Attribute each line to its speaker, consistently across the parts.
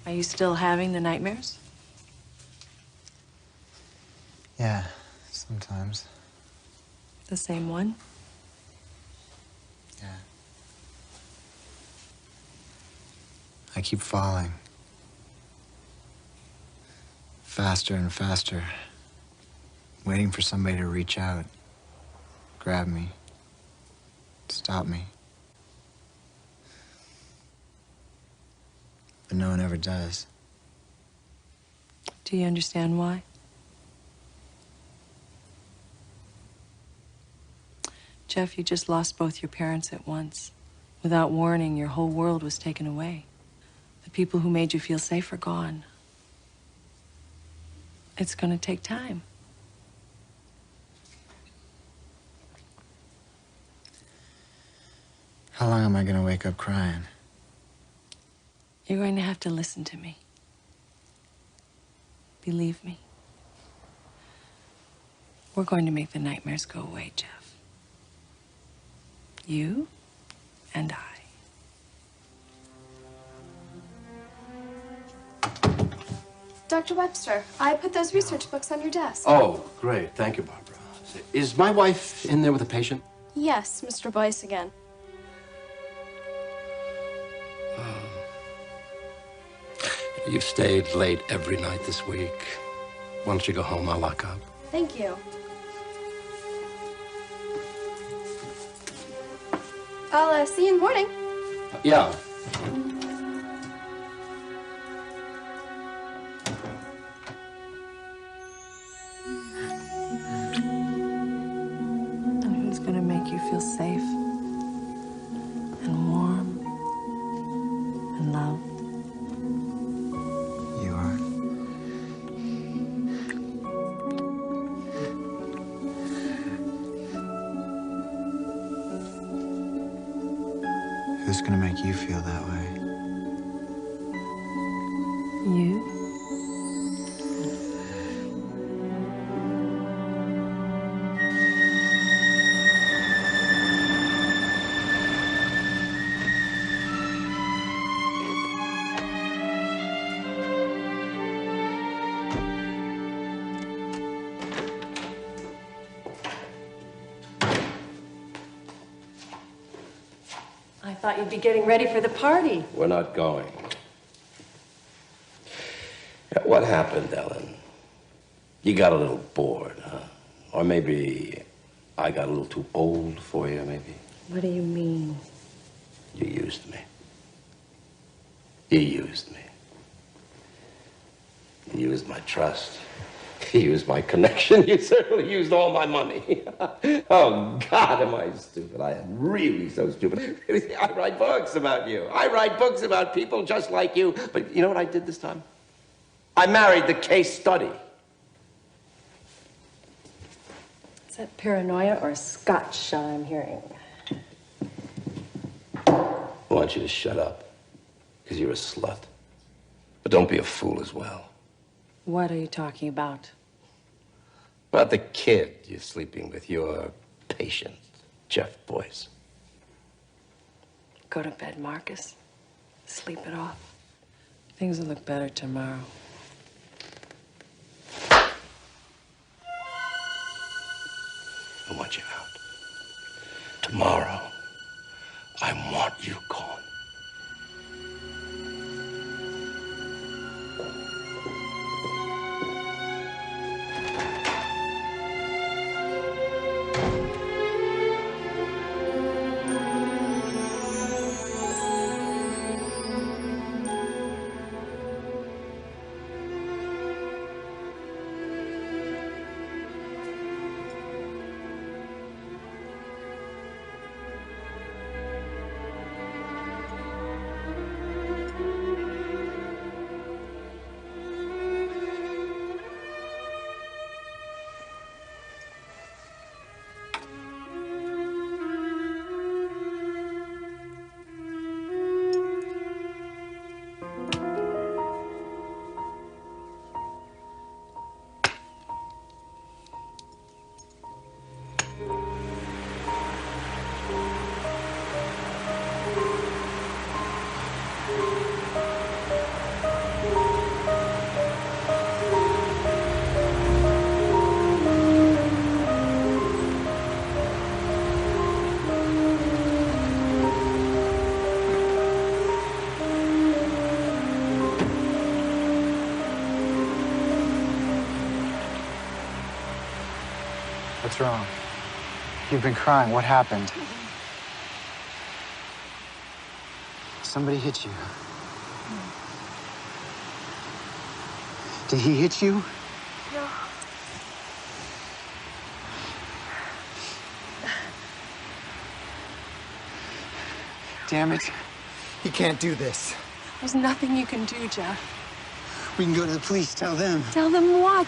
Speaker 1: Are you still having the nightmares?
Speaker 2: Yeah, sometimes.
Speaker 1: The same one?
Speaker 2: Yeah. I keep falling. Faster and faster. Waiting for somebody to reach out, grab me, stop me. But no one ever does.
Speaker 1: Do you understand why? Jeff, you just lost both your parents at once. Without warning, your whole world was taken away. The people who made you feel safe are gone. It's gonna take time.
Speaker 2: How long am I gonna wake up crying?
Speaker 1: You're going to have to listen to me. Believe me. We're going to make the nightmares go away, Jeff. You and I.
Speaker 3: Dr. Webster, I put those research books on your desk.
Speaker 4: Oh, great. Thank you, Barbara. Is my wife in there with a patient?
Speaker 3: Yes, Mr. Boyce again.
Speaker 4: You've stayed late every night this week. Why don't you go home? I'll lock up.
Speaker 3: Thank you. I'll see you in the morning.
Speaker 4: Yeah.
Speaker 1: And who's gonna make you feel safe and warm and loved?
Speaker 2: You are. Who's gonna make you feel that way?
Speaker 1: You? I thought you'd be getting ready for the party.
Speaker 4: We're not going. Yeah, what happened, Ellen? You got a little bored, huh? Or maybe I got a little too old for you, maybe?
Speaker 1: What do you mean?
Speaker 4: You used me. You used me. You used my trust. You used my connection. You certainly used all my money. Oh, God, am I stupid. I am really so stupid. I write books about you. I write books about people just like you. But you know what I did this time? I married the case study.
Speaker 1: Is that paranoia or scotch I'm hearing?
Speaker 4: I want you to shut up, because you're a slut. But don't be a fool as well.
Speaker 1: What are you talking about?
Speaker 4: About the kid you're sleeping with, your patient, Jeff Boyce.
Speaker 1: Go to bed, Marcus. Sleep it off. Things will look better tomorrow.
Speaker 4: I want you out. Tomorrow, I want you gone.
Speaker 2: What's wrong? You've been crying. What happened? Somebody hit you. Did he hit you?
Speaker 3: No.
Speaker 2: Damn it. He can't do this.
Speaker 1: There's nothing you can do, Jeff.
Speaker 2: We can go to the police, tell them.
Speaker 1: Tell them what?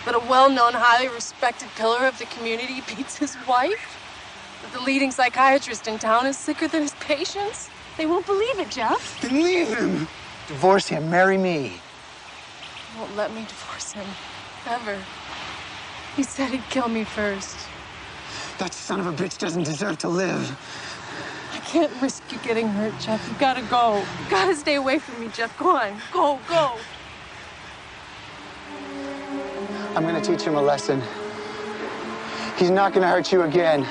Speaker 1: That a well-known, highly respected pillar of the community beats his wife? That the leading psychiatrist in town is sicker than his patients? They won't believe it, Jeff.
Speaker 2: Then leave him. Divorce him, marry me.
Speaker 1: He won't let me divorce him. Ever. He said he'd kill me first.
Speaker 2: That son of a bitch doesn't deserve to live.
Speaker 1: I can't risk you getting hurt, Jeff. You gotta go. You gotta stay away from me, Jeff. Go on. Go, go.
Speaker 2: I'm gonna teach him a lesson. He's not gonna hurt you again.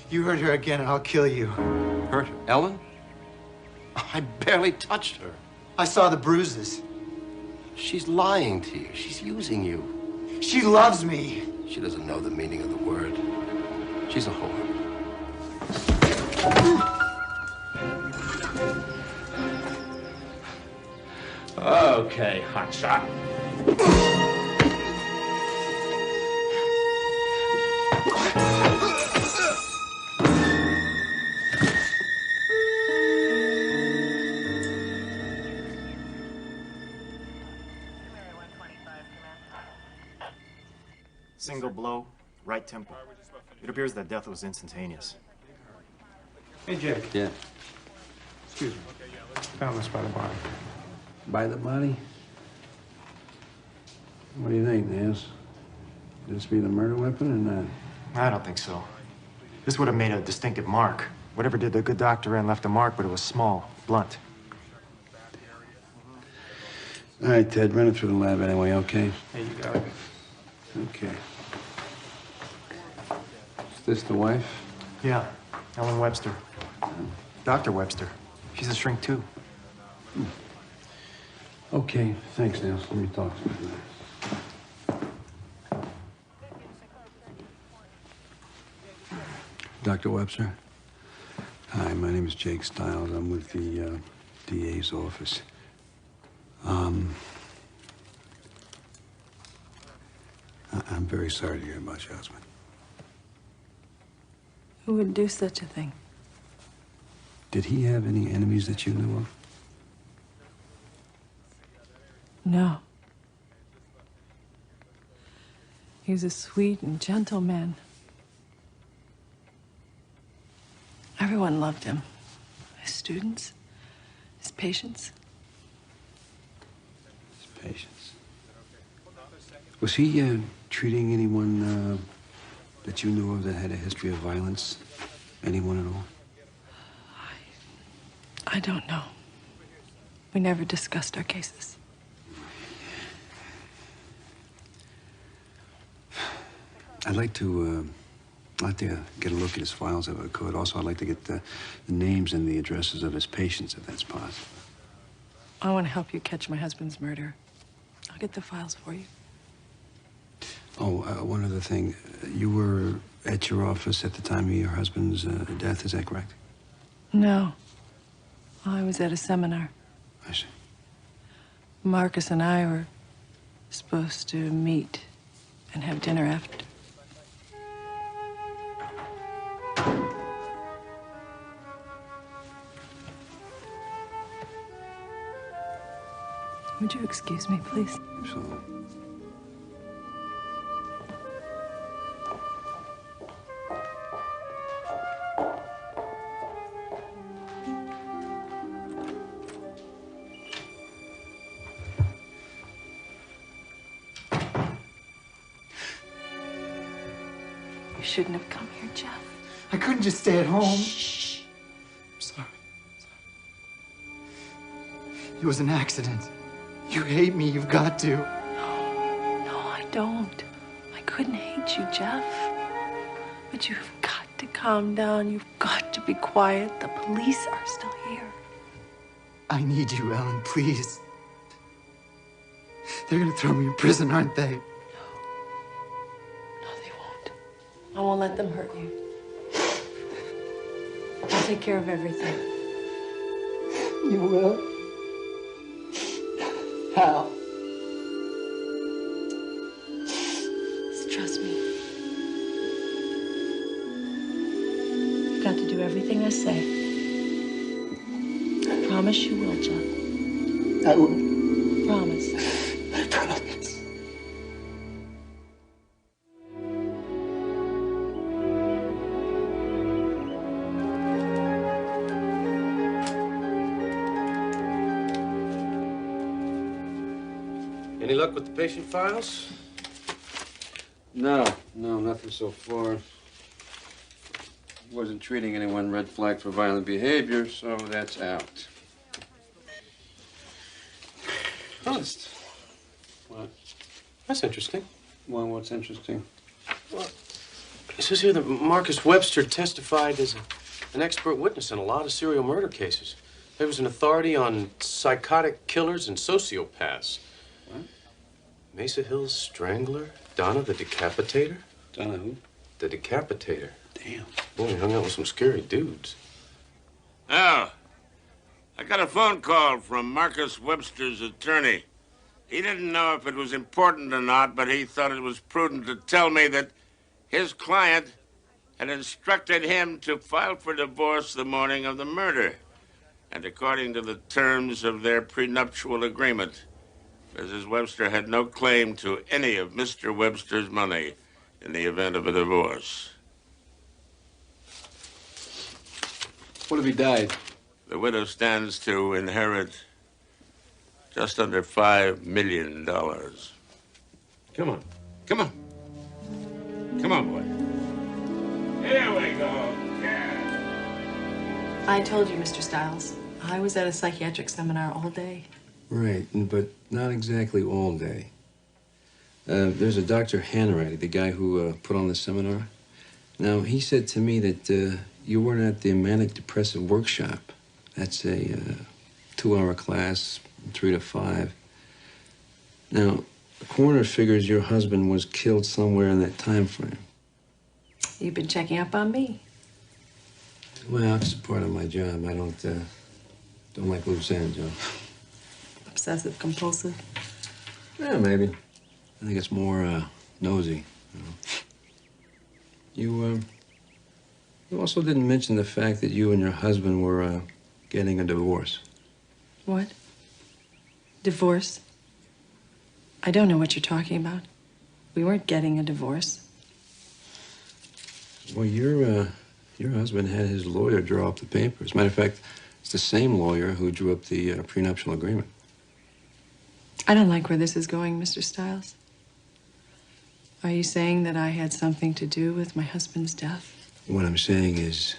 Speaker 2: You hurt her again and I'll kill you.
Speaker 4: Hurt Ellen? I barely touched her.
Speaker 2: I saw the bruises.
Speaker 4: She's lying to you. She's using you.
Speaker 2: She loves me.
Speaker 4: She doesn't know the meaning of the word. She's a whore. Okay, hotshot.
Speaker 5: Single blow, right temple. It appears that death was instantaneous.
Speaker 6: Hey, Jake.
Speaker 4: Yeah.
Speaker 6: Excuse me. Found this by the body.
Speaker 7: By the body? What do you think, Nance? Could this be the murder weapon or not?
Speaker 5: I don't think so. This would have made a distinctive mark. Whatever did the good doctor in left a mark, but it was small, blunt.
Speaker 7: All right, Ted, run it through the lab anyway, okay?
Speaker 6: Hey, you got it.
Speaker 7: Okay. Is this the wife?
Speaker 5: Yeah, Ellen Webster. Dr. Webster. She's a shrink, too.
Speaker 7: Okay, thanks, Nance. Let me talk to you. Dr. Webster? Hi, my name is Jake Stiles. I'm with the DA's office. I'm very sorry to hear about your husband.
Speaker 1: Who would do such a thing?
Speaker 7: Did he have any enemies that you knew of?
Speaker 1: No. He was a sweet and gentle man. Everyone loved him. His students, his patients.
Speaker 7: His patients. Was he treating anyone that you knew of that had a history of violence? Anyone at all?
Speaker 1: I don't know. We never discussed our cases.
Speaker 7: I'd like to get a look at his files if I could. Also, I'd like to get the names and the addresses of his patients, if that's possible.
Speaker 1: I want to help you catch my husband's murderer. I'll get the files for you.
Speaker 7: Oh, one other thing. You were at your office at the time of your husband's death, is that correct?
Speaker 1: No. I was at a seminar.
Speaker 7: I see.
Speaker 1: Marcus and I were supposed to meet and have dinner after. Would you excuse me, please?
Speaker 7: Absolutely.
Speaker 1: You shouldn't have come here, Jeff.
Speaker 2: I couldn't just stay at home.
Speaker 1: Shh.
Speaker 2: I'm sorry. It was an accident. You hate me, you've got to.
Speaker 1: No, I don't. I couldn't hate you, Jeff. But you've got to calm down. You've got to be quiet. The police are still here.
Speaker 2: I need you, Ellen, please. They're gonna throw me in prison, aren't they?
Speaker 1: No, they won't. I won't let them hurt you. I'll take care of everything.
Speaker 2: You will? How?
Speaker 1: Just trust me. You've got to do everything I say. I promise you will, Jeff.
Speaker 2: I will.
Speaker 1: Promise.
Speaker 2: I promise.
Speaker 8: Any luck with the patient files?
Speaker 7: No, nothing so far. Wasn't treating anyone red flag for violent behavior, so that's out.
Speaker 8: Honest.
Speaker 7: What?
Speaker 8: That's interesting.
Speaker 7: Well, what's interesting?
Speaker 8: Well, it says here that Marcus Webster testified as an expert witness in a lot of serial murder cases. He was an authority on psychotic killers and sociopaths.
Speaker 7: What?
Speaker 8: Mesa Hills Strangler, Donna the Decapitator.
Speaker 7: Donna who?
Speaker 8: The Decapitator.
Speaker 7: Damn.
Speaker 8: Boy, he hung out with some scary dudes.
Speaker 9: Oh, I got a phone call from Marcus Webster's attorney. He didn't know if it was important or not, but he thought it was prudent to tell me that his client had instructed him to file for divorce the morning of the murder, and according to the terms of their prenuptial agreement, Mrs. Webster had no claim to any of Mr. Webster's money in the event of a divorce.
Speaker 7: What if he died?
Speaker 9: The widow stands to inherit just under $5 million. Come on. Come on. Come on, boy. Here we go. Yeah.
Speaker 1: I told you, Mr. Stiles. I was at a psychiatric seminar all day.
Speaker 7: Right, but not exactly all day. There's a Dr. Hanratty, the guy who put on the seminar. Now, he said to me that you weren't at the manic depressive workshop. That's a 2-hour class, 3 to 5. Now, the coroner figures your husband was killed somewhere in that time frame.
Speaker 1: You've been checking up on me.
Speaker 7: Well, it's part of my job. I don't like loose ends, Joe.
Speaker 1: Obsessive compulsive.
Speaker 7: Yeah, maybe. I think it's more nosy. You know. You also didn't mention the fact that you and your husband were getting a divorce.
Speaker 1: What? Divorce? I don't know what you're talking about. We weren't getting a divorce.
Speaker 7: Well, your husband had his lawyer draw up the papers. Matter of fact, it's the same lawyer who drew up the prenuptial agreement.
Speaker 1: I don't like where this is going, Mr. Stiles. Are you saying that I had something to do with my husband's death?
Speaker 7: What I'm saying is,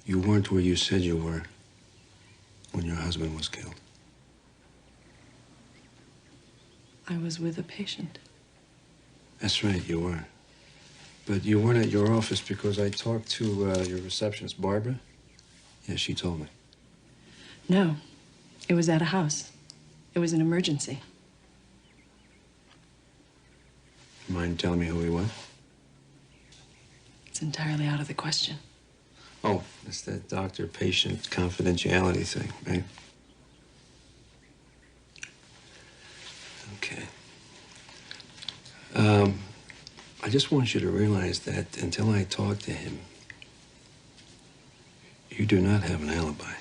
Speaker 7: you weren't where you said you were when your husband was killed.
Speaker 1: I was with a patient.
Speaker 7: That's right, you were. But you weren't at your office because I talked to your receptionist, Barbara. Yeah, she told me.
Speaker 1: No, it was at a house. It was an emergency.
Speaker 7: Mind telling me who he was?
Speaker 1: It's entirely out of the question.
Speaker 7: Oh, it's that doctor-patient confidentiality thing, right? Okay. I just want you to realize that until I talk to him, you do not have an alibi.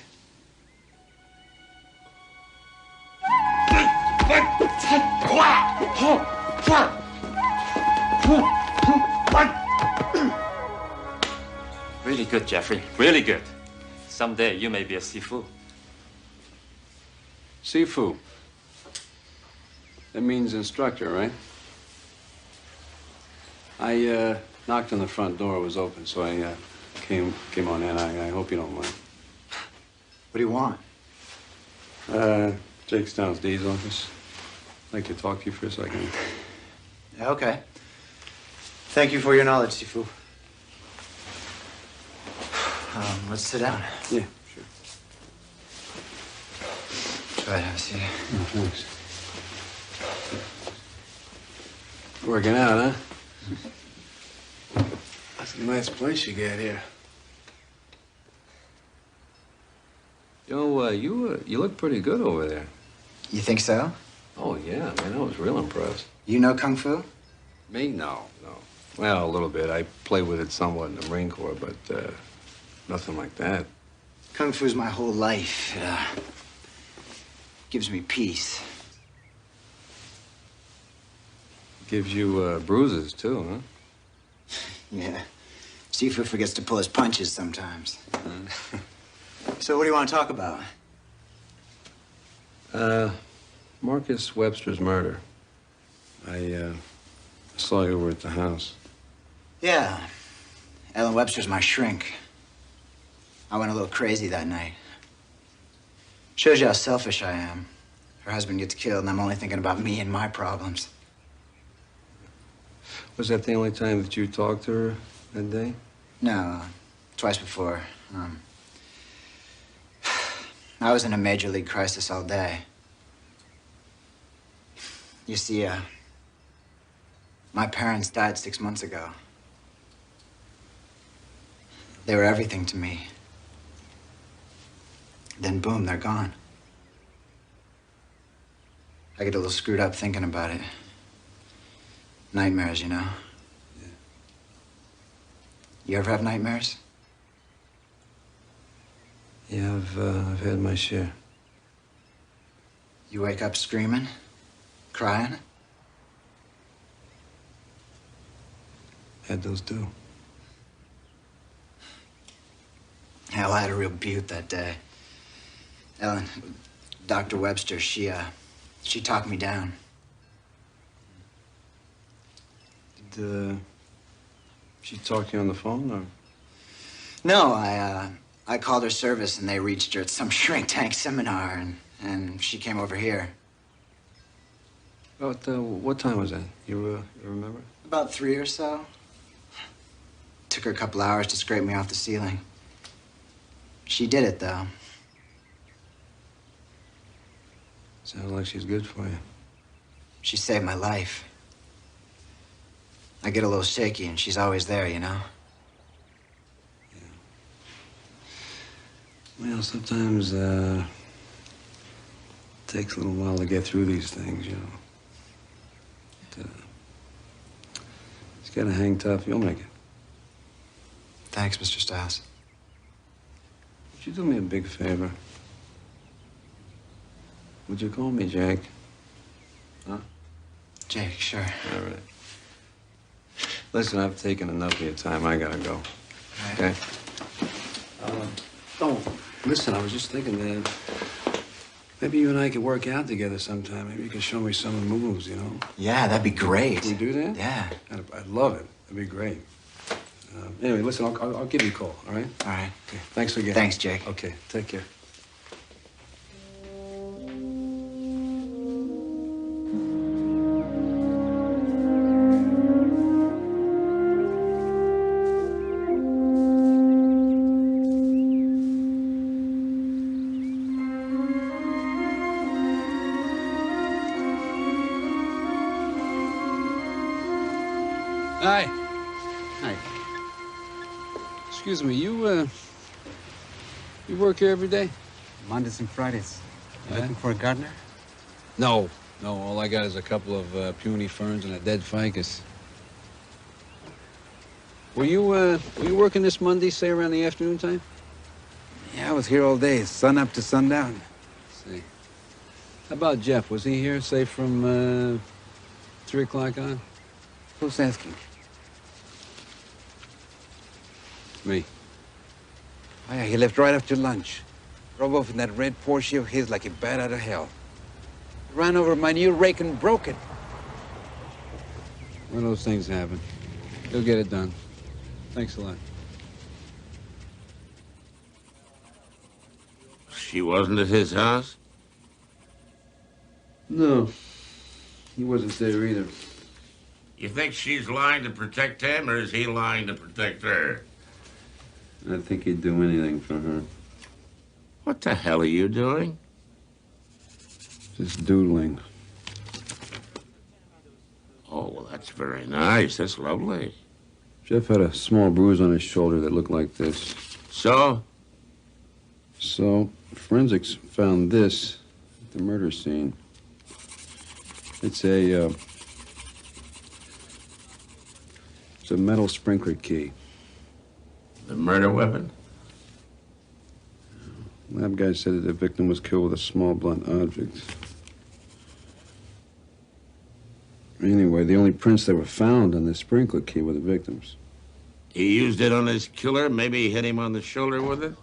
Speaker 10: Really good, Jeffrey. Really good. Someday you may be a Sifu.
Speaker 7: Sifu. That means instructor, right? I knocked on the front door. It was open, so I came on in. I hope you don't mind.
Speaker 2: What do you want?
Speaker 7: Jake's down at Dee's office. I'd like to talk to you for a second.
Speaker 2: Okay. Thank you for your knowledge, Sifu. Let's sit down.
Speaker 7: Yeah, sure.
Speaker 2: Go ahead, have a seat.
Speaker 7: Oh, thanks. Working out, huh? That's a nice place you got here. You know, you look pretty good over there.
Speaker 2: You think so?
Speaker 7: Oh, yeah, man, I was real impressed.
Speaker 2: You know Kung Fu?
Speaker 7: Me? No. Well, a little bit. I played with it somewhat in the Marine Corps, but nothing like that.
Speaker 2: Kung Fu's my whole life. It gives me peace.
Speaker 7: Gives you bruises, too, huh?
Speaker 2: Yeah. Sifu forgets to pull his punches sometimes. So what do you want to talk about?
Speaker 7: Marcus Webster's murder. I saw you over at the house.
Speaker 2: Yeah. Ellen Webster's my shrink. I went a little crazy that night. Shows you how selfish I am. Her husband gets killed, and I'm only thinking about me and my problems.
Speaker 7: Was that the only time that you talked to her that day?
Speaker 2: No, twice before. I was in a major league crisis all day. You see, my parents died 6 months ago. They were everything to me. Then, boom, they're gone. I get a little screwed up thinking about it. Nightmares, you know?
Speaker 7: Yeah.
Speaker 2: You ever have nightmares?
Speaker 7: Yeah, I've had my share.
Speaker 2: You wake up screaming? Crying?
Speaker 7: Had those too.
Speaker 2: Hell, I had a real beaut that day. Ellen, Dr. Webster, she talked me down.
Speaker 7: Did she talk to you on the phone, or?
Speaker 2: No, I called her service, and they reached her at some shrink tank seminar, and she came over here.
Speaker 7: What time was that? You remember?
Speaker 2: About 3 or so. Took her a couple hours to scrape me off the ceiling. She did it, though.
Speaker 7: Sounds like she's good for you.
Speaker 2: She saved my life. I get a little shaky, and she's always there, you know?
Speaker 7: Well, sometimes it takes a little while to get through these things, you know. But, just gotta hang tough. You'll make it.
Speaker 2: Thanks, Mr. Stiles.
Speaker 7: Would you do me a big favor? Would you call me Jake? Huh?
Speaker 2: Jake, sure.
Speaker 7: All right. Listen, I've taken enough of your time. I gotta go.
Speaker 2: Right.
Speaker 7: Okay? Oh, listen, I was just thinking that maybe you and I could work out together sometime. Maybe you could show me some of the moves, you know?
Speaker 2: Yeah, that'd be great.
Speaker 7: Can we do that?
Speaker 2: Yeah.
Speaker 7: I'd love it. That'd be great. Anyway, listen, I'll give you a call, all right?
Speaker 2: All right.
Speaker 7: Okay. Thanks again.
Speaker 2: Thanks, Jake.
Speaker 7: Okay, take care. Hi.
Speaker 2: Hi.
Speaker 7: Excuse me, you work here every day?
Speaker 11: Mondays and Fridays. You
Speaker 7: Yeah?
Speaker 11: looking for a gardener?
Speaker 7: No. All I got is a couple of puny ferns and a dead ficus. Were you working this Monday, say around the afternoon time?
Speaker 11: Yeah, I was here all day, sun up to sundown.
Speaker 7: Let's see. How about Jeff? Was he here, say, from 3 o'clock on?
Speaker 11: Who's asking?
Speaker 7: Me.
Speaker 11: Oh, yeah, he left right after lunch. Drove off in that red Porsche of his like a bat out of hell. Ran over my new rake and broke it.
Speaker 7: One of those things happen. He'll get it done. Thanks a lot.
Speaker 9: She wasn't at his house?
Speaker 7: No, he wasn't there either.
Speaker 9: You think she's lying to protect him, or is he lying to protect her?
Speaker 7: I think he'd do anything for her.
Speaker 9: What the hell are you doing?
Speaker 7: Just doodling.
Speaker 9: Oh, well, that's very nice. That's lovely.
Speaker 7: Jeff had a small bruise on his shoulder that looked like this.
Speaker 9: So?
Speaker 7: So, forensics found this at the murder scene. It's a metal sprinkler key.
Speaker 9: The murder weapon?
Speaker 7: Lab guy said that the victim was killed with a small blunt object. Anyway, the only prints that were found on the sprinkler key were the victim's.
Speaker 9: He used it on his killer? Maybe he hit him on the shoulder with it?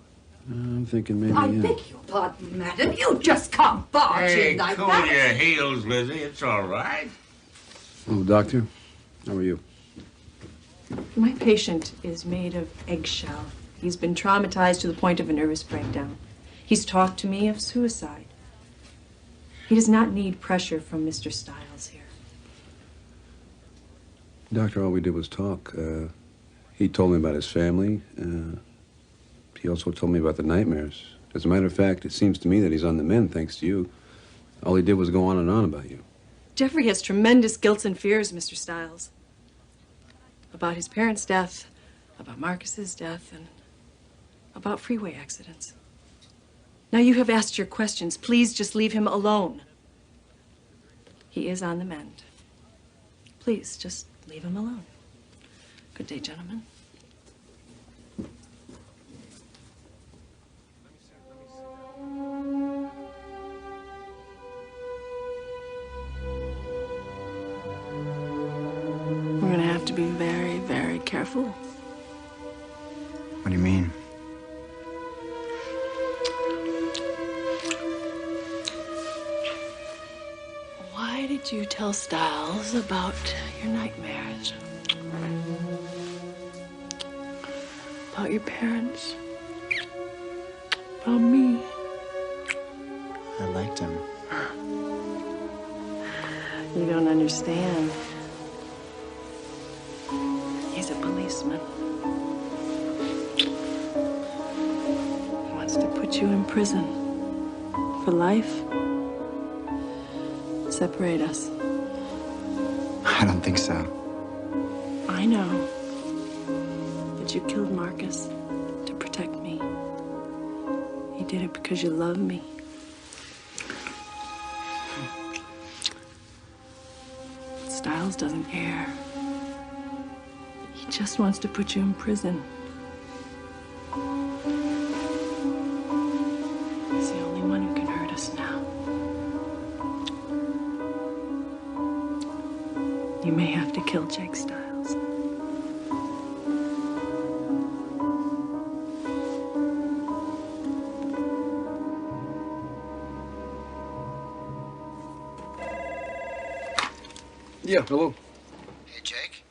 Speaker 7: I'm thinking maybe,
Speaker 12: I beg your pardon, madam. You just can't barge in like
Speaker 9: cool
Speaker 12: that.
Speaker 9: your heels, Lizzie. It's all right.
Speaker 7: Oh, doctor, how are you?
Speaker 1: My patient is made of eggshell. He's been traumatized to the point of a nervous breakdown. He's talked to me of suicide. He does not need pressure from Mr. Stiles here.
Speaker 7: Doctor, all we did was talk. He told me about his family. He also told me about the nightmares. As a matter of fact, it seems to me that he's on the mend thanks to you. All he did was go on and on about you.
Speaker 1: Jeffrey has tremendous guilt and fears, Mr. Stiles. About his parents' death, about Marcus's death, and about freeway accidents. Now you have asked your questions. Please just leave him alone. He is on the mend. Please just leave him alone. Good day, gentlemen. We're gonna have to be very, very careful.
Speaker 2: What do you mean?
Speaker 1: Why did you tell Stiles about your nightmares? About your parents? About me?
Speaker 2: I liked him.
Speaker 1: You don't understand. He's a policeman. He wants to put you in prison. For life. Separate us.
Speaker 2: I don't think so.
Speaker 1: I know. But you killed Marcus to protect me. You did it because you love me. But Stiles doesn't care. He just wants to put you in prison. He's the only one who can hurt us now. You may have to kill Jake Stiles.
Speaker 7: Yeah, hello.
Speaker 2: Hey, Jake.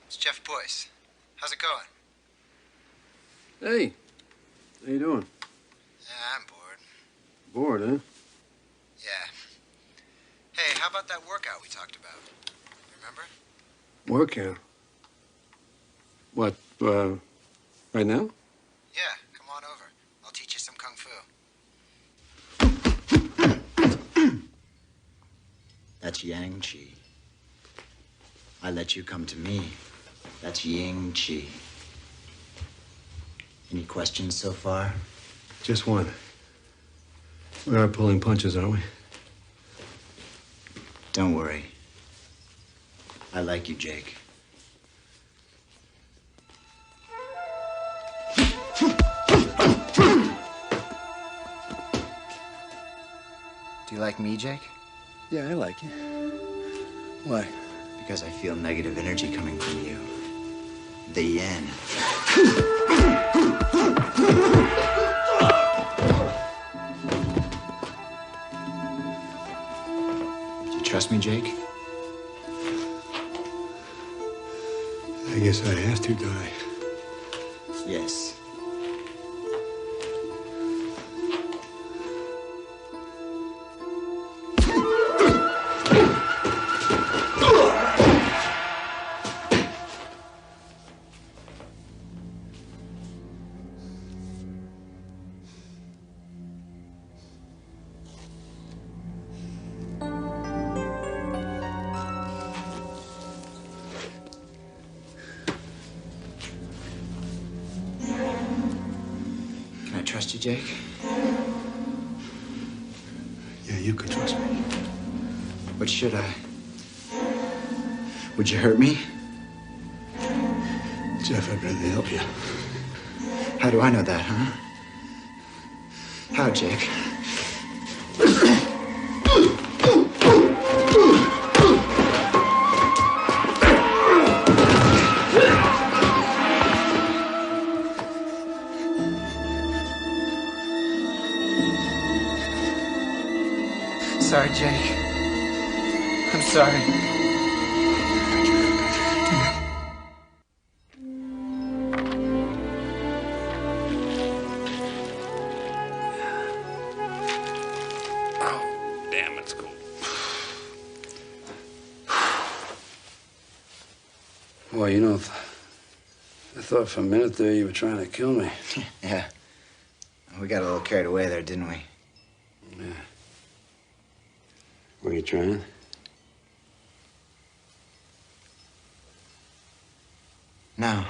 Speaker 2: It's Jeff Boyce. How's it going?
Speaker 7: Hey, how you doing?
Speaker 2: Yeah, I'm bored.
Speaker 7: Bored, huh?
Speaker 2: Yeah. Hey, how about that workout we talked about? Remember?
Speaker 7: Workout? What, right now?
Speaker 2: Yeah, come on over. I'll teach you some kung fu. That's Yang Chi. I let you come to me. That's Ying Chi. Any questions so far?
Speaker 7: Just one. We are pulling punches, aren't we?
Speaker 2: Don't worry. I like you, Jake. Do you like me, Jake?
Speaker 7: Yeah, I like you. Why?
Speaker 2: Because I feel negative energy coming from you. The yin. Do you trust me, Jake?
Speaker 7: I guess I have to, die.
Speaker 2: Yes. Can I trust you, Jake?
Speaker 6: Yeah, you can trust me.
Speaker 2: But should I? Would you hurt me?
Speaker 6: Jeff, I'd rather help you.
Speaker 2: How do I know that, huh? How, Jake? Sorry, Jake. I'm sorry.
Speaker 9: Oh, damn, it's cold.
Speaker 7: Well, you know, I thought for a minute there you were trying to kill me.
Speaker 2: Yeah. We got a little carried away there, didn't we?
Speaker 7: Yeah. Were you trying?
Speaker 2: No.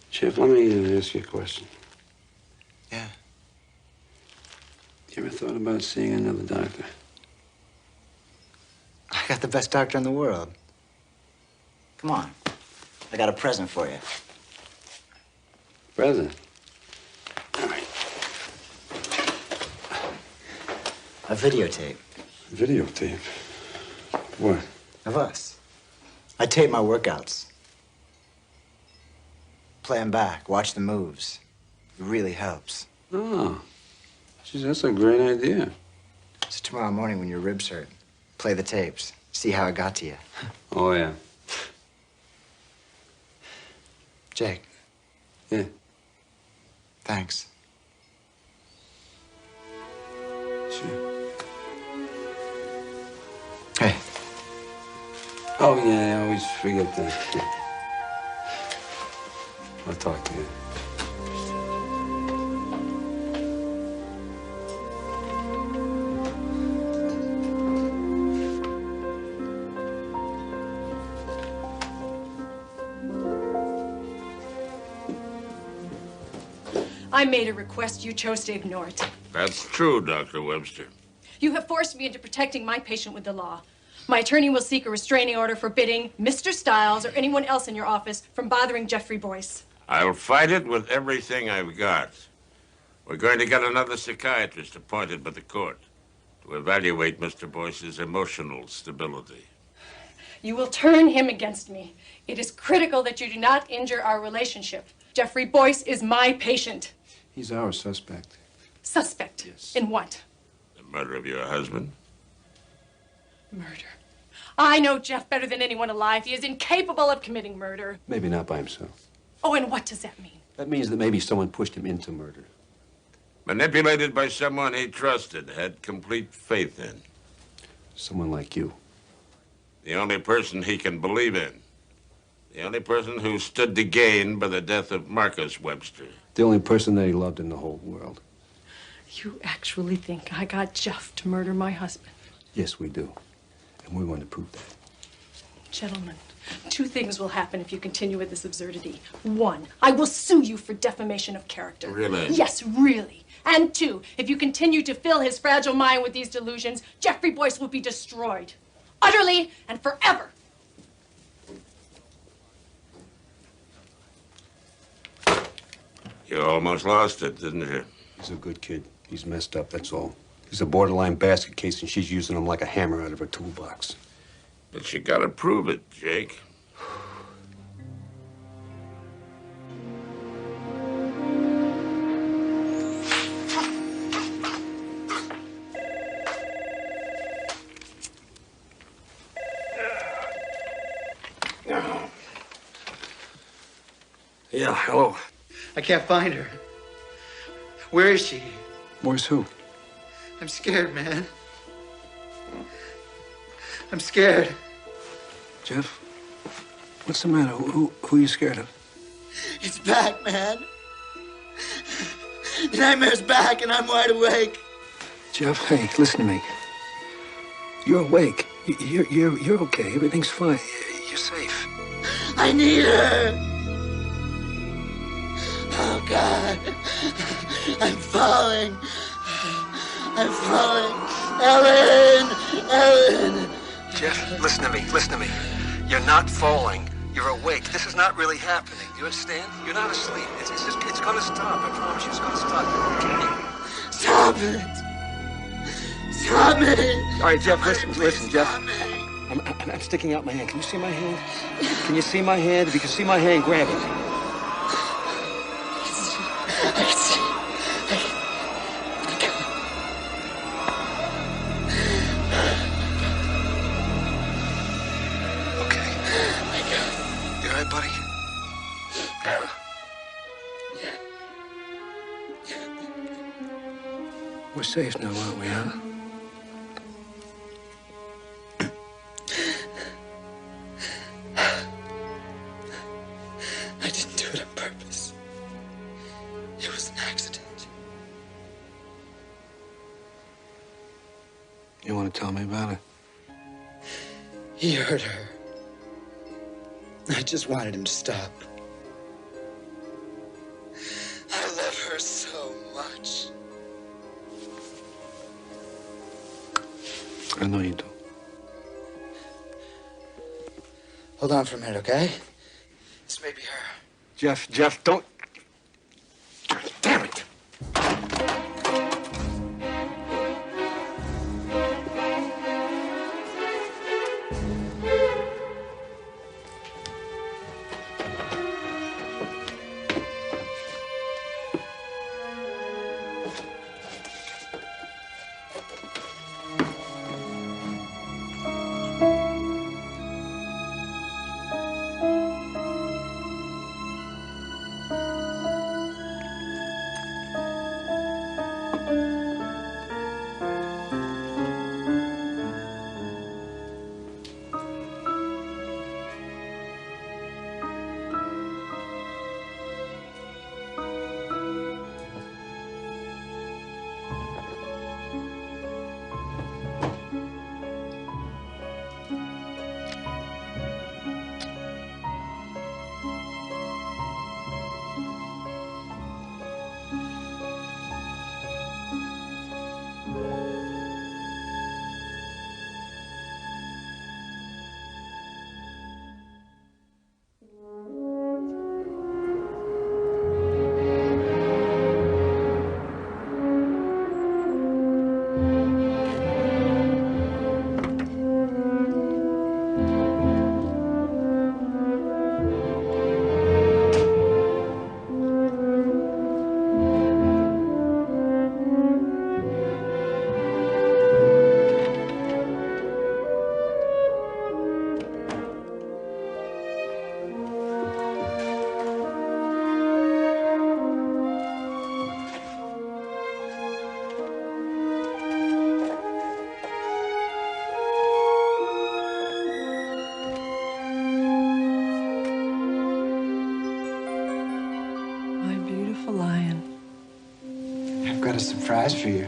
Speaker 7: Chef, let me ask you a question.
Speaker 2: Yeah.
Speaker 7: You ever thought about seeing another doctor?
Speaker 2: I got the best doctor in the world. Come on. I got a present for you.
Speaker 7: Present? All right.
Speaker 2: A videotape.
Speaker 7: Videotape? What?
Speaker 2: Of us. I tape my workouts. Play them back. Watch the moves. It really helps.
Speaker 7: Oh. Geez, that's a great idea.
Speaker 2: So tomorrow morning when your ribs hurt, play the tapes. See how it got to you.
Speaker 7: Oh, yeah.
Speaker 2: Jake.
Speaker 7: Yeah.
Speaker 2: Thanks.
Speaker 7: Sure.
Speaker 2: Hey.
Speaker 7: Oh, yeah, I always forget that. I'll talk to you.
Speaker 1: I made a request. You chose to ignore it.
Speaker 9: That's true, Dr. Webster.
Speaker 1: You have forced me into protecting my patient with the law. My attorney will seek a restraining order forbidding Mr. Stiles or anyone else in your office from bothering Jeffrey Boyce.
Speaker 9: I'll fight it with everything I've got. We're going to get another psychiatrist appointed by the court to evaluate Mr. Boyce's emotional stability.
Speaker 1: You will turn him against me. It is critical that you do not injure our relationship. Jeffrey Boyce is my patient.
Speaker 7: He's our suspect.
Speaker 1: Suspect?
Speaker 7: Yes.
Speaker 1: In what?
Speaker 9: The murder of your husband?
Speaker 1: Murder. I know Jeff better than anyone alive. He is incapable of committing murder.
Speaker 13: Maybe not by himself.
Speaker 1: Oh, and what does that mean?
Speaker 13: That means that maybe someone pushed him into murder.
Speaker 9: Manipulated by someone he trusted, had complete faith in.
Speaker 13: Someone like you.
Speaker 9: The only person he can believe in. The only person who stood to gain by the death of Marcus Webster.
Speaker 13: The only person that he loved in the whole world.
Speaker 1: You actually think I got Jeff to murder my husband?
Speaker 13: Yes, we do. And we're going to prove that.
Speaker 1: Gentlemen, two things will happen if you continue with this absurdity. One, I will sue you for defamation of character.
Speaker 9: Really?
Speaker 1: Yes, really. And two, if you continue to fill his fragile mind with these delusions, Jeffrey Boyce will be destroyed. Utterly and forever.
Speaker 9: You almost lost it, didn't you?
Speaker 13: He's a good kid. He's messed up, that's all. He's a borderline basket case, and she's using him like a hammer out of her toolbox.
Speaker 9: But you gotta prove it, Jake.
Speaker 13: Yeah, hello.
Speaker 14: I can't find her. Where is she?
Speaker 13: Where's who?
Speaker 14: I'm scared, man. I'm scared.
Speaker 13: Jeff? What's the matter? Who are you scared of?
Speaker 14: It's back, man. The nightmare's back and I'm wide awake.
Speaker 13: Jeff, hey, listen to me. You're awake. You're okay. Everything's fine. You're safe.
Speaker 14: I need her. Oh, God. I'm falling. I'm falling. Ellen!
Speaker 13: Jeff, listen to me. Listen to me. You're not falling. You're awake. This is not really happening. Do you understand? You're not asleep. It's gonna stop. I promise you, it's gonna stop. Okay?
Speaker 14: Stop it. Stop it.
Speaker 13: All right, Jeff, listen, Jeff. I'm sticking out my hand. Can you see my hand? Can you see my hand? If you can see my hand, grab it.
Speaker 14: I can see.
Speaker 13: Okay. You all right, buddy? We're safe now, aren't we, huh?
Speaker 14: I didn't do it on purpose. It was an accident.
Speaker 13: You want to tell me about it?
Speaker 14: He hurt her. I just wanted him to stop. I love her so much.
Speaker 13: I know you do.
Speaker 14: Hold on for a minute, okay? This may be her.
Speaker 13: Jeff, don't. Damn it!
Speaker 1: My beautiful lion.
Speaker 2: I've got a surprise for you.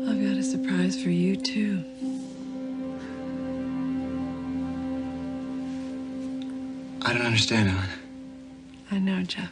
Speaker 1: I've got a surprise for you, too.
Speaker 2: I don't understand, Ellen.
Speaker 1: I know, Jeff.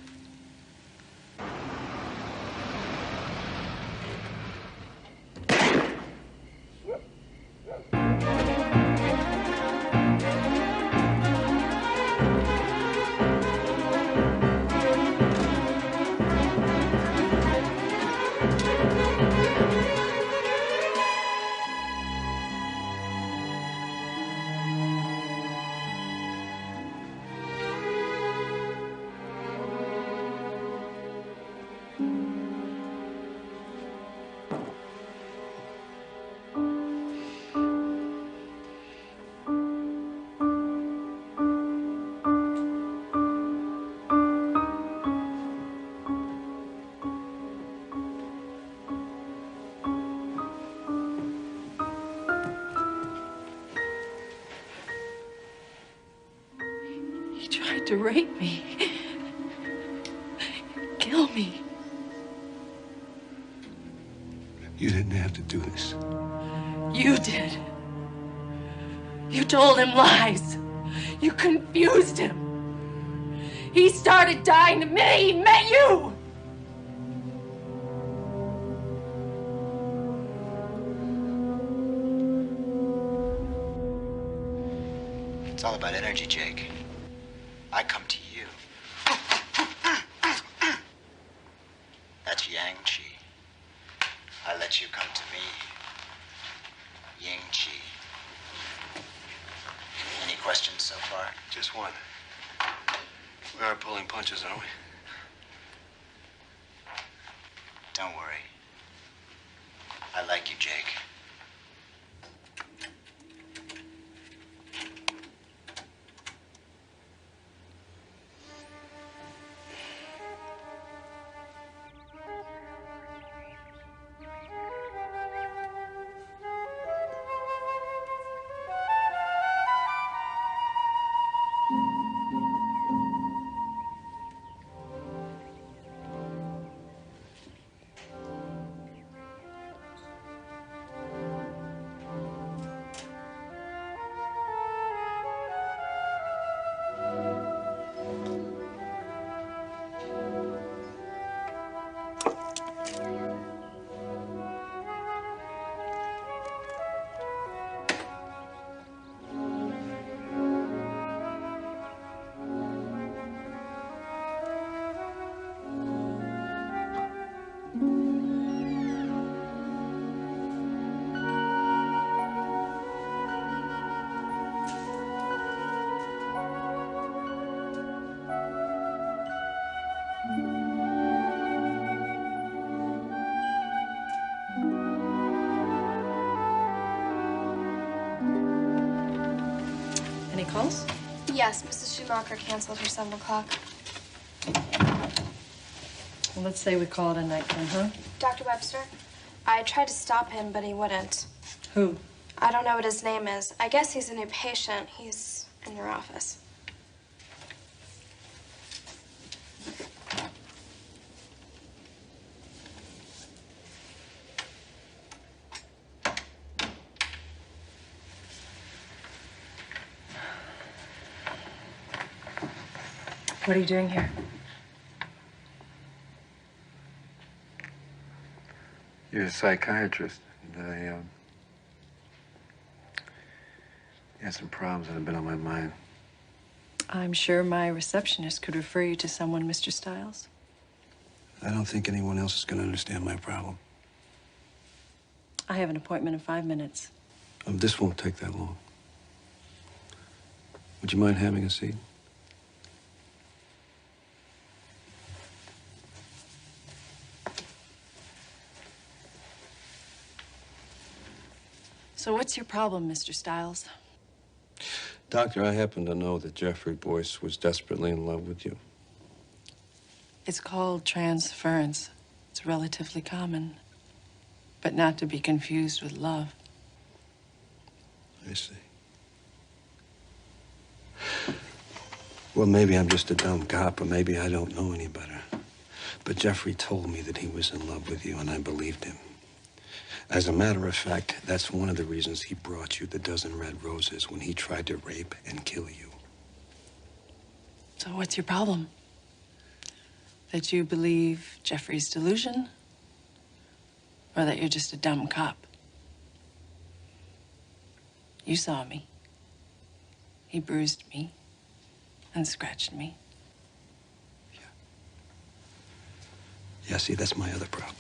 Speaker 1: tried to rape me. Kill me.
Speaker 11: You didn't have to do this.
Speaker 1: You did. You told him lies. You confused him. He started dying the minute he met you.
Speaker 2: It's all about energy, Jake. I come to you. That's Yang Chi. I let you come to me. Ying Chi. Any questions so far?
Speaker 13: Just one. We are pulling punches, aren't we?
Speaker 2: Don't worry. I like you, Jake.
Speaker 1: Any calls?
Speaker 3: Yes, Mrs. Schumacher canceled her 7 o'clock.
Speaker 1: Well, let's say we call it a night then, huh?
Speaker 3: Dr. Webster, I tried to stop him, but he wouldn't.
Speaker 1: Who?
Speaker 3: I don't know what his name is. I guess he's a new patient. He's in your office.
Speaker 1: What are you doing here?
Speaker 11: You're a psychiatrist, and I had some problems that have been on my mind.
Speaker 1: I'm sure my receptionist could refer you to someone, Mr. Stiles.
Speaker 11: I don't think anyone else is going to understand my problem.
Speaker 1: I have an appointment in 5 minutes.
Speaker 11: This won't take that long. Would you mind having a seat?
Speaker 1: So what's your problem, Mr. Stiles?
Speaker 11: Doctor, I happen to know that Jeffrey Boyce was desperately in love with you.
Speaker 1: It's called transference. It's relatively common, but not to be confused with love.
Speaker 11: I see. Well, maybe I'm just a dumb cop, or maybe I don't know any better. But Jeffrey told me that he was in love with you, and I believed him. As a matter of fact, that's one of the reasons he brought you the dozen red roses when he tried to rape and kill you.
Speaker 1: So what's your problem? That you believe Jeffrey's delusion? Or that you're just a dumb cop? You saw me. He bruised me and scratched me.
Speaker 11: Yeah, see, that's my other problem.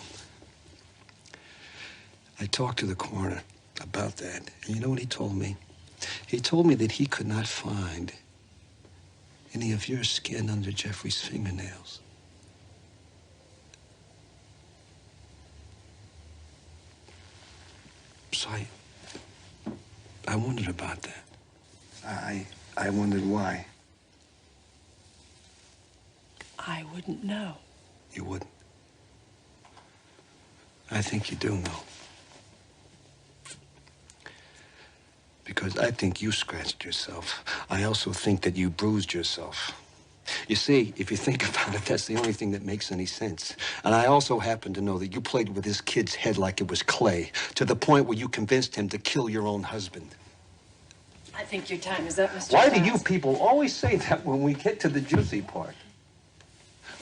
Speaker 11: I talked to the coroner about that, and you know what he told me? He told me that he could not find any of your skin under Jeffrey's fingernails. So I wondered about that. I wondered why.
Speaker 1: I wouldn't know.
Speaker 11: You wouldn't? I think you do know. Because I think you scratched yourself. I also think that you bruised yourself. You see, if you think about it, that's the only thing that makes any sense. And I also happen to know that you played with this kid's head like it was clay, to the point where you convinced him to kill your own husband.
Speaker 1: I think your time is up, Mr.
Speaker 11: Why
Speaker 1: Stiles.
Speaker 11: do you people always say that when we get to the juicy part?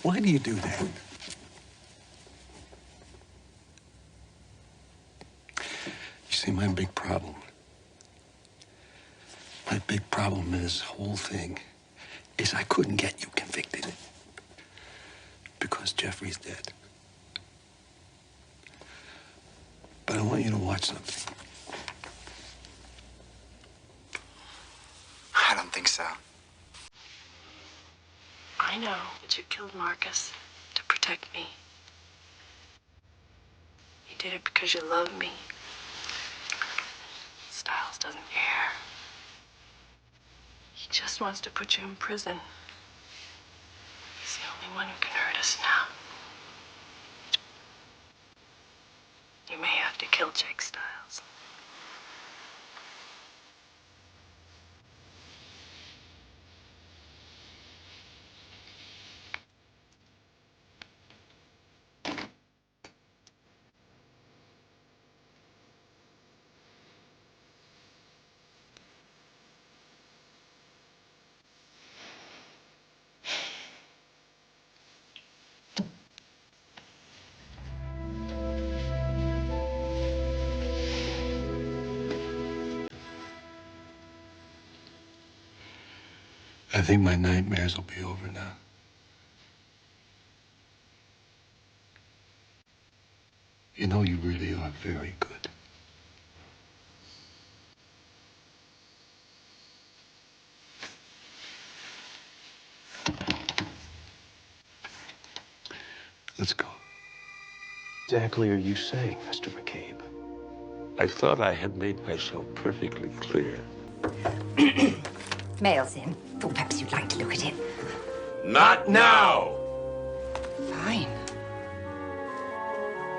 Speaker 11: Why do you do that? You see, my big problem in this whole thing is I couldn't get you convicted because Jeffrey's dead. But I want you to watch something.
Speaker 2: I don't think so.
Speaker 1: I know that you killed Marcus to protect me. You did it because you love me. Stiles doesn't care. He just wants to put you in prison. He's the only one who can hurt us now. You may have to kill Jake Stiles.
Speaker 11: I think my nightmares will be over now. You know, you really are very good. Let's go.
Speaker 8: Exactly are you saying, Mr. McCabe?
Speaker 9: I thought I had made myself perfectly clear.
Speaker 12: Mail's in. Thought perhaps you'd like to look at it.
Speaker 9: Not now!
Speaker 12: Fine.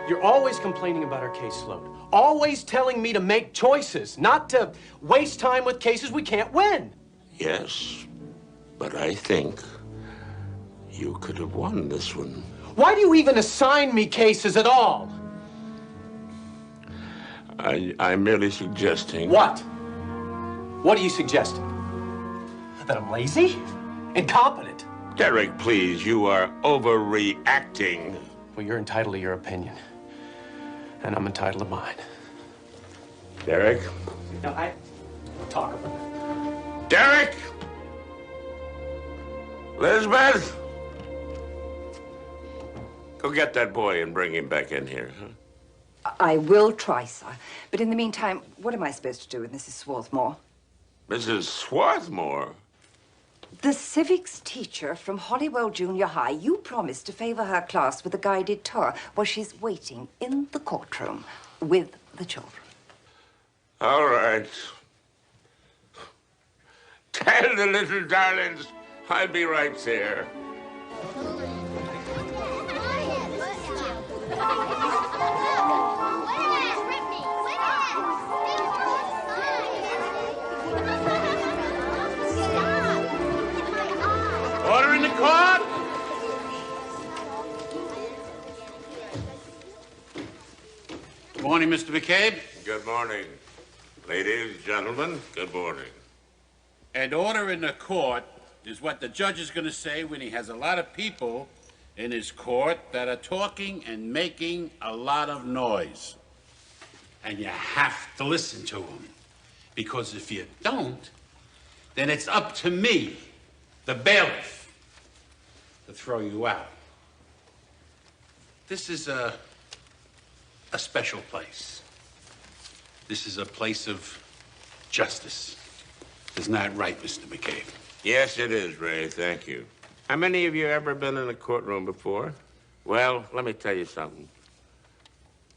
Speaker 8: You're always complaining about our caseload. Always telling me to make choices, not to waste time with cases we can't win.
Speaker 9: Yes, but I think you could have won this one.
Speaker 8: Why do you even assign me cases at all?
Speaker 9: I'm merely suggesting...
Speaker 8: What? What are you suggesting? That I'm lazy? Incompetent?
Speaker 9: Derek, please, you are overreacting.
Speaker 8: Well, you're entitled to your opinion. And I'm entitled to mine.
Speaker 9: Derek?
Speaker 8: No, talk about it.
Speaker 9: Derek! Elizabeth? Go get that boy and bring him back in here, huh?
Speaker 12: I will try, sir. But in the meantime, what am I supposed to do with Mrs. Swarthmore?
Speaker 9: Mrs. Swarthmore?
Speaker 12: The civics teacher from Hollywell Junior High. You promised to favor her class with a guided tour. Well, she's waiting in the courtroom with the children.
Speaker 9: All right. Tell the little darlings I'll be right there. Order in the court!
Speaker 15: Good morning, Mr. McCabe.
Speaker 9: Good morning. Ladies, gentlemen, good morning.
Speaker 15: And order in the court is what the judge is going to say when he has a lot of people in his court that are talking and making a lot of noise. And you have to listen to them. Because if you don't, then it's up to me, the bailiff, to throw you out. This is a special place. This is a place of justice. Isn't that right, Mr. McCabe?
Speaker 9: Yes, it is, Ray. Thank you. How many of you ever been in a courtroom before? Well, let me tell you something.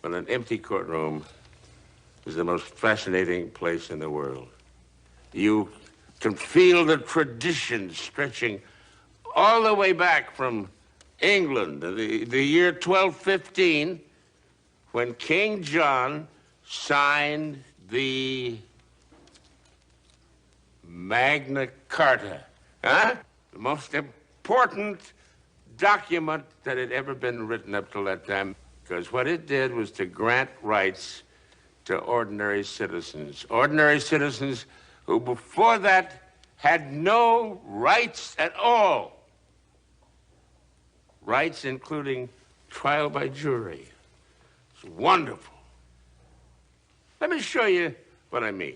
Speaker 9: But an empty courtroom is the most fascinating place in the world. You can feel the tradition stretching all the way back from England, the year 1215, when King John signed the Magna Carta. Huh? The most important document that had ever been written up till that time, because what it did was to grant rights to ordinary citizens who before that had no rights at all. Rights including trial by jury. It's wonderful. Let me show you what I mean.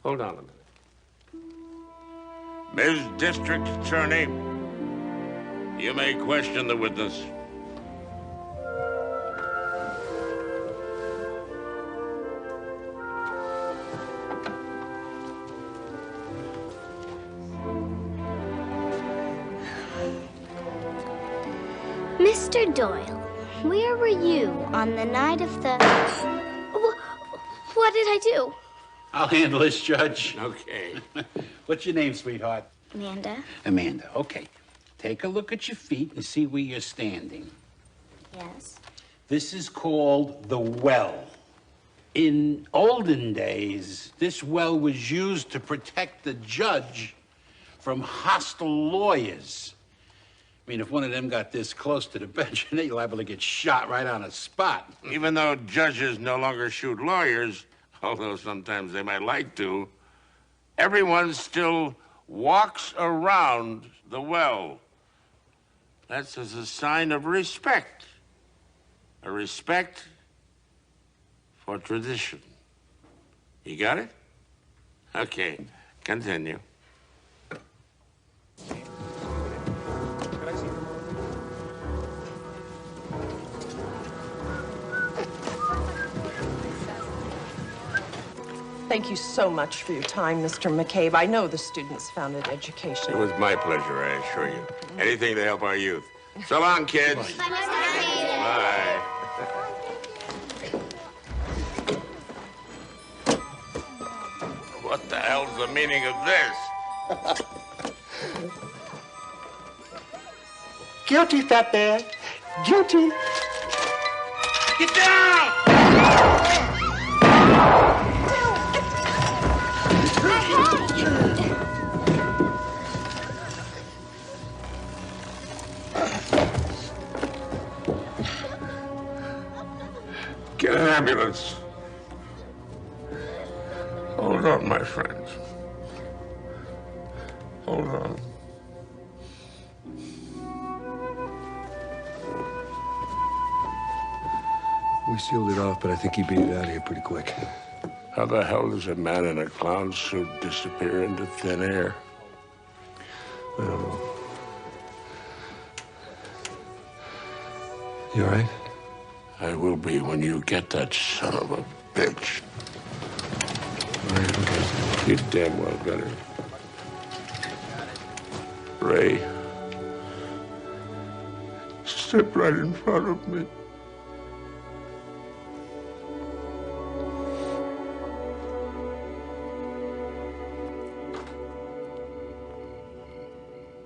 Speaker 9: Hold on a minute. Ms. District Attorney, you may question the witness.
Speaker 16: Mr. Doyle, where were you on the night of the... What did I do?
Speaker 15: I'll handle this, Judge.
Speaker 9: Okay.
Speaker 15: What's your name, sweetheart?
Speaker 16: Amanda.
Speaker 15: Amanda, okay. Take a look at your feet and see where you're standing.
Speaker 16: Yes.
Speaker 15: This is called the well. In olden days, this well was used to protect the judge from hostile lawyers. I mean, if one of them got this close to the bench, they're liable to get shot right on the spot.
Speaker 9: Even though judges no longer shoot lawyers, although sometimes they might like to, everyone still walks around the well. That's as a sign of respect. A respect for tradition. You got it? Okay, continue.
Speaker 17: Thank you so much for your time, Mr. McCabe. I know the students found it educational.
Speaker 9: It was my pleasure, I assure you. Anything to help our youth. So long, kids. Bye. What the hell's the meaning of this?
Speaker 14: Guilty, fat man. Guilty.
Speaker 9: Get down! Get an ambulance. Hold on, my friends. Hold on.
Speaker 11: We sealed it off, but I think he beat it out of here pretty quick.
Speaker 9: How the hell does a man in a clown suit disappear into thin air?
Speaker 11: I don't know. You all right?
Speaker 9: I will be when you get that son of a bitch.
Speaker 11: All right, okay.
Speaker 9: You damn well better. Ray, step right in front of me.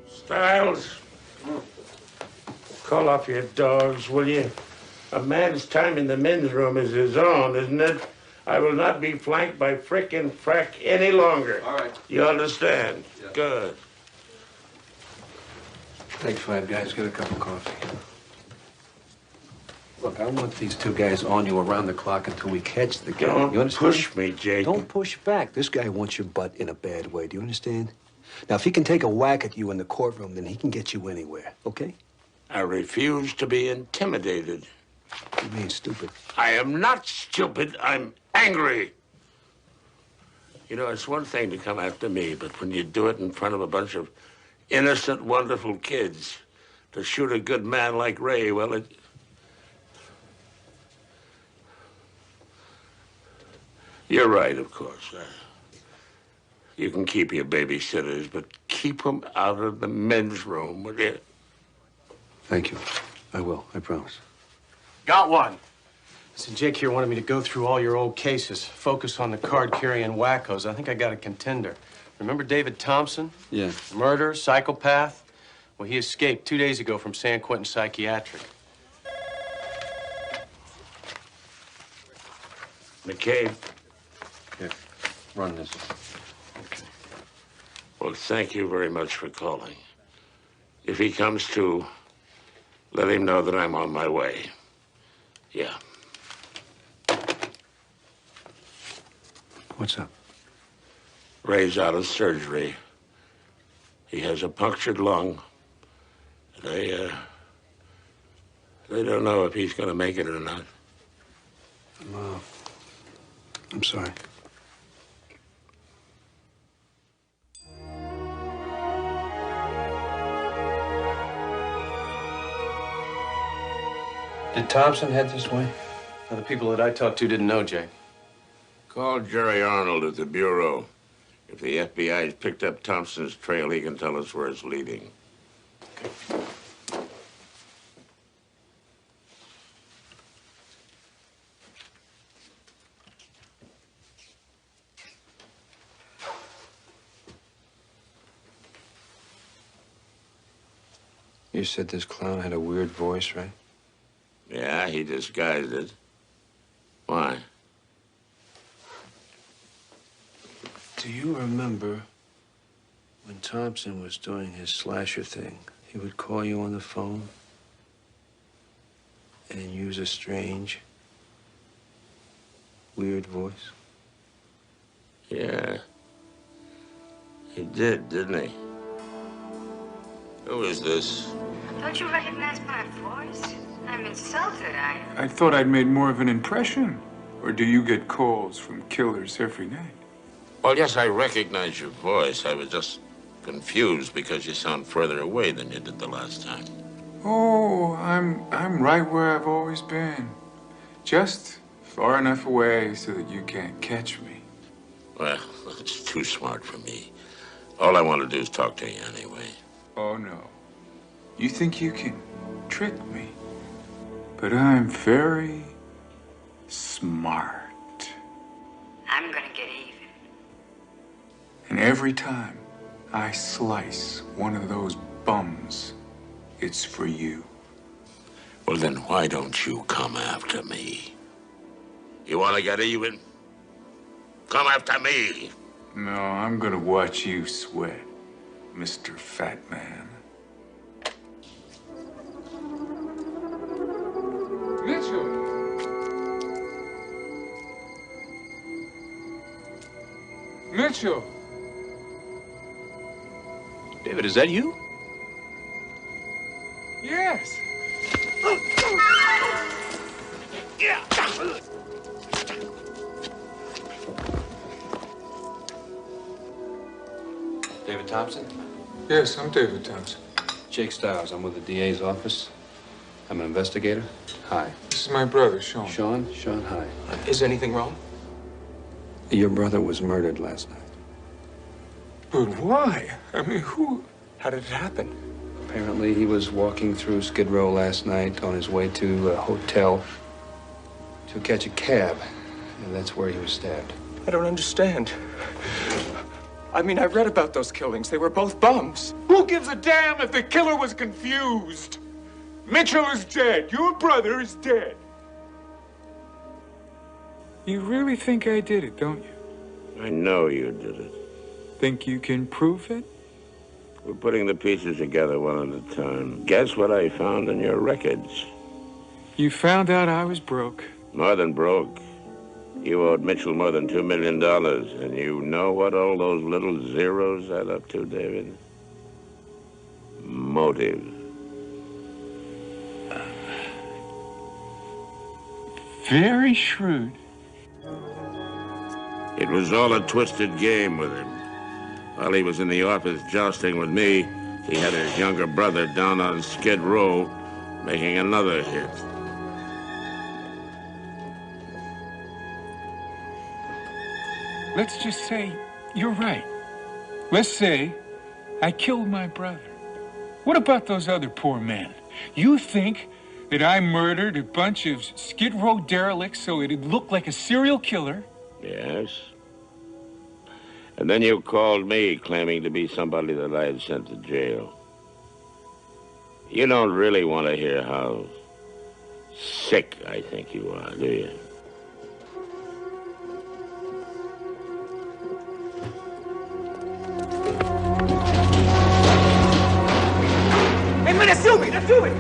Speaker 9: Stiles, call off your dogs, will you? A man's time in the men's room is his own, isn't it? I will not be flanked by frickin' frack any longer.
Speaker 11: All right.
Speaker 9: You understand?
Speaker 11: Yeah.
Speaker 9: Good.
Speaker 11: Thanks, five guys. Get a cup of coffee. Look, I want these two guys on you around the clock until we catch the guy.
Speaker 9: Don't
Speaker 11: You understand?
Speaker 9: push me, Jake.
Speaker 11: Don't push back. This guy wants your butt in a bad way. Do you understand? Now, if he can take a whack at you in the courtroom, then he can get you anywhere, okay?
Speaker 9: I refuse to be intimidated.
Speaker 11: You mean stupid?
Speaker 9: I am not stupid. I'm angry. You know, it's one thing to come after me, but when you do it in front of a bunch of innocent, wonderful kids, to shoot a good man like Ray, well, it... You're right, of course. You can keep your babysitters, but keep them out of the men's room, will you?
Speaker 11: Thank you. I will. I promise.
Speaker 8: Got one. Listen, Jake here wanted me to go through all your old cases, focus on the card-carrying wackos. I think I got a contender. Remember David Thompson?
Speaker 11: Yeah.
Speaker 8: Murder, psychopath? Well, he escaped 2 days ago from San Quentin Psychiatric.
Speaker 9: McCabe.
Speaker 11: Here, run this.
Speaker 9: Okay. Well, thank you very much for calling. If he comes to, let him know that I'm on my way. Yeah.
Speaker 11: What's up?
Speaker 9: Ray's out of surgery. He has a punctured lung. They don't know if he's going to make it or not.
Speaker 11: I'm sorry.
Speaker 7: Did Thompson head this way?
Speaker 8: Now, the people that I talked to didn't know, Jay.
Speaker 9: Call Jerry Arnold at the Bureau. If the FBI's picked up Thompson's trail, he can tell us where it's leading.
Speaker 7: You said this clown had a weird voice, right?
Speaker 9: Yeah, he disguised it. Why?
Speaker 7: Do you remember when Thompson was doing his slasher thing? He would call you on the phone and use a strange, weird voice?
Speaker 9: Yeah. He did, didn't he? Who is this?
Speaker 18: Don't you recognize my voice? I'm insulted,
Speaker 6: I thought I'd made more of an impression. Or do you get calls from killers every night?
Speaker 9: Well, yes, I recognize your voice. I was just confused because you sound further away than you did the last time.
Speaker 6: Oh, I'm right where I've always been. Just far enough away so that you can't catch me.
Speaker 9: Well, it's too smart for me. All I want to do is talk to you anyway.
Speaker 6: Oh, no. You think you can trick me? But I'm very smart.
Speaker 18: I'm gonna get even.
Speaker 6: And every time I slice one of those bums, it's for you.
Speaker 9: Well, then why don't you come after me? You want to get even? Come after me.
Speaker 6: No, I'm gonna watch you sweat, Mr. Fatman. Mitchell! Mitchell!
Speaker 8: David, is that you?
Speaker 6: Yes!
Speaker 7: David Thompson?
Speaker 6: Yes, I'm David Thompson.
Speaker 7: Jake Stiles. I'm with the DA's office. I'm an investigator. Hi.
Speaker 6: This is my brother, Sean.
Speaker 7: Sean? Sean, hi.
Speaker 14: Is anything wrong?
Speaker 7: Your brother was murdered last night.
Speaker 6: But why? I mean, who?
Speaker 14: How did it happen?
Speaker 7: Apparently, he was walking through Skid Row last night on his way to a hotel to catch a cab, and that's where he was stabbed.
Speaker 14: I don't understand. I mean, I read about those killings. They were both bums.
Speaker 6: Who gives a damn if the killer was confused? Mitchell is dead. Your brother is dead. You really think I did it, don't you?
Speaker 9: I know you did it.
Speaker 6: Think you can prove it?
Speaker 9: We're putting the pieces together one at a time. Guess what I found in your records?
Speaker 6: You found out I was broke.
Speaker 9: More than broke. You owed Mitchell more than $2 million. And you know what all those little zeros add up to, David? Motive.
Speaker 6: Very shrewd.
Speaker 9: It was all a twisted game with him. While he was in the office jousting with me, he had his younger brother down on Skid Row making another hit.
Speaker 6: Let's just say you're right. Let's say I killed my brother. What about those other poor men? You think that I murdered a bunch of Skid Row derelicts so it'd look like a serial killer?
Speaker 9: Yes. And then you called me claiming to be somebody that I had sent to jail. You don't really want to hear how sick I think you are, do you?
Speaker 19: can't do it!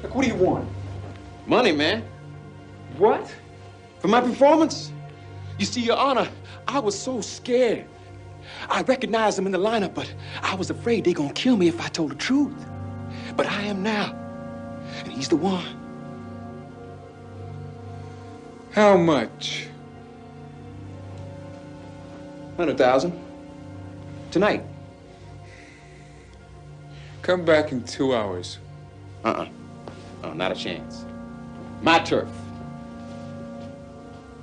Speaker 14: Look, what do you want?
Speaker 7: Money, man.
Speaker 14: What?
Speaker 7: For my performance? You see, Your Honor, I was so scared. I recognized him in the lineup, but I was afraid they're gonna kill me if I told the truth. But I am now, and he's the one.
Speaker 6: How much?
Speaker 7: 100,000. Tonight.
Speaker 6: Come back in 2 hours.
Speaker 7: Oh, not a chance. My turf.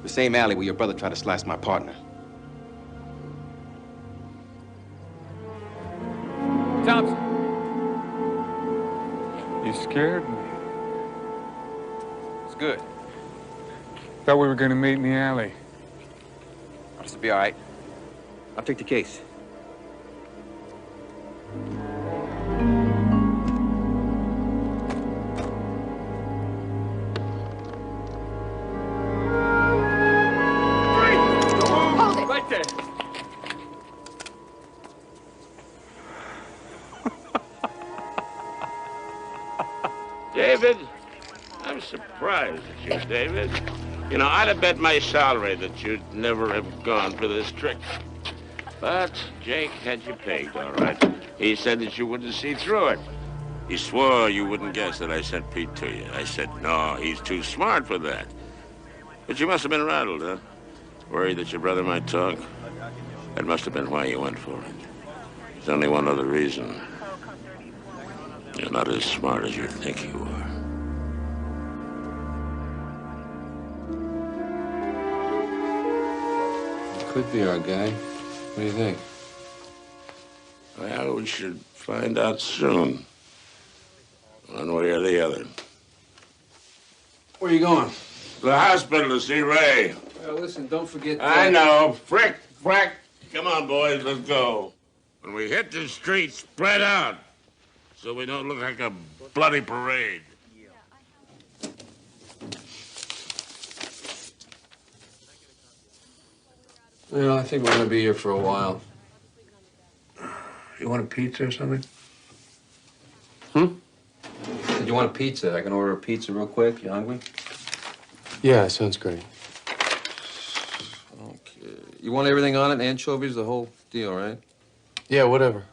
Speaker 7: The same alley where your brother tried to slice my partner.
Speaker 6: Thompson. You scared me.
Speaker 7: It's good.
Speaker 6: Thought we were gonna meet in the alley.
Speaker 7: This will be all right. I'll take the case.
Speaker 19: Hold it! Right there.
Speaker 9: David, I'm surprised at you, David. You know, I'd have bet my salary that you'd never have gone for this trick. But Jake had you pegged, all right. He said that you wouldn't see through it. He swore you wouldn't guess that I sent Pete to you. I said, no, he's too smart for that. But you must have been rattled, huh? Worried that your brother might talk? That must have been why you went for it. There's only one other reason. You're not as smart as you think you are.
Speaker 7: Could be our guy. What do you think?
Speaker 9: Well, we should find out soon. One way or the other.
Speaker 7: Where are you going?
Speaker 9: The hospital to see Ray.
Speaker 7: Well, listen, don't forget
Speaker 9: I know. Frick, frack. Come on, boys, let's go. When we hit the street, spread out. So we don't look like a bloody parade.
Speaker 7: Well, I think we're gonna be here for a while.
Speaker 9: You want a pizza or something?
Speaker 7: Did you want a pizza? I can order a pizza real quick. You hungry?
Speaker 8: Yeah, sounds great.
Speaker 7: Okay. You want everything on it? Anchovies, the whole deal, right?
Speaker 8: Yeah, whatever.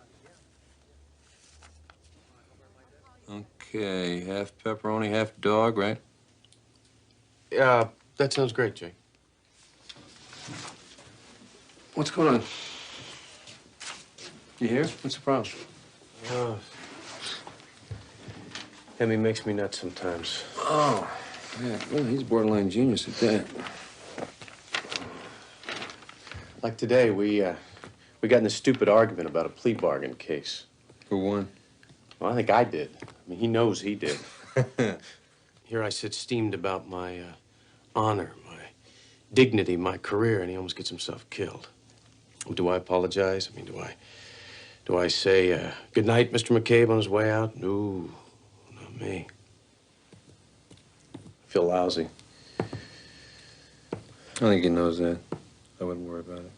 Speaker 7: Okay, half pepperoni, half dog, right?
Speaker 8: Yeah, that sounds great, Jake.
Speaker 7: What's going on? You here? What's the problem?
Speaker 8: Emmy makes me nuts sometimes.
Speaker 7: Oh, yeah. Well, he's borderline genius at that.
Speaker 8: Like today, we got in a stupid argument about a plea bargain case.
Speaker 7: Who won?
Speaker 8: Well, I think I did. I mean, he knows he did. Here I sit steamed about my honor, my dignity, my career, and he almost gets himself killed. Do I apologize? I mean, do I say, good night, Mr. McCabe, on his way out? No, not me. I feel lousy.
Speaker 7: I think he knows that. I wouldn't worry about it.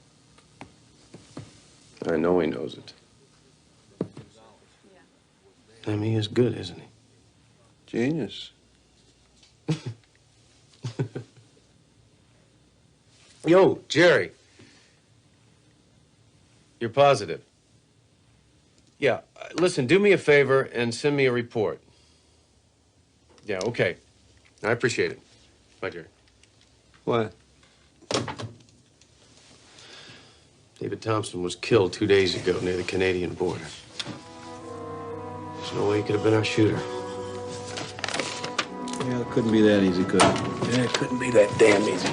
Speaker 8: I know he knows it. I mean, he is good, isn't he?
Speaker 7: Genius.
Speaker 8: Yo, Jerry. You're positive? Yeah, listen, do me a favor and send me a report. Yeah, okay. I appreciate it. Bye, Jerry.
Speaker 7: What?
Speaker 8: David Thompson was killed 2 days ago near the Canadian border. There's no way he could have been our shooter.
Speaker 7: Yeah, it couldn't be that easy, could it?
Speaker 8: Yeah, it couldn't be that damn easy.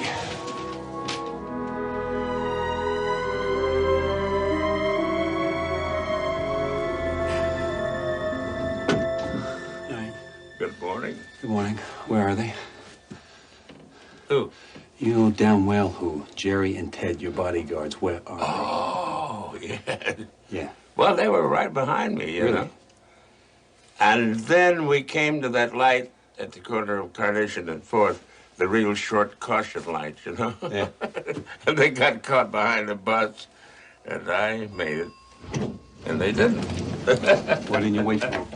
Speaker 9: Good morning.
Speaker 11: Good morning. Where are they?
Speaker 9: Who?
Speaker 11: You know damn well who. Jerry and Ted, your bodyguards. Where are
Speaker 9: Oh, yeah.
Speaker 11: they? Yeah.
Speaker 9: Well, they were right behind me, you know. And then we came to that light at the corner of Carnation and 4th, the real short caution lights, you know?
Speaker 11: Yeah.
Speaker 9: And they got caught behind a bus, and I made it. And they didn't.
Speaker 11: Why didn't you wait for them?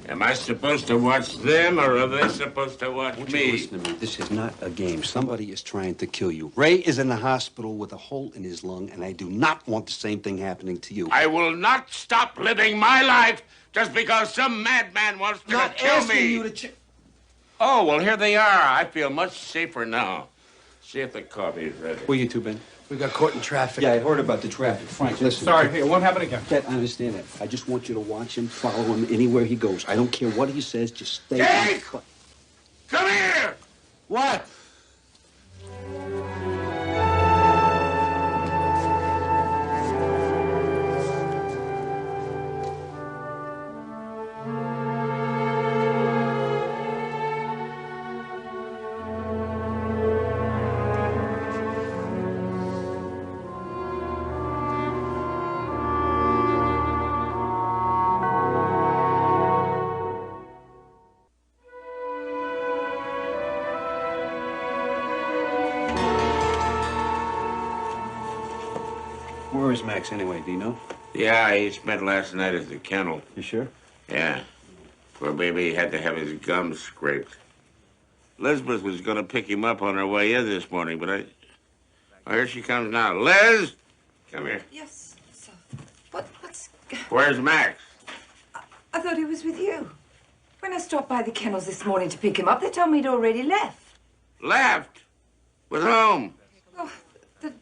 Speaker 9: Am I supposed to watch them, or are they supposed to watch me?
Speaker 11: Listen to me. This is not a game. Somebody is trying to kill you. Ray is in the hospital with a hole in his lung, and I do not want the same thing happening to you.
Speaker 9: I will not stop living my life just because some madman wants to
Speaker 11: Not
Speaker 9: kill
Speaker 11: asking
Speaker 9: me.
Speaker 11: you to
Speaker 9: Oh, well, here they are. I feel much safer now. See if the coffee is ready.
Speaker 11: Where you two been?
Speaker 14: We got caught in traffic.
Speaker 11: Yeah, I heard about the traffic. Frank, listen.
Speaker 14: Sorry, it won't happen again.
Speaker 11: I understand that. I just want you to watch him, follow him anywhere he goes. I don't care what he says, just stay
Speaker 9: Jake!
Speaker 11: on.
Speaker 9: Come here!
Speaker 11: What? Where is Max anyway? Do you know?
Speaker 9: Yeah, he spent last night at the kennel.
Speaker 11: You sure?
Speaker 9: Yeah. Poor baby had to have his gums scraped. Elizabeth was going to pick him up on her way in this morning, but oh, here she comes now. Liz! Come here.
Speaker 12: Yes, sir. What's...
Speaker 9: Where's Max?
Speaker 12: I thought he was with you. When I stopped by the kennels this morning to pick him up, they told me he'd already left.
Speaker 9: Left? With whom?
Speaker 12: Oh, the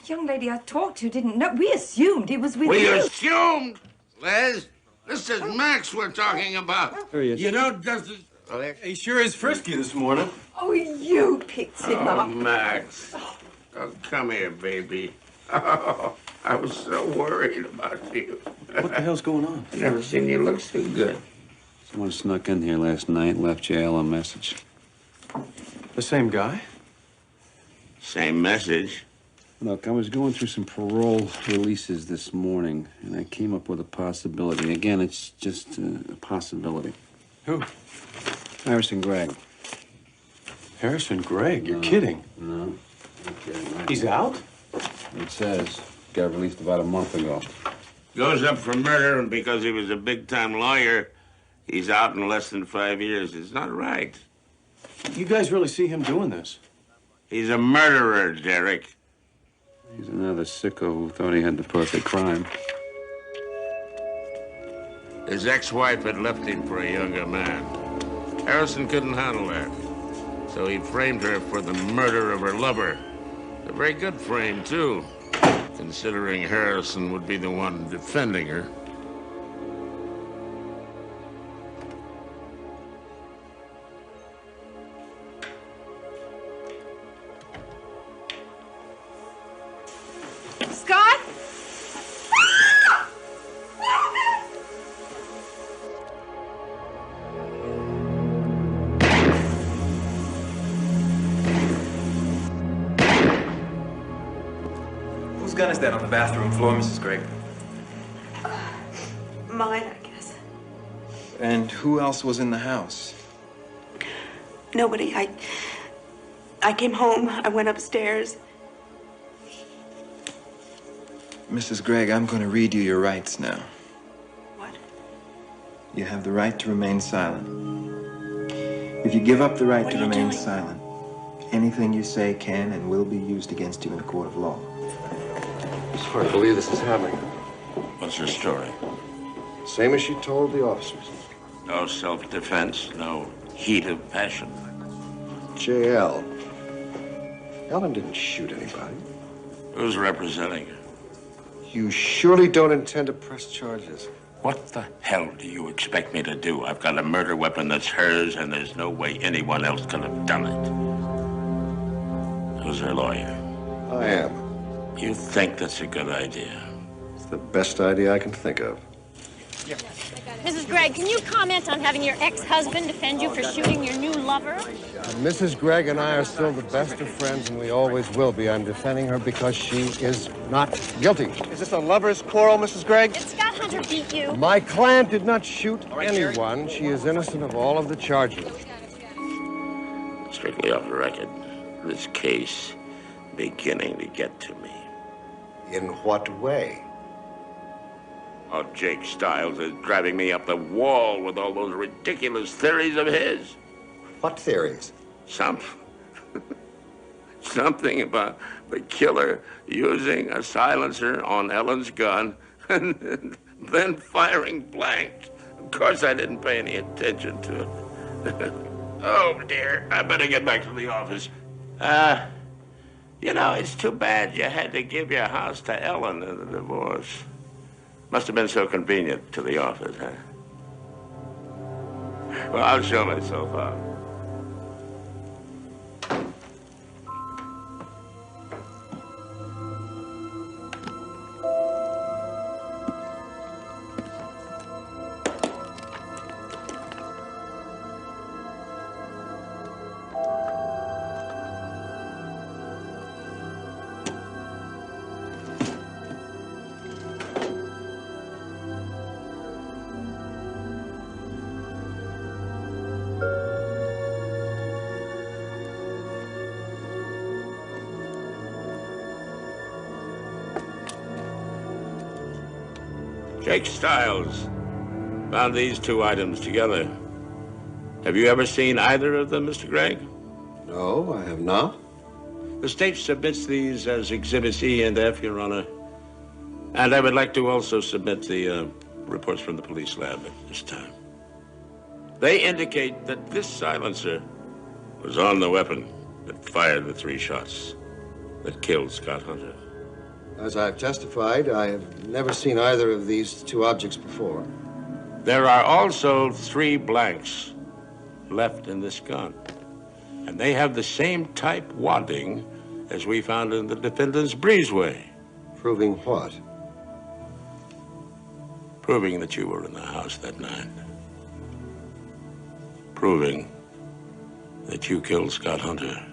Speaker 12: young lady I talked to didn't know. We assumed he was with
Speaker 9: We
Speaker 12: you.
Speaker 9: assumed? Liz, this is Max we're talking about.
Speaker 11: There he is.
Speaker 9: You know, doesn't...
Speaker 14: He sure is frisky this morning.
Speaker 12: Oh, you picked him
Speaker 9: Oh,
Speaker 12: up.
Speaker 9: Max. Oh, come here, baby. Oh, I was so worried about you.
Speaker 11: What the hell's going on?
Speaker 9: Never seen you look so good.
Speaker 7: Someone snuck in here last night, left JL a message.
Speaker 5: The same guy?
Speaker 9: Same message.
Speaker 7: Look, I was going through some parole releases this morning, and I came up with a possibility. Again, it's just a possibility.
Speaker 5: Who?
Speaker 7: Harrison Gregg.
Speaker 5: Harrison Gregg? You're kidding.
Speaker 7: No. Okay,
Speaker 5: He's out?
Speaker 7: It says. Got released about a month ago.
Speaker 9: Goes up for murder, and because he was a big-time lawyer, he's out in less than 5 years. It's not right.
Speaker 5: You guys really see him doing this?
Speaker 9: He's a murderer, Derek.
Speaker 7: He's another sicko who thought he had the perfect crime.
Speaker 9: His ex-wife had left him for a younger man. Harrison couldn't handle that, so he framed her for the murder of her lover. A very good frame, too, considering Harrison would be the one defending her.
Speaker 12: Scott?
Speaker 19: Whose gun is that on the bathroom floor, Mrs. Gregg?
Speaker 20: Mine, I guess.
Speaker 19: And who else was in the house?
Speaker 20: Nobody. I came home. I went upstairs.
Speaker 19: Mrs. Gregg, I'm going to read you your rights now.
Speaker 20: What?
Speaker 19: You have the right to remain silent. If you give up the right to remain silent, anything you say can and will be used against you in a court of law.
Speaker 13: It's hard to believe this is happening.
Speaker 9: What's her story?
Speaker 13: Same as she told the officers.
Speaker 9: No self-defense, no heat of passion.
Speaker 13: JL. Ellen didn't shoot anybody.
Speaker 9: Who's representing her?
Speaker 13: You surely don't intend to press charges.
Speaker 9: What the hell do you expect me to do? I've got a murder weapon that's hers, and there's no way anyone else could have done it. Who's her lawyer?
Speaker 13: I am.
Speaker 9: You think that's a good idea?
Speaker 13: It's the best idea I can think of.
Speaker 21: Mrs. Gregg, can you comment on having your ex-husband defend you for shooting your new lover?
Speaker 22: Mrs. Gregg and I are still the best of friends, and we always will be. I'm defending her because she is not guilty. Is this a lover's quarrel, Mrs. Gregg?
Speaker 21: Did Scott Hunter beat you?
Speaker 22: My client did not shoot anyone. She is innocent of all of the charges.
Speaker 9: strictly off the record. This case beginning to get to me.
Speaker 22: In what way?
Speaker 9: Oh, Jake Stiles is driving me up the wall with all those ridiculous theories of his.
Speaker 22: What theories?
Speaker 9: Something about the killer using a silencer on Ellen's gun and then firing blanks. Of course, I didn't pay any attention to it. Oh, dear. I better get back to the office. You know, it's too bad you had to give your house to Ellen in the divorce. Must have been so convenient to the office, huh? Well, I'll show myself out. Jake Stiles found these two items together. Have you ever seen either of them, Mr. Gregg?
Speaker 22: No, I have not.
Speaker 9: The state submits these as Exhibits E and F, Your Honor. And I would like to also submit the reports from the police lab at this time. They indicate that this silencer was on the weapon that fired the 3 shots that killed Scott Hunter.
Speaker 22: As I've testified, I have never seen either of these two objects before.
Speaker 9: There are also 3 blanks left in this gun. And they have the same type wadding as we found in the defendant's breezeway.
Speaker 22: Proving what?
Speaker 9: Proving that you were in the house that night. Proving that you killed Scott Hunter.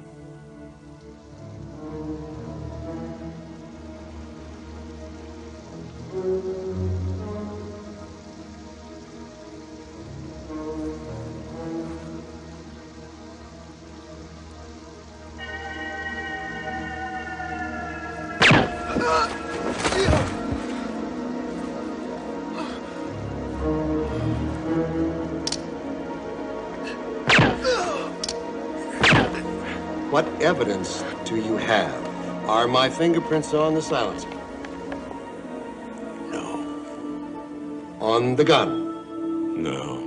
Speaker 22: What evidence do you have? Are my fingerprints on the silencer?
Speaker 9: No.
Speaker 22: On the gun?
Speaker 9: No.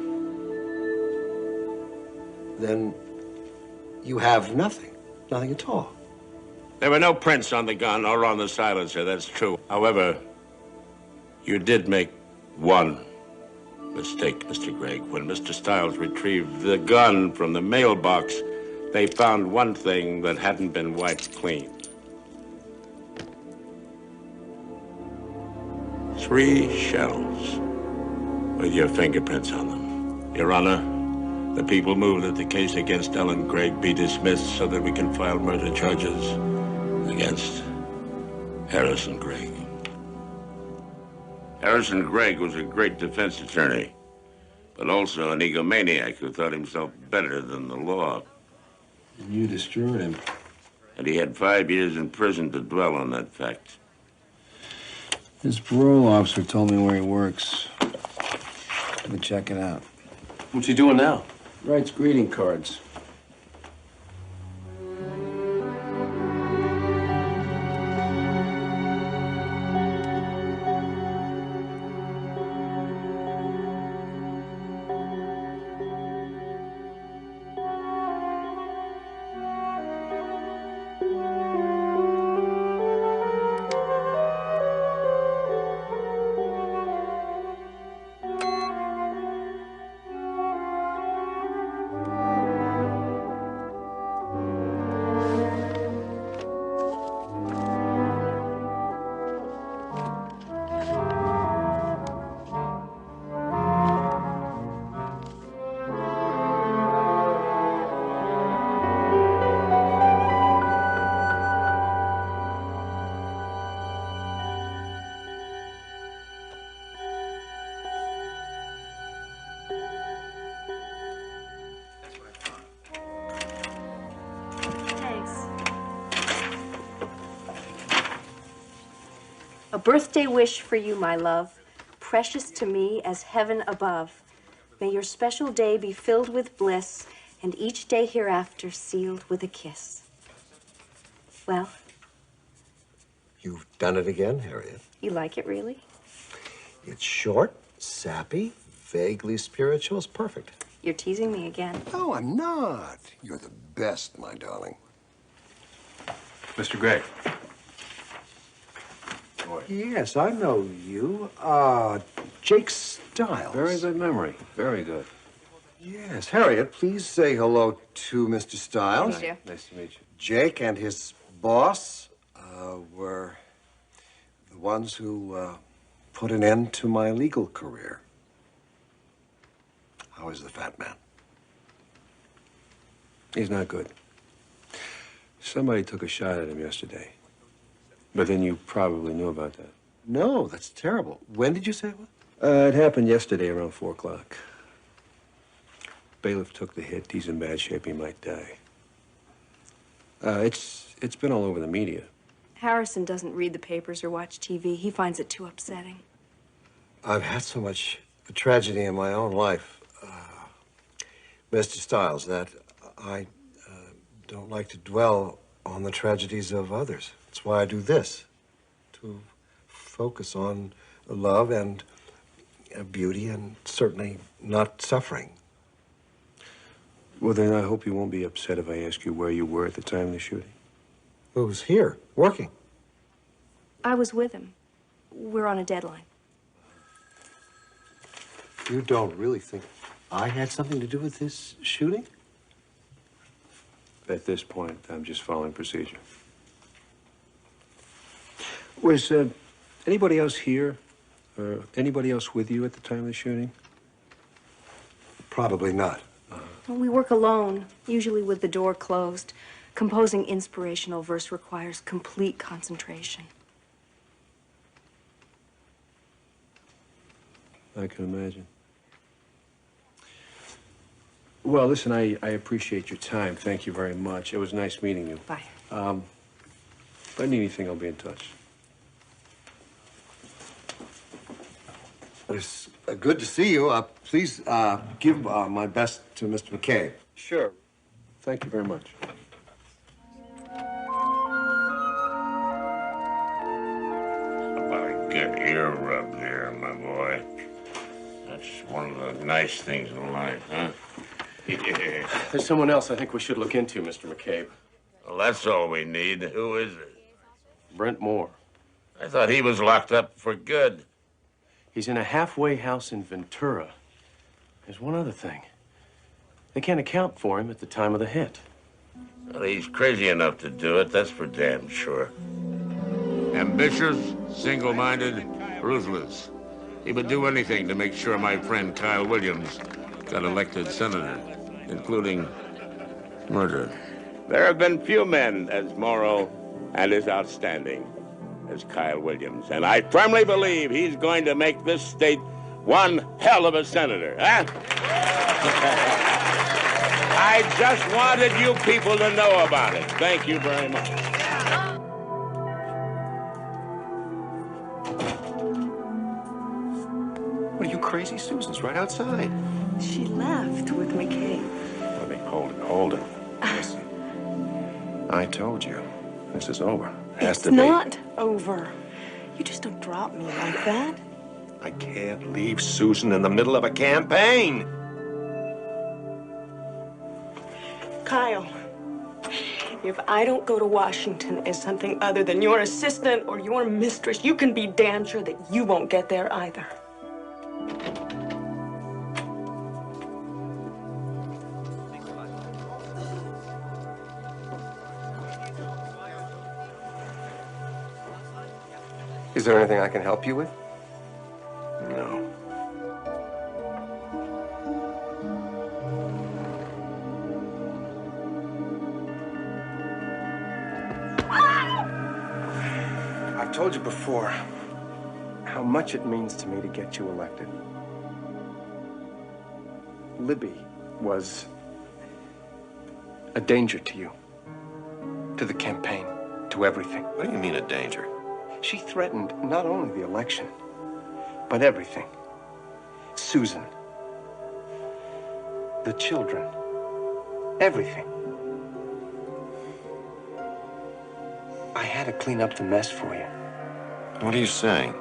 Speaker 22: Then you have nothing. Nothing at all.
Speaker 9: There were no prints on the gun or on the silencer, that's true. However, you did make one mistake, Mr. Gregg. When Mr. Stiles retrieved the gun from the mailbox, they found one thing that hadn't been wiped clean. 3 shells with your fingerprints on them. Your Honor, the people moved that the case against Ellen Gregg be dismissed so that we can file murder charges against Harrison Gregg. Harrison Gregg was a great defense attorney, but also an egomaniac who thought himself better than the law.
Speaker 7: And you destroyed him.
Speaker 9: And he had 5 years in prison to dwell on that fact.
Speaker 7: This parole officer told me where he works. Let me check it out.
Speaker 8: What's he doing now?
Speaker 7: Writes greeting cards.
Speaker 4: birthday wish for you, my love, precious to me as heaven above. May your special day be filled with bliss, and each day hereafter sealed with a kiss. Well?
Speaker 11: You've done it again, Harriet.
Speaker 4: You like it, really?
Speaker 11: It's short, sappy, vaguely spiritual. It's perfect.
Speaker 4: You're teasing me again.
Speaker 11: No, I'm not. You're the best, my darling.
Speaker 10: Mr. Gregg.
Speaker 11: Yes, I know you. Jake Stiles.
Speaker 10: Very good memory. Very good.
Speaker 11: Yes, Harriet, please say hello to Mr. Stiles.
Speaker 4: Thank you.
Speaker 10: Nice to meet you.
Speaker 11: Jake and his boss were the ones who put an end to my legal career. How is the fat man?
Speaker 7: He's not good. Somebody took a shot at him yesterday. But then you probably knew about that.
Speaker 11: No, that's terrible. When did you say it was?
Speaker 7: It happened yesterday around 4 o'clock. Bailiff took the hit. He's in bad shape. He might die. It's been all over the media.
Speaker 4: Harrison doesn't read the papers or watch TV. He finds it too upsetting.
Speaker 11: I've had so much tragedy in my own life, Mr. Stiles, that I don't like to dwell on the tragedies of others. That's why I do this, to focus on love and beauty and certainly not suffering.
Speaker 7: Well, then I hope you won't be upset if I ask you where you were at the time of the shooting.
Speaker 11: Who was here, working?
Speaker 4: I was with him. We're on a deadline.
Speaker 11: You don't really think I had something to do with this shooting?
Speaker 7: At this point, I'm just following procedure. Was anybody else here? Or anybody else with you at the time of the shooting?
Speaker 11: Probably not.
Speaker 4: We work alone, usually with the door closed. Composing inspirational verse requires complete concentration.
Speaker 7: I can imagine. Well, listen, I appreciate your time. Thank you very much. It was nice meeting you.
Speaker 4: Bye.
Speaker 7: If I need anything, I'll be in touch.
Speaker 11: It's good to see you. Please give my best to Mr. McCabe.
Speaker 7: Sure. Thank you very much.
Speaker 9: About a good ear rub there, my boy. That's one of the nice things in life, huh?
Speaker 8: There's someone else I think we should look into, Mr. McCabe.
Speaker 9: Well, that's all we need. Who is it?
Speaker 8: Brent Moore.
Speaker 9: I thought he was locked up for good.
Speaker 8: He's in a halfway house in Ventura. There's one other thing. They can't account for him at the time of the hit.
Speaker 9: Well, he's crazy enough to do it, that's for damn sure. Ambitious, single-minded, ruthless. He would do anything to make sure my friend Kyle Williams got elected senator, including murder. There have been few men as moral and as outstanding as Kyle Williams, and I firmly believe he's going to make this state one hell of a senator, huh? I just wanted you people to know about it. Thank you very much.
Speaker 11: What are you crazy? Susan's right outside.
Speaker 20: She left with McCabe.
Speaker 11: Let me hold it. Listen, I told you, this is over.
Speaker 20: It's not over. You just don't drop me like that.
Speaker 11: I can't leave Susan in the middle of a campaign.
Speaker 20: Kyle, if I don't go to Washington as something other than your assistant or your mistress, you can be damn sure that you won't get there either.
Speaker 11: Is there anything I can help you with? No.
Speaker 19: I've told you before how much it means to me to get you elected. Libby was a danger to you, to the campaign, to everything.
Speaker 11: What do you mean a danger?
Speaker 19: She threatened not only the election, but everything. Susan. The children. Everything. I had to clean up the mess for you.
Speaker 5: What are you saying?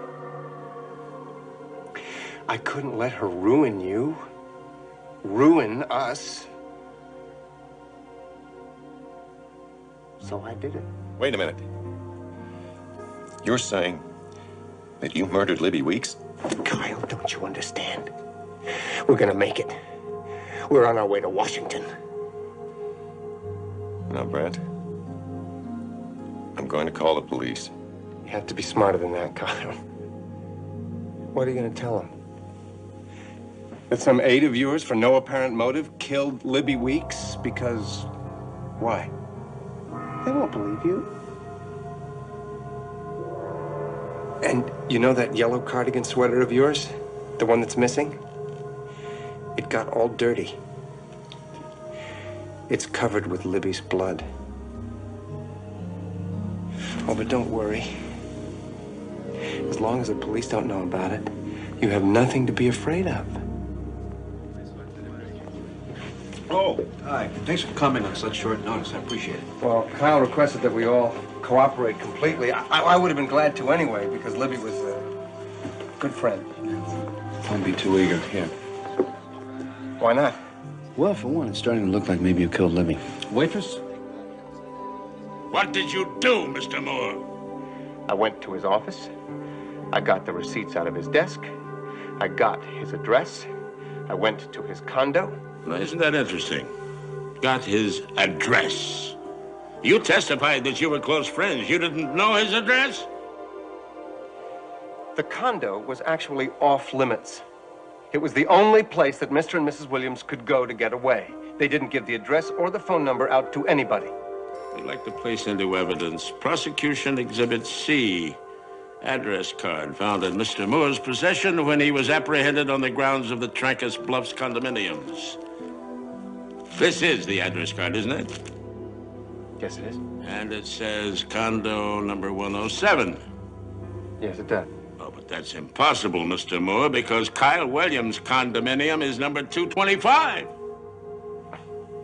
Speaker 19: I couldn't let her ruin you. Ruin us. So I did it.
Speaker 5: Wait a minute. You're saying that you murdered Libby Weeks?
Speaker 19: Kyle, don't you understand? We're gonna make it. We're on our way to Washington.
Speaker 5: No, Brent. I'm going to call the police.
Speaker 19: You have to be smarter than that, Kyle. What are you gonna tell them? That some aide of yours, for no apparent motive, killed Libby Weeks because... why? They won't believe you. And you know that yellow cardigan sweater of yours? The one that's missing? It got all dirty. It's covered with Libby's blood. Oh, but don't worry. As long as the police don't know about it, you have nothing to be afraid of.
Speaker 10: Oh, hi. Thanks for coming on such short notice. I appreciate it.
Speaker 19: Well, Kyle requested that we all cooperate completely. I would have been glad to anyway, because Libby was a good friend.
Speaker 10: Don't be too eager. Here.
Speaker 19: Why not?
Speaker 10: Well, for one, it's starting to look like maybe you killed Libby. Waitress?
Speaker 9: What did you do, Mr. Moore?
Speaker 19: I went to his office. I got the receipts out of his desk. I got his address. I went to his condo.
Speaker 9: Now, isn't that interesting? Got his address. You testified that you were close friends. You didn't know his address?
Speaker 19: The condo was actually off limits. It was the only place that Mr. and Mrs. Williams could go to get away. They didn't give the address or the phone number out to anybody.
Speaker 9: We'd like to place into evidence Prosecution Exhibit C, address card found in Mr. Moore's possession when he was apprehended on the grounds of the Trancas Bluffs condominiums. This is the address card, isn't it?
Speaker 19: Yes, it is.
Speaker 9: And it says condo number 107.
Speaker 19: Yes, it does.
Speaker 9: Oh, but that's impossible, Mr. Moore, because Kyle Williams' condominium is number 225.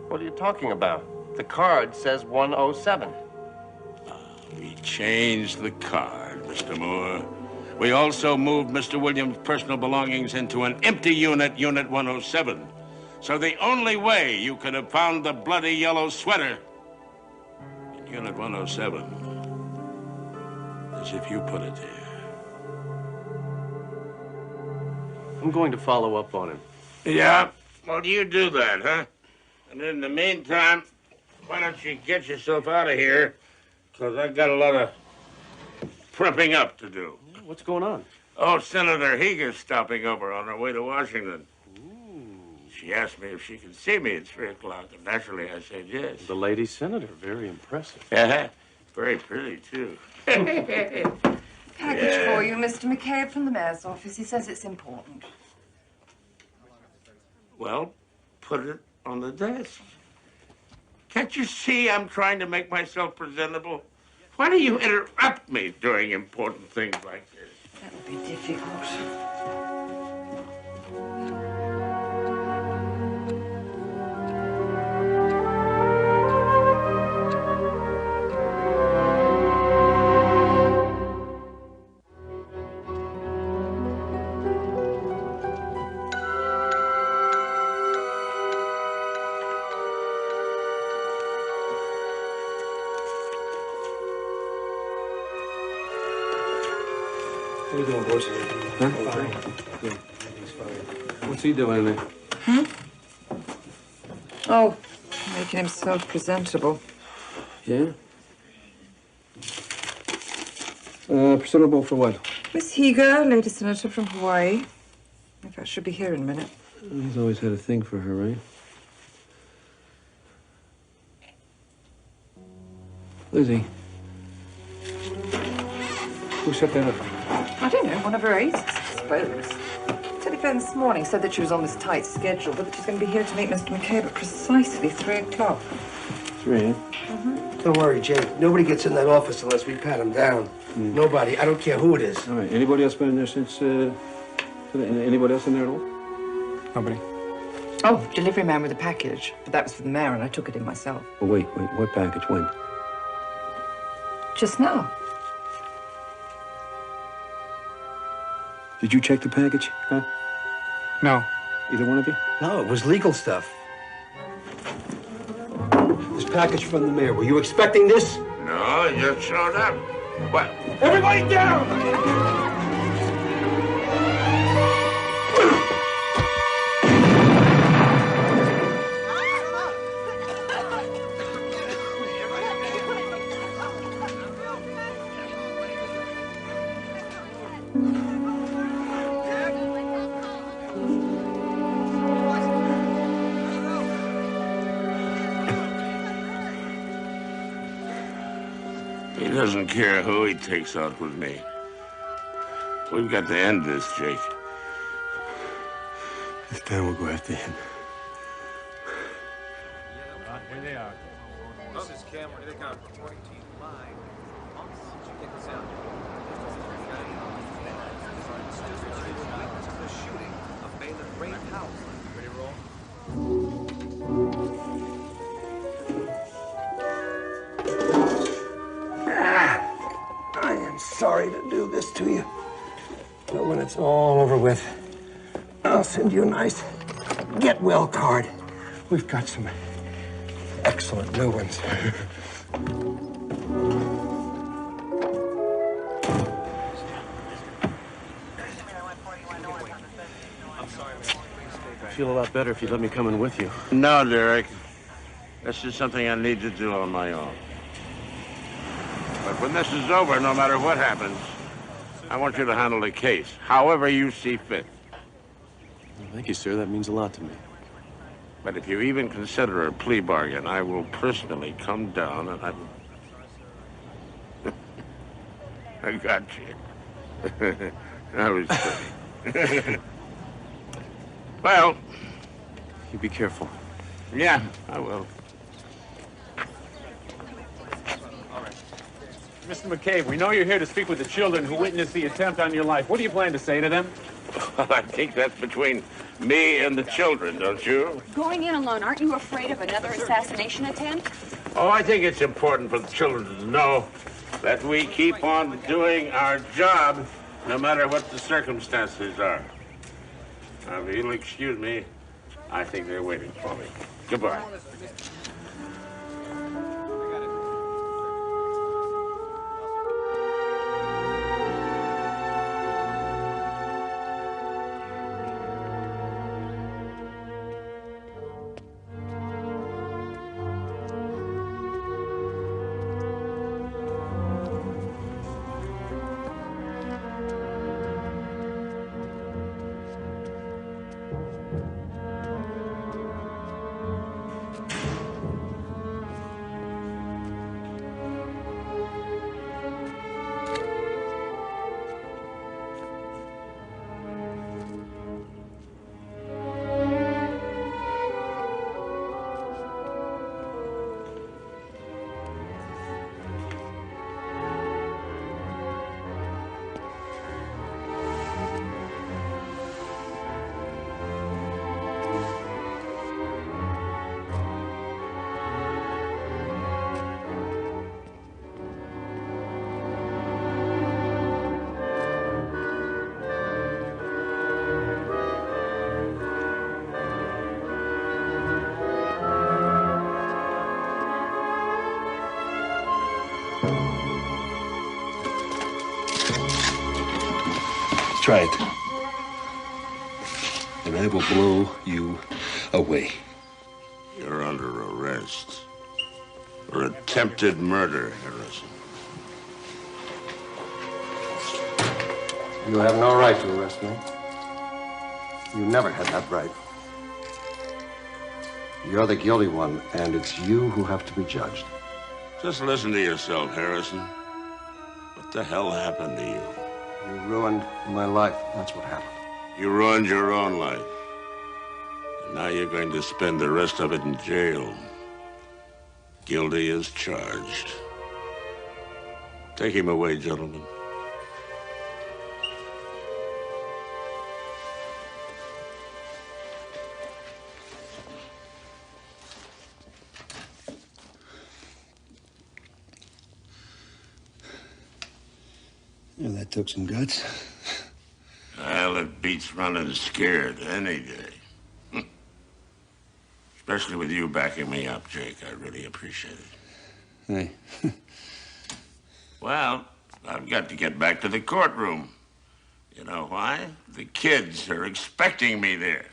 Speaker 19: What are you talking about? The card says 107.
Speaker 9: We changed the card, Mr. Moore. We also moved Mr. Williams' personal belongings into an empty unit, Unit 107. So the only way you could have found the bloody yellow sweater in Unit 107 is if you put it there.
Speaker 8: I'm going to follow up on him.
Speaker 9: Yeah? Well, you do that, huh? And in the meantime, why don't you get yourself out of here? Because I've got a lot of prepping up to do.
Speaker 8: What's going on?
Speaker 9: Oh, Senator Heger's stopping over on her way to Washington. She asked me if she could see me at 3 o'clock, and naturally I said yes.
Speaker 8: The lady senator, very impressive.
Speaker 9: Yeah, very pretty, too.
Speaker 12: Package for you, Mr. McCabe, from the mayor's office. He says it's important.
Speaker 9: Well, put it on the desk. Can't you see I'm trying to make myself presentable? Why do you interrupt me during important things like this?
Speaker 12: That would be difficult.
Speaker 7: What are you doing, boys? Huh? Good. What's he doing in there?
Speaker 12: Hmm? Oh, making himself presentable.
Speaker 7: Yeah? Presentable for what?
Speaker 12: Miss Heger, lady senator from Hawaii. In fact, she'll be here in a minute.
Speaker 7: He's always had a thing for her, right? Lizzie. Who set that up?
Speaker 12: I don't know, one of her aides, I suppose. Telephoned this morning, said that she was on this tight schedule, but that she's going to be here to meet Mr. McCabe at precisely 3 o'clock.
Speaker 7: 3?
Speaker 12: Mm-hmm.
Speaker 2: Don't worry, Jake. Nobody gets in that office unless we pat him down. Nobody. I don't care who it is.
Speaker 7: All right. Anybody else been in there since, anybody else in there at all?
Speaker 5: Nobody.
Speaker 12: Oh, delivery man with a package. But that was for the mayor, and I took it in myself.
Speaker 7: Oh, wait. What package? When?
Speaker 12: Just now.
Speaker 7: Did you check the package, huh?
Speaker 5: No.
Speaker 7: Either one of you?
Speaker 2: No, it was legal stuff. This package from the mayor. Were you expecting this?
Speaker 9: No, it just showed up. What?
Speaker 2: Everybody down!
Speaker 9: He doesn't care who he takes out with me. We've got to end this, Jake.
Speaker 11: This time we'll go after him.
Speaker 5: Here they are.
Speaker 10: This is Cam. Where do they come? Reporting to you live. Months since you get this out. The shooting of Bailiff Ray House. Ready to roll?
Speaker 2: I am sorry to do this to you. But when it's all over with, I'll send you a nice get well card. We've got some excellent new ones.
Speaker 8: I feel a lot better if you'd let me come in with you.
Speaker 9: No, Derek. This is something I need to do on my own. But when this is over, no matter what happens, I want you to handle the case, however you see fit.
Speaker 8: Well, thank you, sir. That means a lot to me.
Speaker 9: But if you even consider a plea bargain, I will personally come down and I will... I got you. I was kidding. Well...
Speaker 8: You be careful.
Speaker 9: Yeah, I will.
Speaker 3: Mr. McCabe, we know you're here to speak with the children who witnessed the attempt on your life. What do you plan to say to them?
Speaker 9: Well, I think that's between me and the children, don't you?
Speaker 23: Going in alone, aren't you afraid of another assassination attempt?
Speaker 9: Oh, I think it's important for the children to know that we keep on doing our job no matter what the circumstances are. Now, if you'll excuse me, I think they're waiting for me. Goodbye.
Speaker 11: Try it. And I will blow you away.
Speaker 9: You're under arrest for attempted murder, Harrison.
Speaker 22: You have no right to arrest me. You never had that right. You're the guilty one, and it's you who have to be judged.
Speaker 9: Just listen to yourself, Harrison. What the hell happened to you?
Speaker 22: You ruined my life. That's what happened.
Speaker 9: You ruined your own life. And now you're going to spend the rest of it in jail. Guilty as charged. Take him away, gentlemen.
Speaker 11: Yeah, that took some guts.
Speaker 9: Well, it beats running scared any day. Especially with you backing me up, Jake. I really appreciate it.
Speaker 11: Hey.
Speaker 9: Well, I've got to get back to the courtroom. You know why? The kids are expecting me there.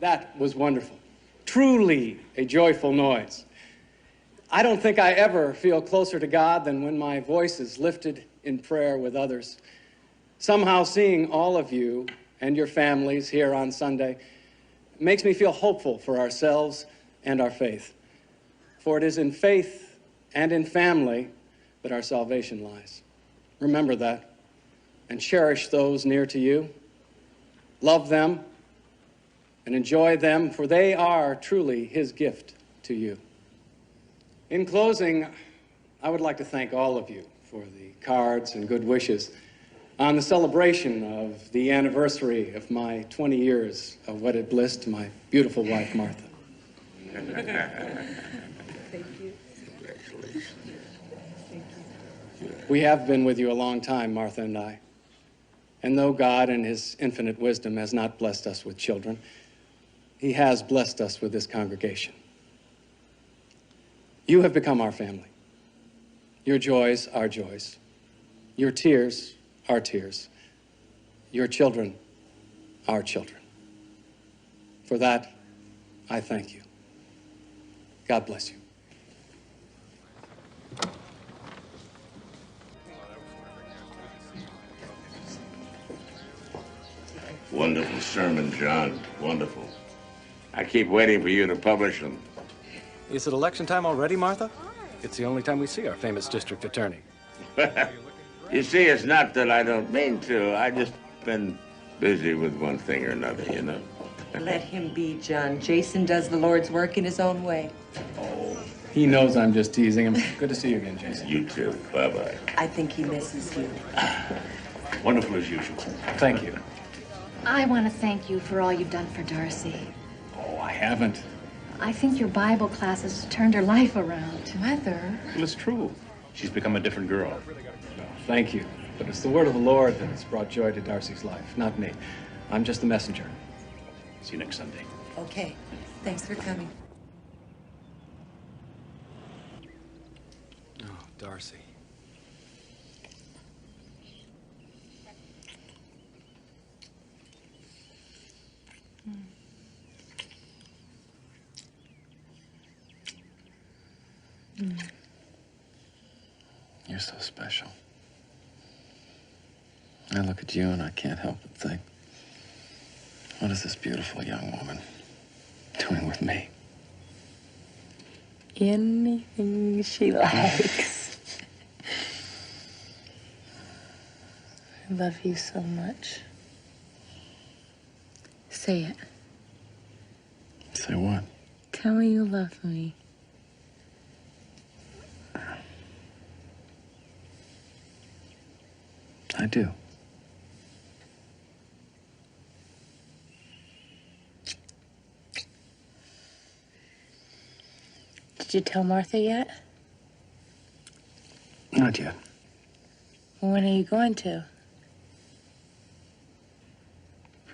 Speaker 1: That was wonderful. Truly a joyful noise. I don't think I ever feel closer to God than when my voice is lifted in prayer with others. Somehow seeing all of you and your families here on Sunday makes me feel hopeful for ourselves and our faith. For it is in faith and in family that our salvation lies. Remember that and cherish those near to you. Love them and enjoy them, for they are truly His gift to you. In closing, I would like to thank all of you for the cards and good wishes on the celebration of the anniversary of my 20 years of wedded bliss to my beautiful wife, Martha.
Speaker 9: Thank you. Congratulations.
Speaker 1: We have been with you a long time, Martha and I. And though God in His infinite wisdom has not blessed us with children, He has blessed us with this congregation. You have become our family. Your joys, our joys. Your tears, our tears. Your children, our children. For that, I thank you. God bless you.
Speaker 9: Wonderful sermon, John. Wonderful. I keep waiting for you to publish them.
Speaker 15: Is it election time already, Martha? It's the only time we see our famous district attorney.
Speaker 9: You see, it's not that I don't mean to. I just been busy with one thing or another, you know.
Speaker 16: Let him be, John. Jason does the Lord's work in his own way.
Speaker 1: He knows I'm just teasing him. Good to see you again, Jason.
Speaker 9: You too. Bye-bye.
Speaker 16: I think he misses you.
Speaker 10: Wonderful as usual.
Speaker 1: Thank you.
Speaker 24: I want to thank you for all you've done for Darcy.
Speaker 1: Oh, I haven't.
Speaker 24: I think your Bible classes turned her life around. Mother.
Speaker 10: Well, it's true. She's become a different girl.
Speaker 1: Thank you. But it's the word of the Lord that has brought joy to Darcy's life, not me. I'm just the messenger.
Speaker 10: See you next Sunday.
Speaker 16: Okay. Thanks for coming.
Speaker 15: Oh, Darcy.
Speaker 7: You're so special. I look at you and I can't help but think, what is this beautiful young woman doing with me?
Speaker 24: Anything she likes. I love you so much. Say it.
Speaker 7: Say what?
Speaker 24: Tell me you love me.
Speaker 7: I do.
Speaker 24: Did you tell Martha yet?
Speaker 7: Not yet.
Speaker 24: Well, when are you going to?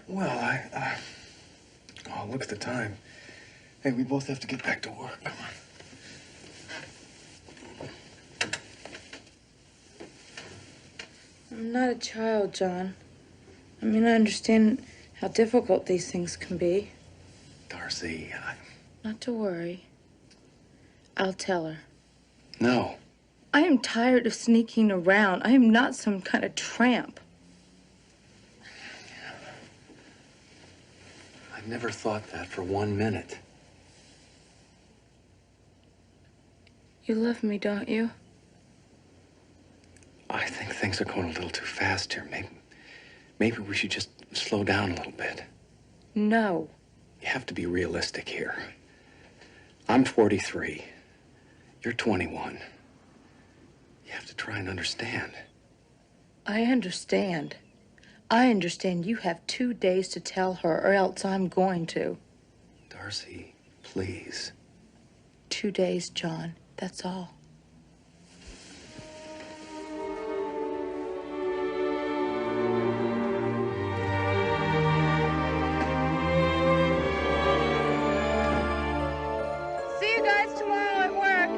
Speaker 7: Well, oh, look at the time. Hey, we both have to get back to work. Come on.
Speaker 6: I'm not a child, John. I mean, I understand how difficult these things can be.
Speaker 7: Darcy,
Speaker 6: Not to worry. I'll tell her.
Speaker 7: No.
Speaker 6: I am tired of sneaking around. I am not some kind of tramp.
Speaker 7: I never thought that for 1 minute.
Speaker 6: You love me, don't you?
Speaker 7: I think things are going a little too fast here. Maybe we should just slow down a little bit.
Speaker 6: No.
Speaker 7: You have to be realistic here. I'm 43. You're 21. You have to try and understand.
Speaker 6: I understand. I understand you have 2 days to tell her, or else I'm going to.
Speaker 7: Darcy, please.
Speaker 6: 2 days, John. That's all. See you guys tomorrow at work.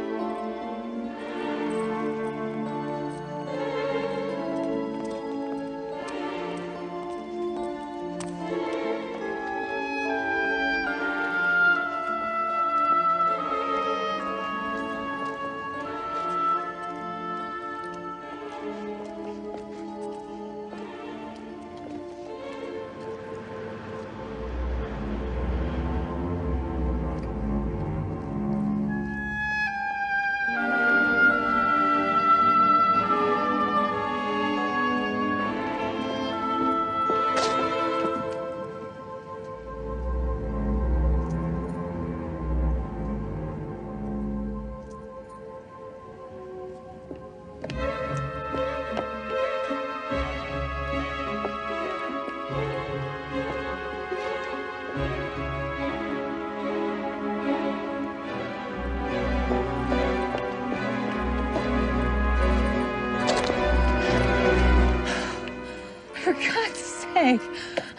Speaker 6: For God's sake,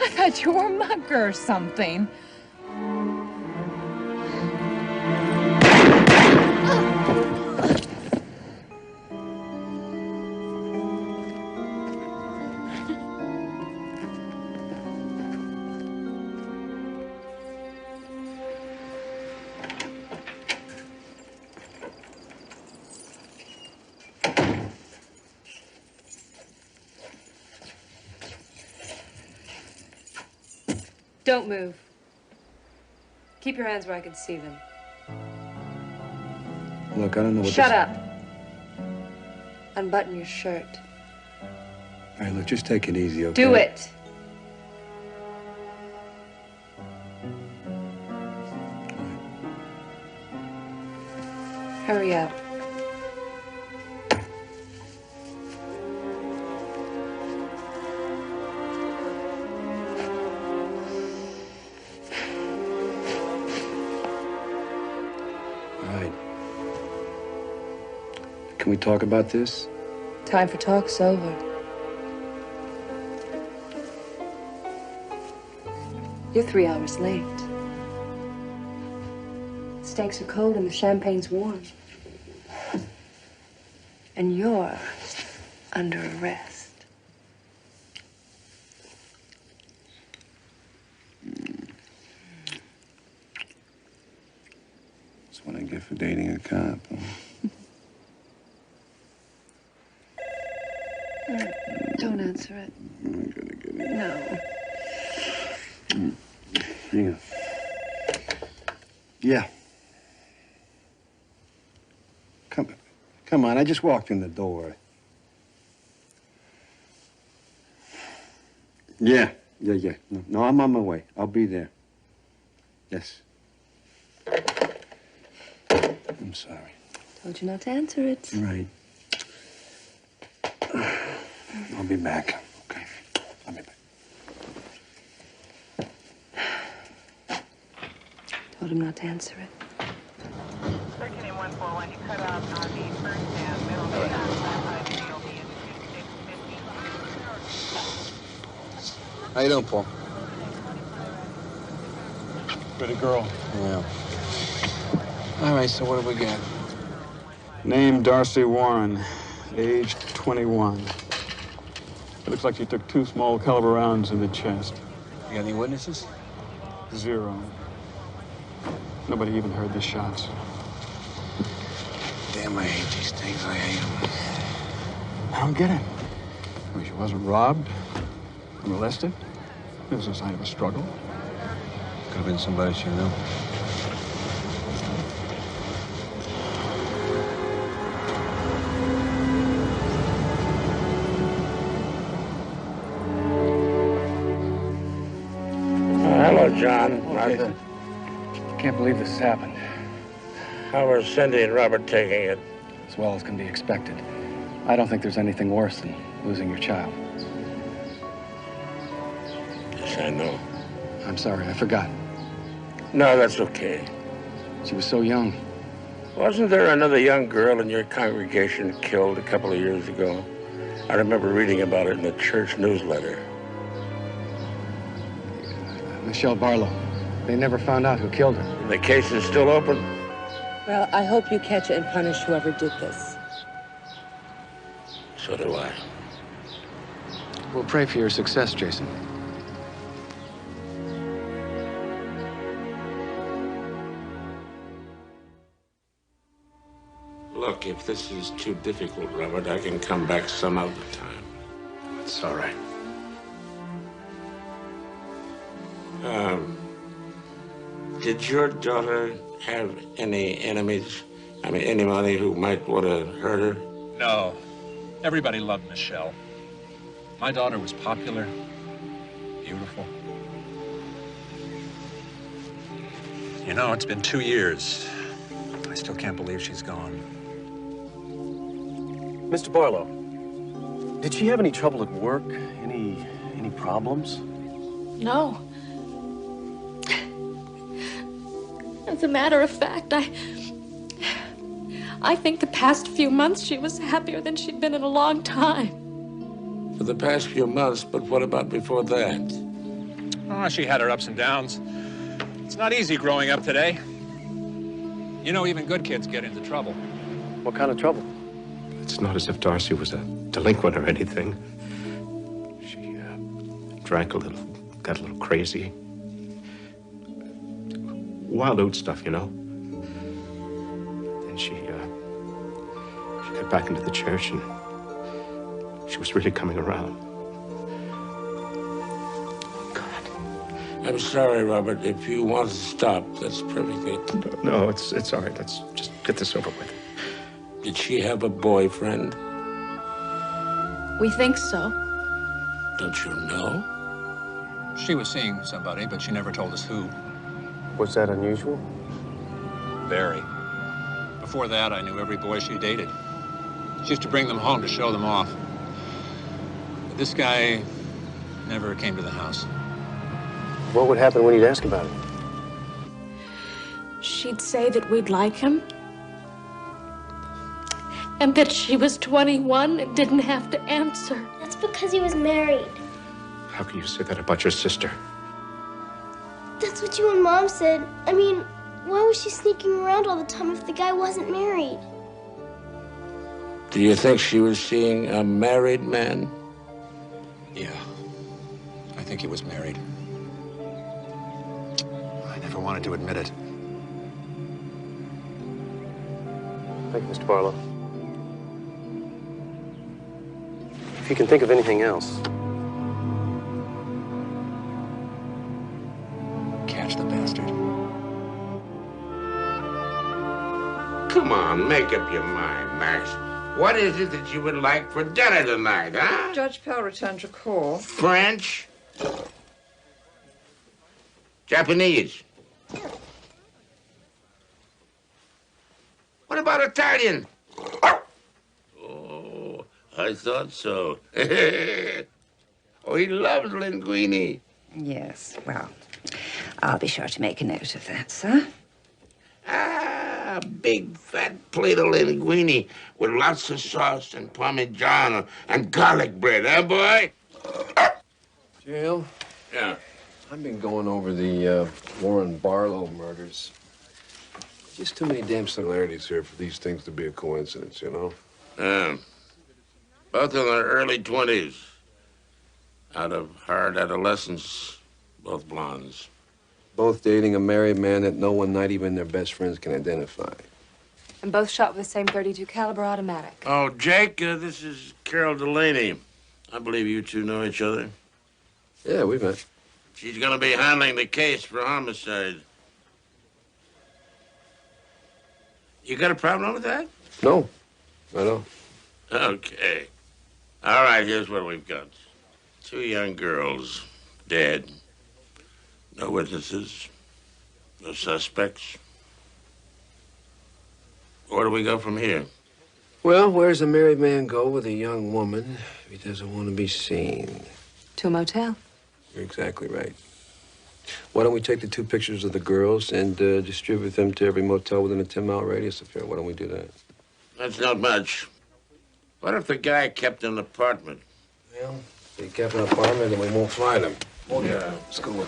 Speaker 6: I thought you were a mugger or something.
Speaker 14: Don't move. Keep your hands where I can see them.
Speaker 11: Look, I don't know what
Speaker 14: Shut up. Unbutton your shirt.
Speaker 11: All right, look, just take it easy, okay?
Speaker 14: Do it. Hurry up.
Speaker 11: All right. Can we talk about this?
Speaker 14: Time for talk's over. You're 3 hours late. Steaks are cold and the champagne's warm. And you're under arrest.
Speaker 11: That's what I get for dating a cop.
Speaker 14: Don't answer it.
Speaker 11: I'm gonna get it.
Speaker 14: No.
Speaker 11: Hang on. Yeah. Come on, I just walked in the door. Yeah. No, I'm on my way. I'll be there. Yes. I'm sorry.
Speaker 14: Told you not to answer it.
Speaker 11: Right. I'll be back. Okay. I'll be back.
Speaker 14: Told him not to answer it.
Speaker 11: How you doing, Paul?
Speaker 10: Pretty girl.
Speaker 11: Yeah. All right, so what do we got?
Speaker 10: Name Darcy Warren. Age 21.
Speaker 13: It looks like she took 2 small caliber rounds in the chest.
Speaker 10: You got any witnesses?
Speaker 13: 0. Nobody even heard the shots.
Speaker 10: Damn, I hate these things. I hate them.
Speaker 13: I don't get it. I mean, she wasn't robbed, molested. There was no sign of a struggle.
Speaker 10: Could have been somebody she knew.
Speaker 17: Hello, John. Martha.
Speaker 1: Can't believe this happened.
Speaker 17: How are Cindy and Robert taking it?
Speaker 1: As well as can be expected. I don't think there's anything worse than losing your child.
Speaker 17: Yes, I know.
Speaker 1: I'm sorry, I forgot.
Speaker 17: No, that's okay.
Speaker 1: She was so young.
Speaker 17: Wasn't there another young girl in your congregation killed a couple of years ago? I remember reading about it in the church newsletter.
Speaker 1: Michelle Barlow. They never found out who killed her.
Speaker 17: The case is still open?
Speaker 16: Well, I hope you catch and punish whoever did this.
Speaker 17: So do I.
Speaker 1: We'll pray for your success, Jason.
Speaker 9: Look, if this is too difficult, Robert, I can come back some other time.
Speaker 17: It's all right.
Speaker 9: Did your daughter have any enemies? I mean, anybody who might want to hurt her?
Speaker 10: No. Everybody loved Michelle. My daughter was popular, beautiful. You know, it's been 2 years. I still can't believe she's gone.
Speaker 15: Mr. Barlow, did she have any trouble at work? Any problems?
Speaker 24: No. As a matter of fact, I think the past few months she was happier than she'd been in a long time.
Speaker 9: For the past few months, but what about before that?
Speaker 10: Oh, she had her ups and downs. It's not easy growing up today. You know, even good kids get into trouble.
Speaker 15: What kind of trouble?
Speaker 19: It's not as if Darcy was a delinquent or anything. She drank a little, got a little crazy. Wild oat stuff, you know. Then she got back into the church, and she was really coming around.
Speaker 9: I'm sorry, Robert. If you want to stop, that's perfectly...
Speaker 19: No, it's all right. Let's just get this over with.
Speaker 9: Did she have a boyfriend?
Speaker 24: We think so.
Speaker 9: Don't you know?
Speaker 10: She was seeing somebody, but she never told us who.
Speaker 15: Was that unusual?
Speaker 10: Very. Before that, I knew every boy she dated. She used to bring them home to show them off. But this guy never came to the house.
Speaker 15: What would happen when you'd ask about it?
Speaker 24: She'd say that we'd like him. And that she was 21 and didn't have to answer.
Speaker 18: That's because he was married.
Speaker 19: How can you say that about your sister?
Speaker 18: That's what you and Mom said. I mean, why was she sneaking around all the time if the guy wasn't married?
Speaker 9: Do you think she was seeing a married man?
Speaker 10: Yeah. I think he was married. I never wanted to admit it.
Speaker 15: Thank you, Mr. Barlow. If you can think of anything else.
Speaker 10: Catch the bastard.
Speaker 9: Come on, make up your mind, Max. What is it that you would like for dinner tonight, huh?
Speaker 12: Judge Pell returned your call.
Speaker 9: French? Japanese? What about Italian? Oh, I thought so. Oh, he loves linguine.
Speaker 12: Yes, well, I'll be sure to make a note of that, sir.
Speaker 9: Ah, a big fat plate of linguine with lots of sauce and Parmigiano and garlic bread, huh, boy?
Speaker 22: Jill?
Speaker 9: Yeah.
Speaker 22: I've been going over the Warren Barlow murders. Just too many damn similarities here for these things to be a coincidence, you know?
Speaker 9: Both in their early 20s. Out of hard adolescence, both blondes.
Speaker 11: Both dating a married man that no one, not even their best friends, can identify.
Speaker 14: And both shot with the same .32 caliber automatic.
Speaker 9: Oh, Jake, this is Carol Delaney. I believe you two know each other.
Speaker 11: Yeah, we've met.
Speaker 9: She's gonna be handling the case for homicide. You got a problem with that?
Speaker 11: No, I don't.
Speaker 9: Okay. All right, here's what we've got. 2 young girls, dead. No witnesses. No suspects. Where do we go from here?
Speaker 11: Well, where's a married man go with a young woman if he doesn't want to be seen?
Speaker 14: To a motel.
Speaker 11: You're exactly right. Why don't we take the 2 pictures of the girls and distribute them to every motel within a 10-mile radius of here? Why don't we do that?
Speaker 9: That's not much. What if the guy kept an apartment?
Speaker 11: Well, if he kept an apartment, then we won't find him.
Speaker 9: Yeah.
Speaker 11: Let's go.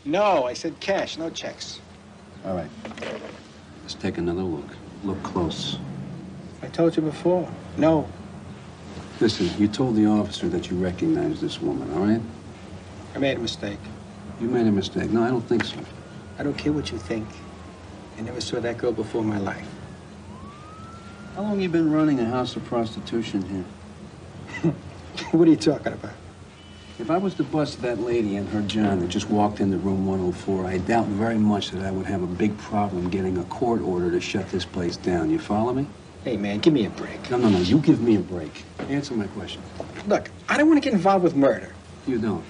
Speaker 13: No, I said cash, no checks.
Speaker 11: All right. Let's take another look. Look close.
Speaker 13: I told you before. No.
Speaker 11: Listen, you told the officer that you recognized this woman, all right?
Speaker 13: I made a mistake.
Speaker 11: You made a mistake. No, I don't think so.
Speaker 13: I don't care what you think. I never saw that girl before in my life.
Speaker 11: How long you been running a house of prostitution here?
Speaker 13: What are you talking about?
Speaker 11: If I was to bust that lady and her John that just walked into room 104, I doubt very much that I would have a big problem getting a court order to shut this place down. You follow me?
Speaker 13: Hey, man, give me a break.
Speaker 11: No, you give me a break. Answer my question.
Speaker 13: Look, I don't want to get involved with murder.
Speaker 11: You don't.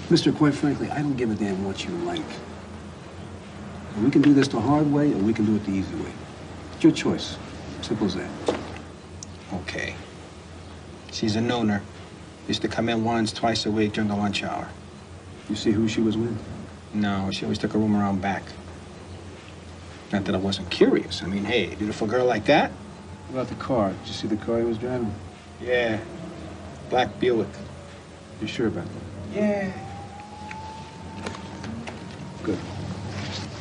Speaker 11: Mister, quite frankly, I don't give a damn what you like. We can do this the hard way, or we can do it the easy way. It's your choice. Simple as that.
Speaker 13: Okay. She's a knower. Used to come in once, twice a week during the lunch hour.
Speaker 11: You see who she was with?
Speaker 13: No, she always took a room around back. Not that I wasn't curious. I mean, hey, beautiful girl like that?
Speaker 11: What about the car? Did you see the car he was driving?
Speaker 13: Yeah. Black Buick.
Speaker 11: You sure about that?
Speaker 13: Yeah.
Speaker 11: Good.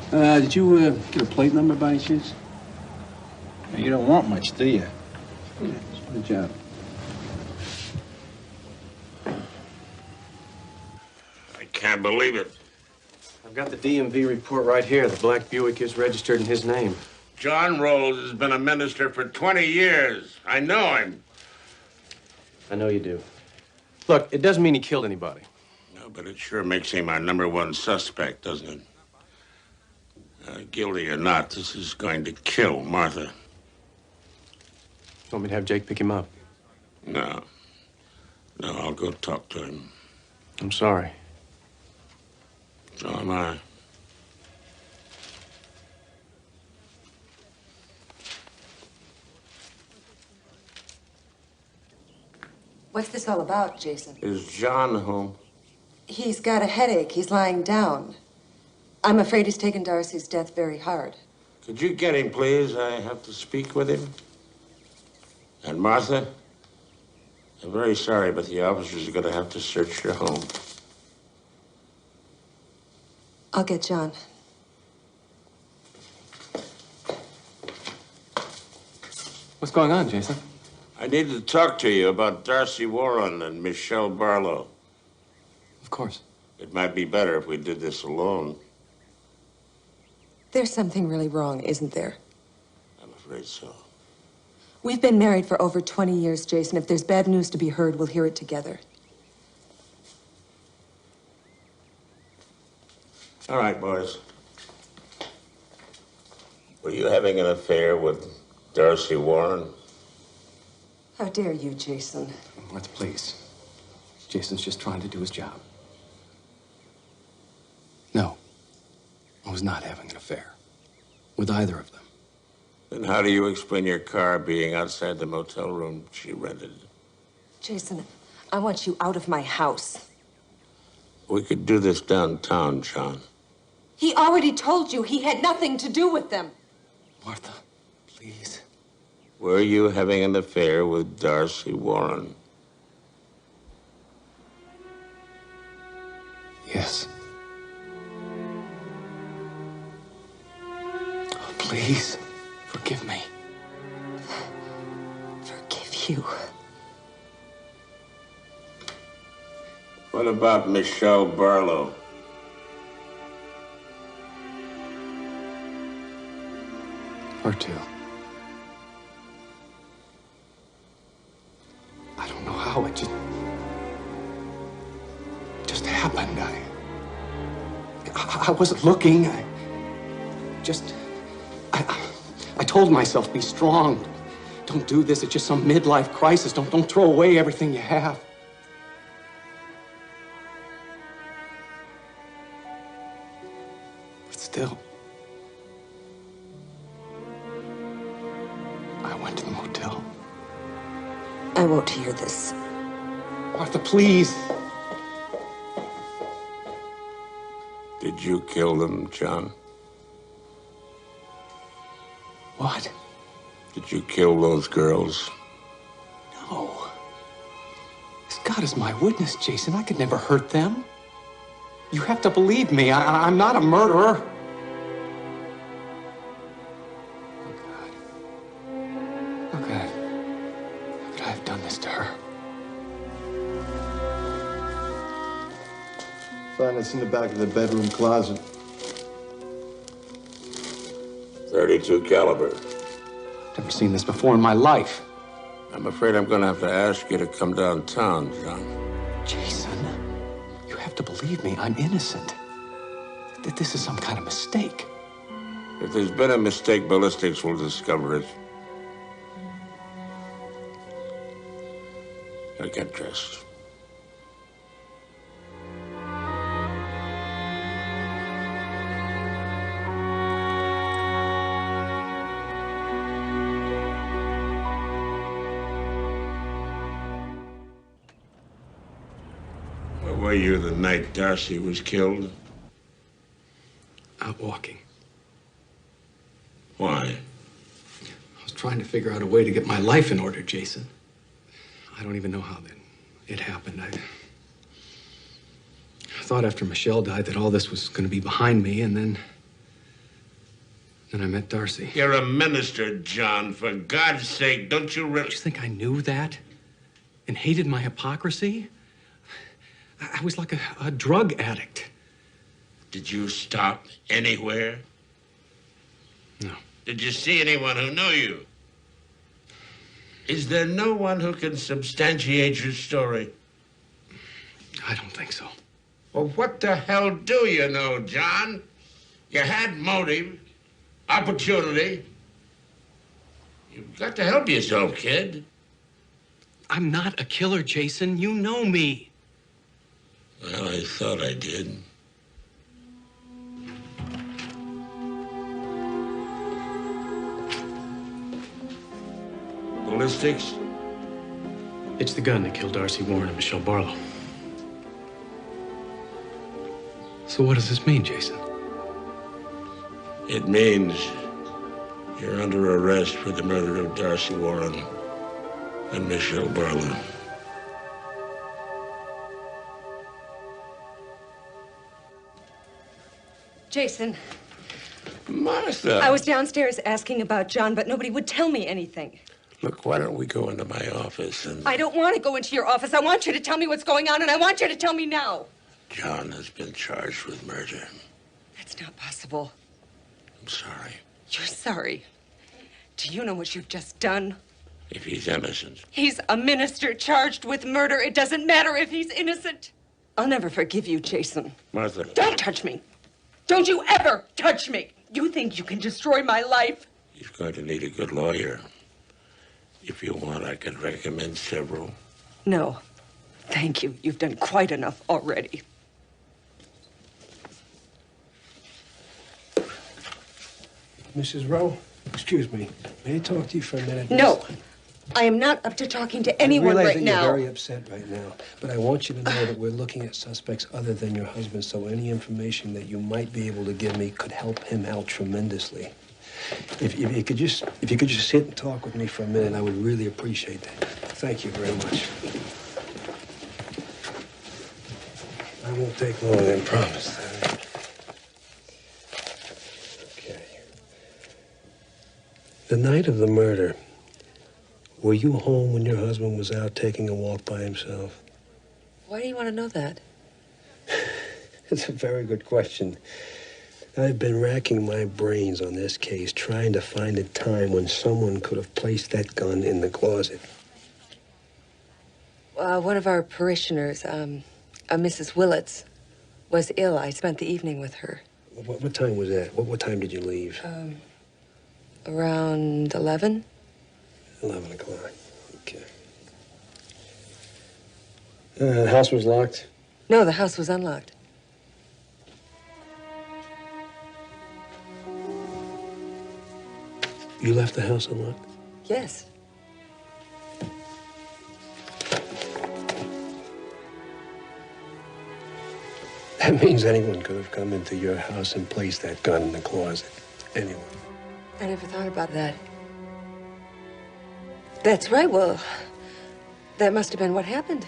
Speaker 11: Did you get a plate number by any chance?
Speaker 13: You don't want much, do you?
Speaker 11: Good job.
Speaker 9: I can't believe it.
Speaker 8: I've got the DMV report right here. The black Buick is registered in his name.
Speaker 9: John Rolls has been a minister for 20 years. I know him.
Speaker 8: I know you do. Look, it doesn't mean he killed anybody.
Speaker 9: No, but it sure makes him our #1 suspect, doesn't it? Guilty or not, this is going to kill Martha.
Speaker 8: Want me to have Jake pick him up?
Speaker 9: No. No, I'll go talk to him.
Speaker 8: I'm sorry.
Speaker 9: So am I.
Speaker 4: What's this all about, Jason?
Speaker 9: Is John home?
Speaker 4: He's got a headache. He's lying down. I'm afraid he's taken Darcy's death very hard.
Speaker 9: Could you get him, please? I have to speak with him. And Martha, I'm very sorry, but the officers are going to have to search your home.
Speaker 4: I'll get John.
Speaker 8: What's going on, Jason?
Speaker 9: I need to talk to you about Darcy Warren and Michelle Barlow.
Speaker 8: Of course.
Speaker 9: It might be better if we did this alone.
Speaker 4: There's something really wrong, isn't there?
Speaker 9: I'm afraid so.
Speaker 4: We've been married for over 20 years, Jason. If there's bad news to be heard, we'll hear it together.
Speaker 9: All right, boys. Were you having an affair with Darcy Warren?
Speaker 4: How dare you, Jason?
Speaker 8: Let's please. Jason's just trying to do his job. No, I was not having an affair with either of them.
Speaker 9: Then how do you explain your car being outside the motel room she rented?
Speaker 4: Jason, I want you out of my house.
Speaker 9: We could do this downtown, John.
Speaker 4: He already told you he had nothing to do with them.
Speaker 11: Martha, please.
Speaker 9: Were you having an affair with Darcy Warren?
Speaker 11: Yes. Oh, please, forgive me.
Speaker 4: Forgive you.
Speaker 9: What about Michelle Barlow?
Speaker 11: Her too. I don't know how it just happened. I wasn't looking. I told myself, be strong. Don't do this. It's just some midlife crisis. Don't throw away everything you have. But still, I went to the motel.
Speaker 4: I won't hear this.
Speaker 11: Martha, please.
Speaker 9: Did you kill them, John?
Speaker 11: What?
Speaker 9: Did you kill those girls?
Speaker 11: No. As God is my witness, Jason, I could never hurt them. You have to believe me. I'm not a murderer. How could I have done this to her?
Speaker 2: Found this in the back of the bedroom closet.
Speaker 9: .32 caliber.
Speaker 11: Never seen this before in my life.
Speaker 9: I'm afraid I'm going to have to ask you to come downtown, John.
Speaker 11: Jason, you have to believe me. I'm innocent. That this is some kind of mistake.
Speaker 9: If there's been a mistake, ballistics will discover it. Now get dressed. Where were you the night Darcy was killed?
Speaker 11: Out walking.
Speaker 9: Why?
Speaker 11: I was trying to figure out a way to get my life in order, Jason. I don't even know how it happened. I thought after Michelle died that all this was going to be behind me, and then I met Darcy.
Speaker 9: You're a minister, John. For God's sake, don't you really...
Speaker 11: Don't you think I knew that? And hated my hypocrisy? I was like a drug addict.
Speaker 9: Did you stop anywhere?
Speaker 11: No.
Speaker 9: Did you see anyone who knew you? Is there no one who can substantiate your story?
Speaker 11: I don't think so.
Speaker 9: Well, what the hell do you know, John? You had motive, opportunity. You've got to help yourself, kid.
Speaker 11: I'm not a killer, Jason. You know me.
Speaker 9: Well, I thought I did. Ballistics?
Speaker 11: It's the gun that killed Darcy Warren and Michelle Barlow. So what does this mean, Jason?
Speaker 9: It means you're under arrest for the murder of Darcy Warren and Michelle Barlow.
Speaker 12: Jason,
Speaker 9: Martha!
Speaker 12: I was downstairs asking about John, but nobody would tell me anything.
Speaker 9: Look, why don't we go into my office and...
Speaker 12: I don't want to go into your office. I want you to tell me what's going on, and I want you to tell me now.
Speaker 9: John has been charged with murder.
Speaker 12: That's not possible.
Speaker 9: I'm sorry.
Speaker 12: You're sorry. Do you know what you've just done?
Speaker 9: If he's innocent.
Speaker 12: He's a minister charged with murder. It doesn't matter if he's innocent. I'll never forgive you, Jason.
Speaker 9: Martha.
Speaker 12: Don't touch me. Don't you ever touch me. You think you can destroy my life?
Speaker 9: He's going to need a good lawyer. If you want, I could recommend several.
Speaker 12: No. Thank you. You've done quite enough already.
Speaker 15: Mrs. Rowe?
Speaker 11: Excuse me. May I talk to you for a minute?
Speaker 4: No. I am not up to talking to anyone
Speaker 11: I realize
Speaker 4: right
Speaker 11: that
Speaker 4: now.
Speaker 11: You're very upset right now, but I want you to know that we're looking at suspects other than your husband, so any information that you might be able to give me could help him out tremendously. If you could just sit and talk with me for a minute, I would really appreciate that. Thank you very much. I won't take more than promised. Okay. The night of the murder, were you home when your husband was out taking a walk by himself?
Speaker 4: Why do you want to know that?
Speaker 11: It's a very good question. I've been racking my brains on this case, trying to find a time when someone could have placed that gun in the closet.
Speaker 4: One of our parishioners, Mrs. Willits, was ill. I spent the evening with her.
Speaker 11: What time was that? What time did you leave?
Speaker 4: Around 11.
Speaker 11: 11 o'clock. Okay. The house was locked?
Speaker 4: No, the house was unlocked.
Speaker 11: You left the house unlocked?
Speaker 4: Yes.
Speaker 11: That means anyone could have come into your house and placed that gun in the closet. Anyone.
Speaker 4: I never thought about that. That's right. Well, that must have been what happened.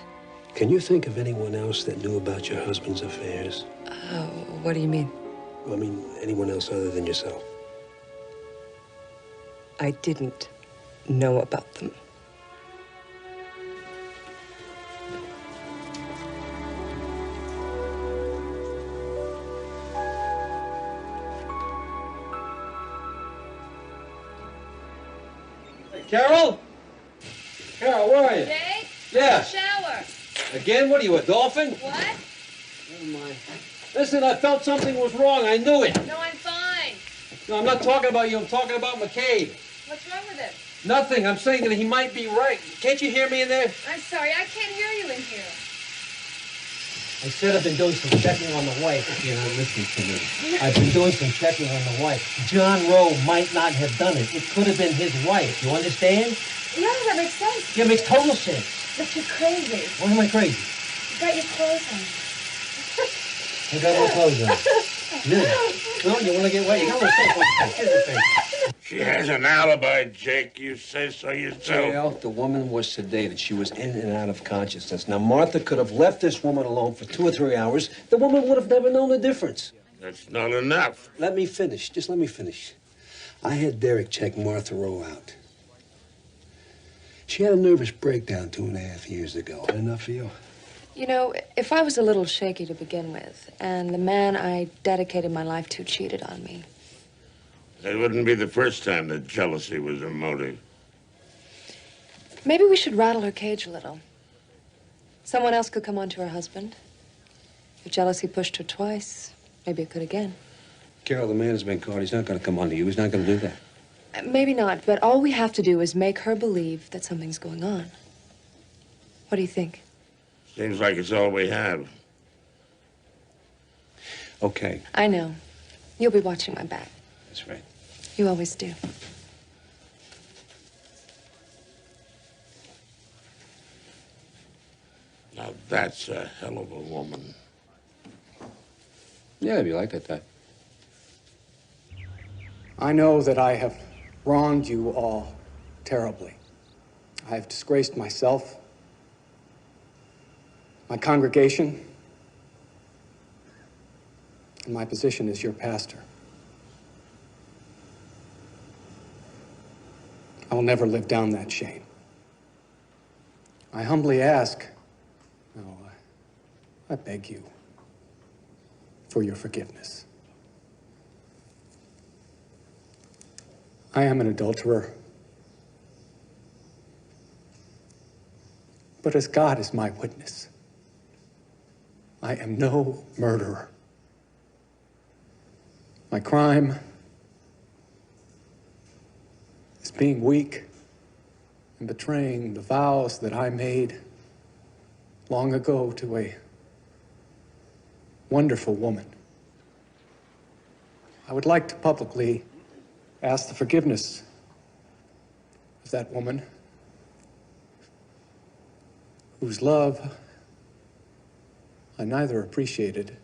Speaker 11: Can you think of anyone else that knew about your husband's affairs?
Speaker 4: What do you mean?
Speaker 11: I mean, anyone else other than yourself?
Speaker 4: I didn't know about them.
Speaker 3: Hey, Carol? Carol, where are you?
Speaker 14: Jake?
Speaker 3: Yeah.
Speaker 14: Shower.
Speaker 3: Again? What are you, a dolphin?
Speaker 14: What?
Speaker 3: Never mind. Listen, I felt something was wrong. I knew it.
Speaker 14: No, I'm fine.
Speaker 3: No, I'm not talking about you. I'm talking about McCabe.
Speaker 14: What's wrong with him?
Speaker 3: Nothing. I'm saying that he might be right. Can't you hear me in there?
Speaker 14: I'm sorry, I can't hear you in here.
Speaker 3: I said I've been doing some checking on the wife. You're not listening to me. I've been doing some checking on the wife. John Rowe might not have done it. It could have been his wife. You understand?
Speaker 14: No, that makes sense.
Speaker 3: Yeah, it makes total sense.
Speaker 14: But you're crazy.
Speaker 3: Why am I crazy?
Speaker 14: You got your clothes on.
Speaker 3: I got my clothes on. Yeah. No, you want to get wet? You got to
Speaker 9: She has an alibi, Jake. You say so yourself.
Speaker 11: Jail, the woman was sedated. She was in and out of consciousness. Now, Martha could have left this woman alone for 2 or 3 hours. The woman would have never known the difference.
Speaker 9: That's not enough.
Speaker 11: Let me finish. Just let me finish. I had Derek check Martha Rowe out. She had a nervous breakdown 2.5 years ago. Enough for you?
Speaker 14: You know, if I was a little shaky to begin with, and the man I dedicated my life to cheated on me.
Speaker 9: That wouldn't be the first time that jealousy was a motive.
Speaker 14: Maybe we should rattle her cage a little. Someone else could come on to her husband. If jealousy pushed her twice, maybe it could again.
Speaker 11: Carol, the man has been caught. He's not going to come on to you. He's not going to do that.
Speaker 14: Maybe not, but all we have to do is make her believe that something's going on. What do you think?
Speaker 9: Seems like it's all we have.
Speaker 11: Okay.
Speaker 14: I know. You'll be watching my back.
Speaker 11: That's right.
Speaker 14: You always do.
Speaker 9: Now, that's a hell of a woman.
Speaker 7: Yeah, if you like that type.
Speaker 1: I know that I have wronged you all terribly. I have disgraced myself, my congregation, and my position as your pastor. I will never live down that shame. I humbly ask, no, I beg you for your forgiveness. I am an adulterer. But as God is my witness, I am no murderer. My crime is being weak and betraying the vows that I made long ago to a wonderful woman. I would like to publicly ask the forgiveness of that woman whose love I neither appreciated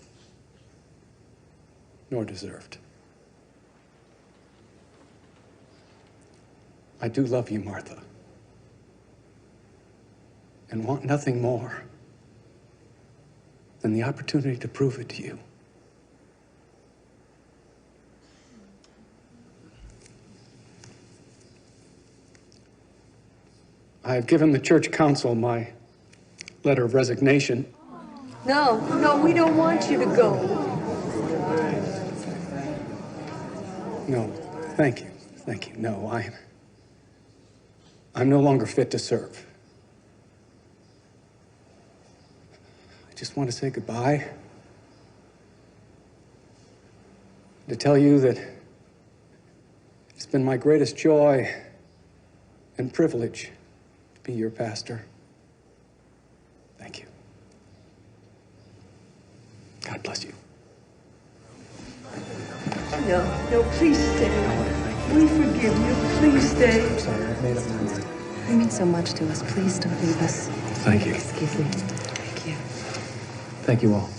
Speaker 1: nor deserved. I do love you, Martha, and want nothing more than the opportunity to prove it to you. I have given the church council my letter of resignation.
Speaker 14: No, we don't want you to go.
Speaker 1: No, thank you. Thank you. No, I'm no longer fit to serve. I just want to say goodbye. To tell you that it's been my greatest joy and privilege to be your pastor. Thank you. God bless you.
Speaker 14: No, please stay. We forgive you. Please stay.
Speaker 1: I'm sorry, I've made up my mind.
Speaker 14: You mean so much to us. Please don't leave us.
Speaker 1: Thank you.
Speaker 14: Excuse me. Thank you.
Speaker 1: Thank you all.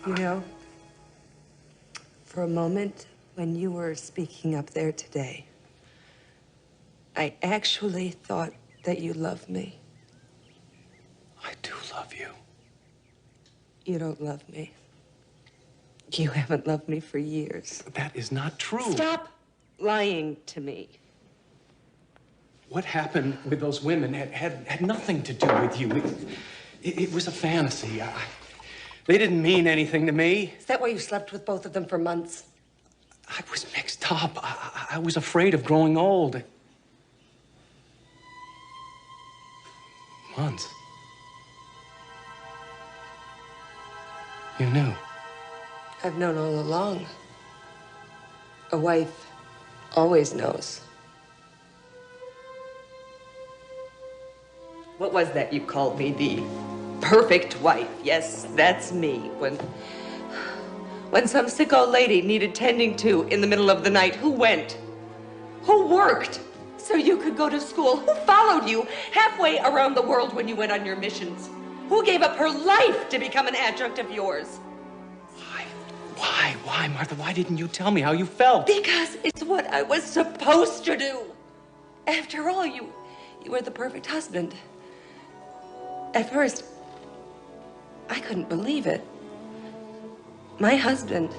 Speaker 14: You know, for a moment when you were speaking up there today, I actually thought that you loved me.
Speaker 1: I do love you.
Speaker 14: You don't love me. You haven't loved me for years.
Speaker 1: That is not true.
Speaker 14: Stop lying to me.
Speaker 1: What happened with those women had nothing to do with you. It was a fantasy. They didn't mean anything to me.
Speaker 14: Is that why you slept with both of them for months?
Speaker 1: I was mixed up. I was afraid of growing old. Months. You knew.
Speaker 14: I've known all along. A wife always knows. What was that you called me? The perfect wife. Yes, that's me. When some sick old lady needed tending to in the middle of the night, who went? Who worked so you could go to school? Who followed you halfway around the world when you went on your missions? Who gave up her life to become an adjunct of yours?
Speaker 1: Why, Martha? Why didn't you tell me how you felt?
Speaker 14: Because it's what I was supposed to do. After all, you were the perfect husband. At first, I couldn't believe it. My husband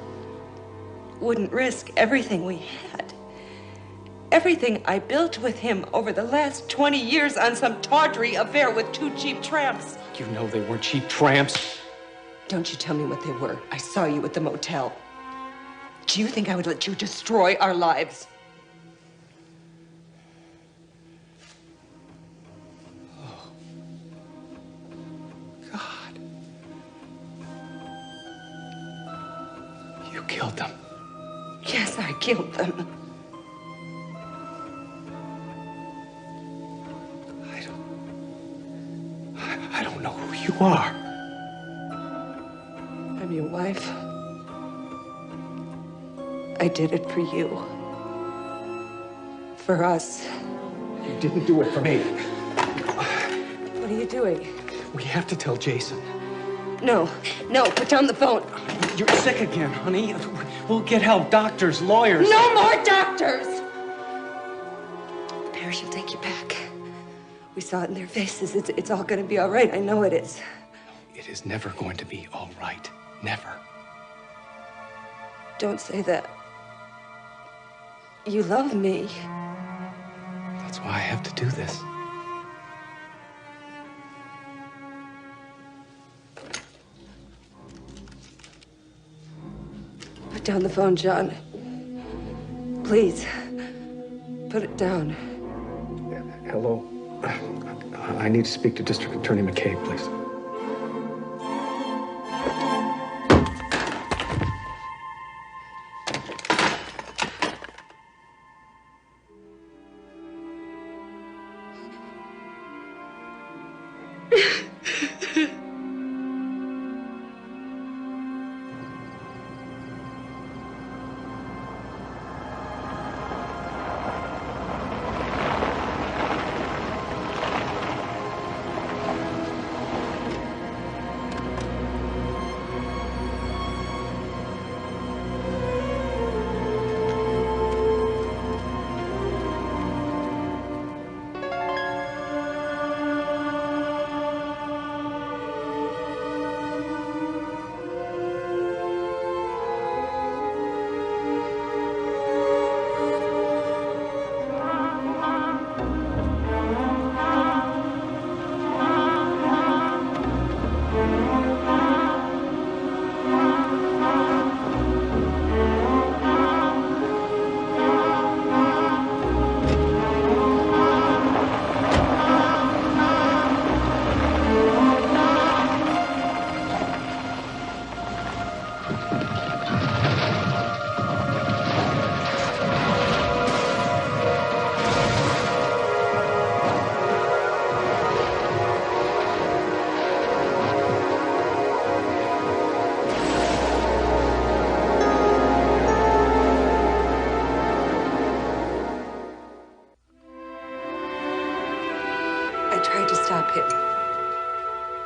Speaker 14: wouldn't risk everything we had. Everything I built with him over the last 20 years on some tawdry affair with two cheap tramps.
Speaker 1: You know they weren't cheap tramps.
Speaker 14: Don't you tell me what they were. I saw you at the motel. Do you think I would let you destroy our lives?
Speaker 1: You killed them.
Speaker 14: Yes, I killed them.
Speaker 1: I don't know who you are.
Speaker 14: I'm your wife. I did it for you. For us.
Speaker 1: You didn't do it for me.
Speaker 14: What are you doing?
Speaker 1: We have to tell Jason.
Speaker 14: No, put down the phone.
Speaker 1: You're sick again, honey. We'll get help. Doctors, lawyers.
Speaker 14: No more doctors! The parish will take you back. We saw it in their faces. It's all going to be all right. I know it is.
Speaker 1: It is never going to be all right. Never.
Speaker 14: Don't say that. You love me.
Speaker 1: That's why I have to do this.
Speaker 14: Put down the phone, John. Please. Put it down.
Speaker 1: Hello. I need to speak to District Attorney McCabe, please.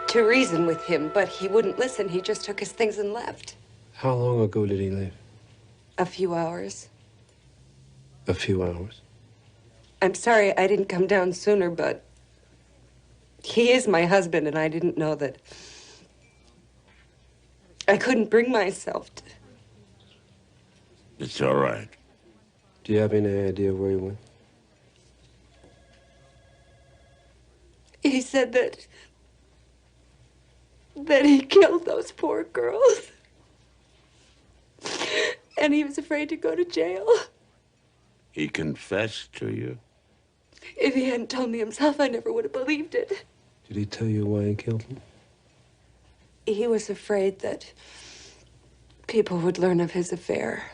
Speaker 14: To reason with him, but he wouldn't listen. He just took his things and left.
Speaker 7: How long ago did he leave?
Speaker 14: A few hours.
Speaker 7: A few hours?
Speaker 14: I'm sorry I didn't come down sooner, but he is my husband, and I didn't know that. I couldn't bring myself to.
Speaker 9: It's all right.
Speaker 7: Do you have any idea where he went?
Speaker 14: He said that he killed those poor girls. And he was afraid to go to jail.
Speaker 9: He confessed to you?
Speaker 14: If he hadn't told me himself, I never would have believed it.
Speaker 7: Did he tell you why he killed them?
Speaker 14: He was afraid that people would learn of his affair.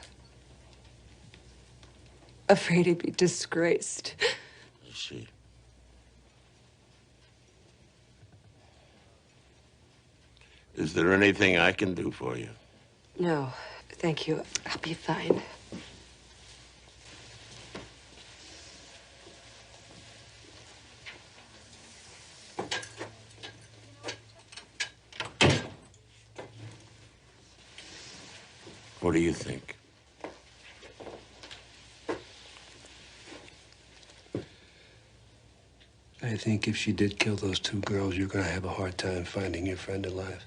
Speaker 14: Afraid he'd be disgraced.
Speaker 9: I see. Is there anything I can do for you?
Speaker 14: No, thank you. I'll be fine.
Speaker 9: What do you think?
Speaker 11: I think if she did kill those two girls, you're going to have a hard time finding your friend alive.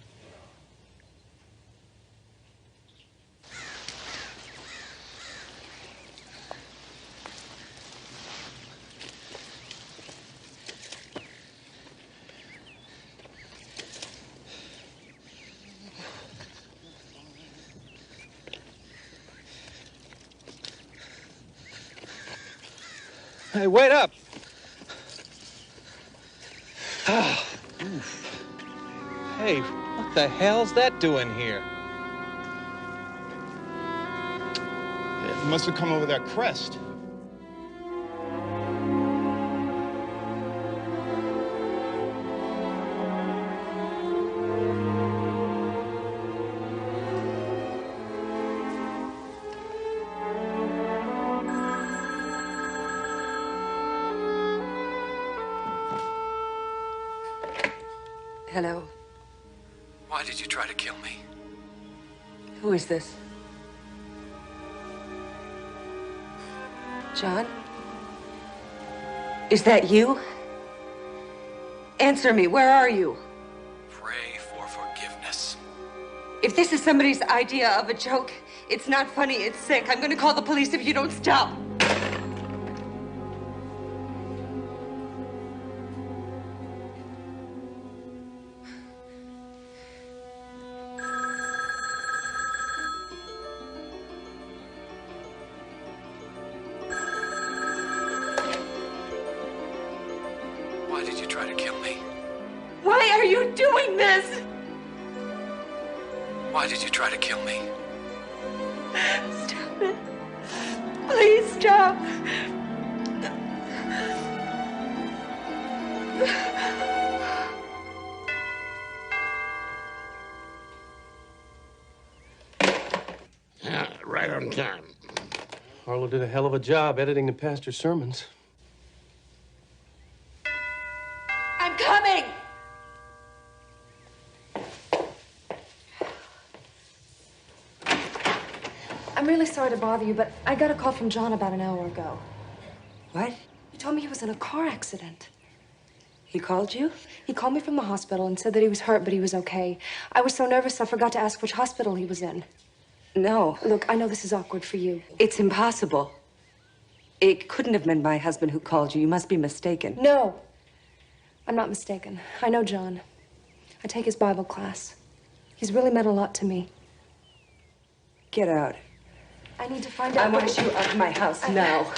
Speaker 3: Hey, wait up! Hey, what the hell's that doing here?
Speaker 13: It must have come over that crest.
Speaker 14: Hello.
Speaker 7: Why did you try to kill me?
Speaker 14: Who is this? John? Is that you? Answer me. Where are you?
Speaker 7: Pray for forgiveness.
Speaker 14: If this is somebody's idea of a joke, it's not funny, it's sick. I'm gonna call the police if you don't stop.
Speaker 7: Why did you try to kill me?
Speaker 14: Why are you doing this?
Speaker 7: Why did you try to kill me?
Speaker 14: Stop it. Please stop.
Speaker 15: Harlow did a hell of a job editing the pastor's sermons.
Speaker 14: I'm coming!
Speaker 5: I'm really sorry to bother you, but I got a call from John about an hour ago.
Speaker 14: What?
Speaker 5: He told me he was in a car accident.
Speaker 14: He called you?
Speaker 5: He called me from the hospital and said that he was hurt, but he was okay. I was so nervous I forgot to ask which hospital he was in.
Speaker 14: No.
Speaker 5: Look, I know this is awkward for you.
Speaker 14: It's impossible. It couldn't have been my husband who called you. You must be mistaken.
Speaker 5: No. I'm not mistaken. I know John. I take his Bible class. He's really meant a lot to me.
Speaker 14: Get out.
Speaker 5: I need to find out.
Speaker 14: I want you out of my house now.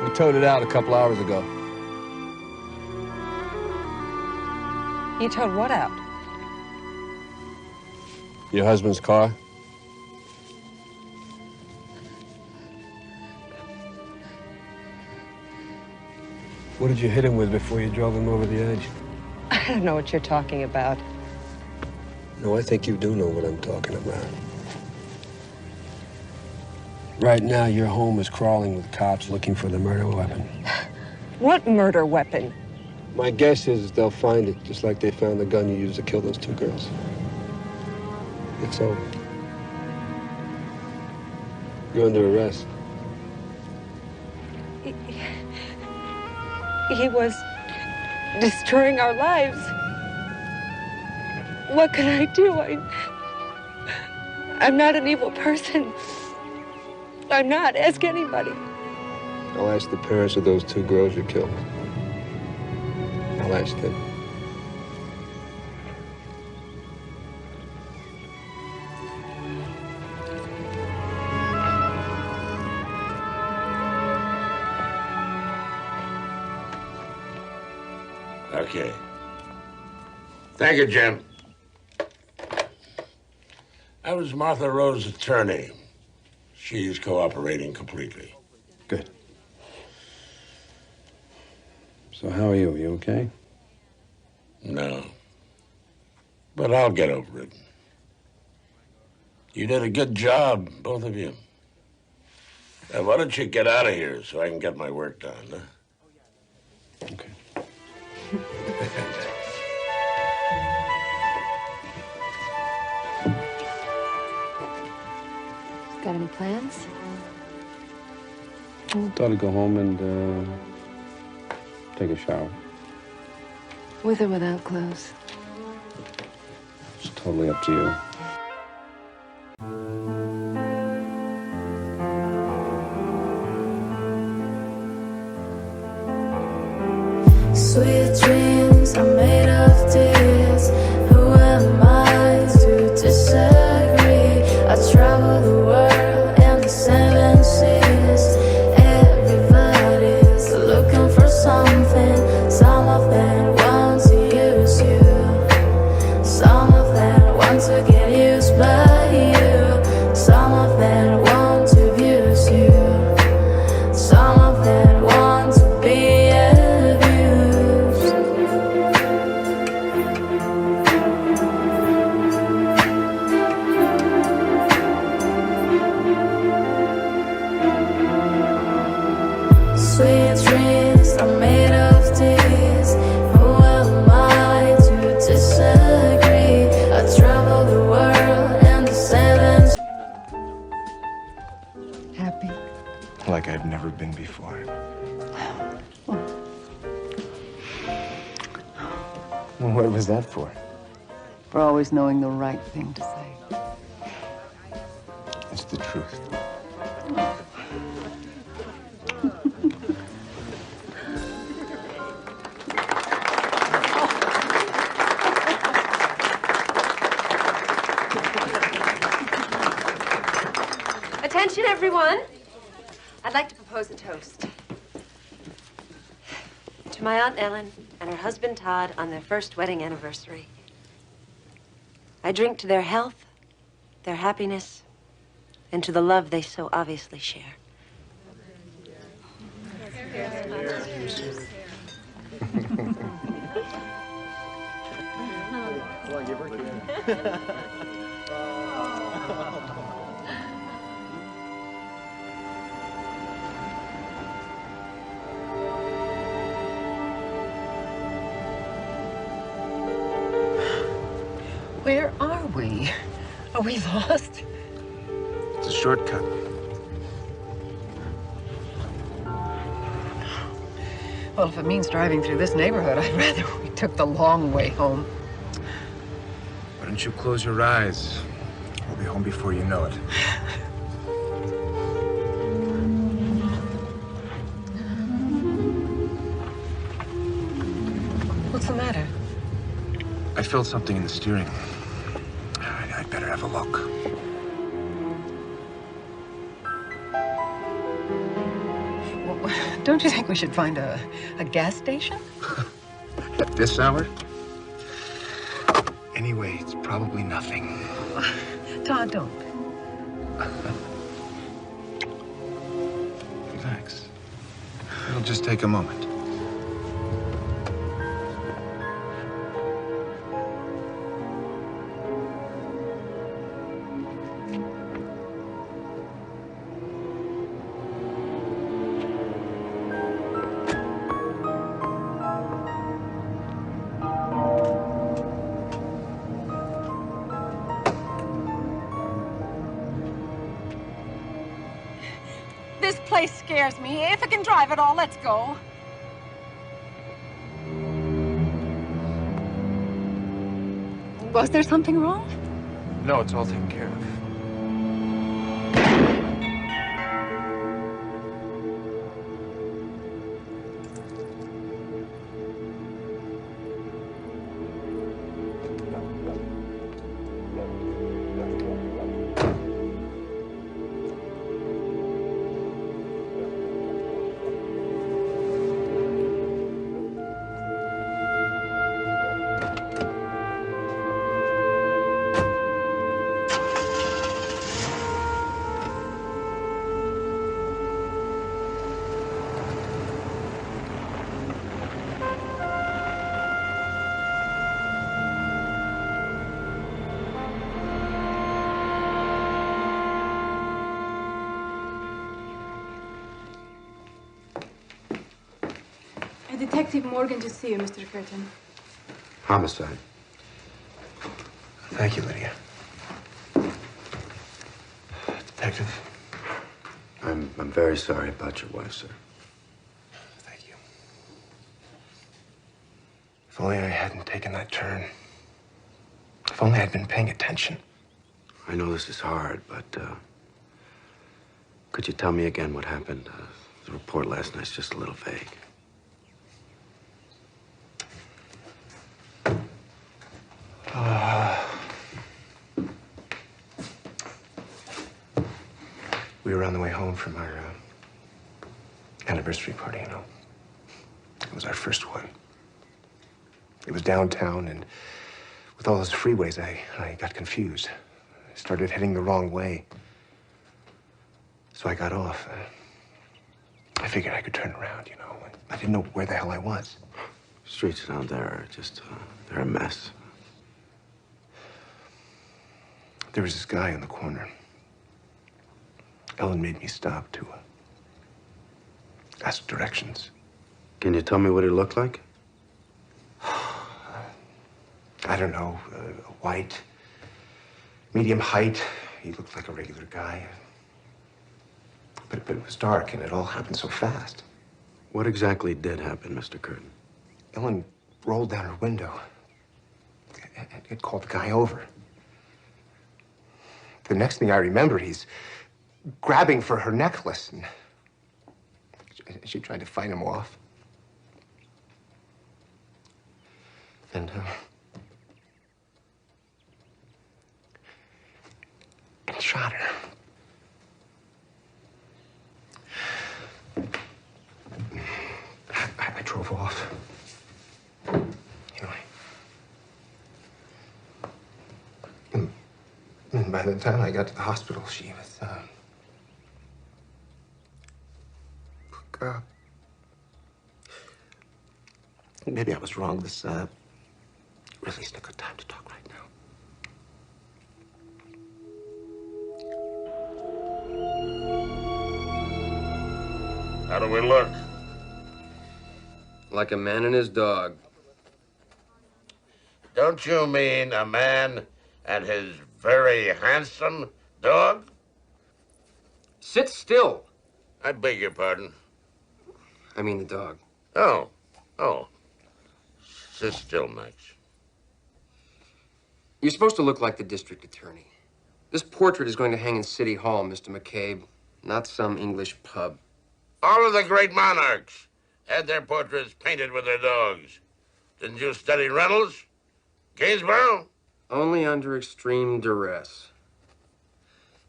Speaker 22: We towed it out a couple hours ago.
Speaker 14: You towed what out?
Speaker 22: Your husband's car? What did you hit him with before you drove him over the edge?
Speaker 14: I don't know what you're talking about.
Speaker 11: No, I think you do know what I'm talking about. Right now, your home is crawling with cops looking for the murder weapon.
Speaker 14: What murder weapon?
Speaker 11: My guess is they'll find it, just like they found the gun you used to kill those two girls. It's over. You're under arrest.
Speaker 14: He was destroying our lives. What can I do? I'm not an evil person. I'm not. Ask anybody.
Speaker 11: I'll ask the parents of those two girls you killed. I'll ask them.
Speaker 9: Okay. Thank you, Jim. I was Martha Rowe's attorney. She's cooperating completely.
Speaker 11: Good. So how are you? You okay?
Speaker 9: No. But I'll get over it. You did a good job, both of you. Now, why don't you get out of here so I can get my work done, huh?
Speaker 11: Okay.
Speaker 5: Got any plans?
Speaker 11: Thought I'd go home and take a shower.
Speaker 5: With or without clothes?
Speaker 11: It's totally up to you.
Speaker 20: Sweet dreams are made of tears. Who am I to disagree? I travel the world and the seven seas. Everybody's looking for something. Some of them want to use you. Some of them want to get used by you. Some of them want to abuse you. Some of them want to be abused. Sweet dreams are made of tears. Who
Speaker 19: Well, what was that for?
Speaker 6: For always knowing the right thing to say.
Speaker 19: It's the truth.
Speaker 5: Attention, everyone. I'd like to propose a toast. To my Aunt Ellen and her husband Todd on their first wedding anniversary. I drink to their health, their happiness, and to the love they so obviously share.
Speaker 6: Where are we? Are we lost?
Speaker 19: It's a shortcut.
Speaker 6: Well, if it means driving through this neighborhood, I'd rather we took the long way home.
Speaker 19: Why don't you close your eyes? We'll be home before you know it.
Speaker 6: What's the matter?
Speaker 19: I felt something in the steering. I'd better have a look.
Speaker 6: Well, don't you think we should find a gas station?
Speaker 19: At this hour? Anyway, it's probably nothing.
Speaker 6: Todd, don't.
Speaker 19: Relax. It'll just take a moment.
Speaker 6: This place scares me. If I can drive at all, let's go. Was there something wrong?
Speaker 19: No, it's all taken care of.
Speaker 16: Detective Morgan to see you, Mr. Curtin.
Speaker 11: Homicide.
Speaker 19: Thank you, Lydia. Detective.
Speaker 11: I'm very sorry about your wife, sir.
Speaker 19: Thank you. If only I hadn't taken that turn. If only I'd been paying attention.
Speaker 11: I know this is hard, but could you tell me again what happened? The report last night's just a little vague.
Speaker 19: We were on the way home from our anniversary party, you know. It was our first one. It was downtown, and with all those freeways, I got confused. I started heading the wrong way. So I got off. I figured I could turn around, you know. I didn't know where the hell I was.
Speaker 11: Streets down there are just, they're a mess.
Speaker 19: There was this guy on the corner. Ellen made me stop to ask directions.
Speaker 11: Can you tell me what he looked like?
Speaker 19: I don't know, white, medium height. He looked like a regular guy. But it was dark, and it all happened so fast.
Speaker 11: What exactly did happen, Mr. Curtin?
Speaker 19: Ellen rolled down her window, had called the guy over. The next thing I remember, he's grabbing for her necklace, and she tried to fight him off. And he shot her. I drove off. And by the time I got to the hospital, she was, maybe I was wrong. This, really isn't a good time to talk right now.
Speaker 9: How do we look?
Speaker 7: Like a man and his dog.
Speaker 9: Don't you mean a man and his very handsome dog?
Speaker 7: Sit still.
Speaker 9: I beg your pardon.
Speaker 7: I mean the dog.
Speaker 9: Oh. Sit still, Max.
Speaker 7: You're supposed to look like the district attorney. This portrait is going to hang in City Hall, Mr. McCabe, not some English pub.
Speaker 9: All of the great monarchs had their portraits painted with their dogs. Didn't you study Reynolds? Gainsborough?
Speaker 7: Only under extreme duress.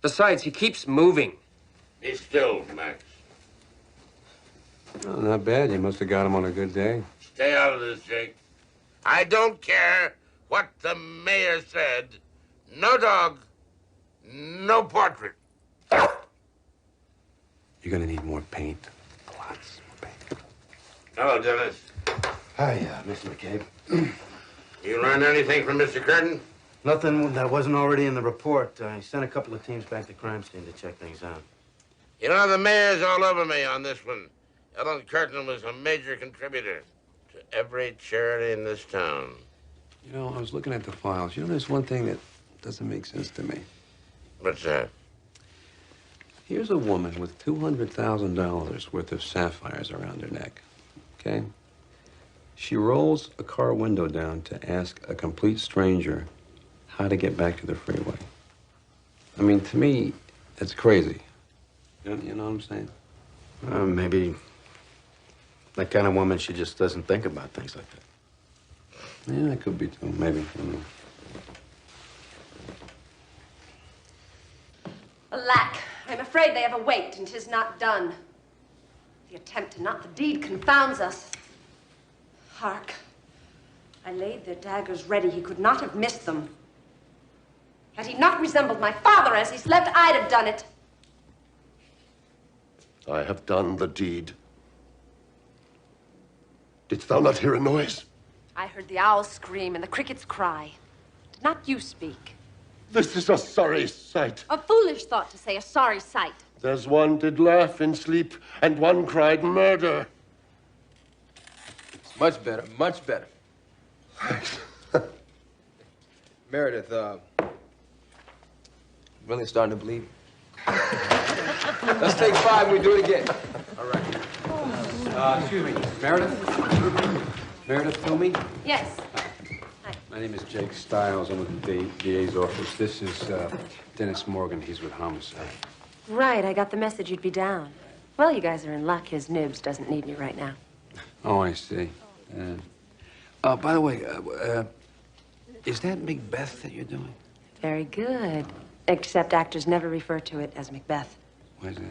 Speaker 7: Besides, he keeps moving.
Speaker 9: Be still, Max.
Speaker 11: Oh, not bad. You must have got him on a good day.
Speaker 9: Stay out of this, Jake. I don't care what the mayor said. No dog, no portrait.
Speaker 11: You're gonna need more paint. Lots more paint.
Speaker 9: Hello, Dennis.
Speaker 17: Hi, Mr. McCabe.
Speaker 9: You learned anything from Mr. Curtin?
Speaker 17: Nothing that wasn't already in the report. I sent a couple of teams back to the crime scene to check things out.
Speaker 9: You know, the mayor's all over me on this one. Ellen Curtin was a major contributor to every charity in this town.
Speaker 11: You know, I was looking at the files. You know, there's one thing that doesn't make sense to me.
Speaker 9: What's that?
Speaker 11: Here's a woman with $200,000 worth of sapphires around her neck, okay? She rolls a car window down to ask a complete stranger how to get back to the freeway. I mean, to me, that's crazy. You know what I'm saying?
Speaker 17: Maybe that kind of woman, she just doesn't think about things like that.
Speaker 11: Yeah, that could be too, maybe. I don't know.
Speaker 5: Alack, I'm afraid they have awaked, and 'tis not done. The attempt and not the deed confounds us. Hark, I laid their daggers ready. He could not have missed them. Had he not resembled my father as he slept, I'd have done it.
Speaker 21: I have done the deed. Didst thou not hear a noise?
Speaker 5: I heard the owls scream and the crickets cry. Did not you speak?
Speaker 21: This is a sorry sight.
Speaker 5: A foolish thought to say, a sorry sight.
Speaker 21: There's one did laugh in sleep, and one cried murder.
Speaker 7: It's much better, much better.
Speaker 21: Thanks.
Speaker 7: Meredith, really starting to bleed. Let's take 5 and we do it again. All right. Excuse me, Meredith? Meredith, fill me?
Speaker 5: Yes.
Speaker 11: My name is Jake Stiles. I'm with the DA's office. This is Dennis Morgan. He's with homicide.
Speaker 5: Right, I got the message you'd be down. Well, you guys are in luck. His nibs doesn't need me right now.
Speaker 11: Oh, I see. By the way, is that Macbeth that you're doing?
Speaker 5: Very good. Except actors never refer to it as Macbeth.
Speaker 11: Why is that?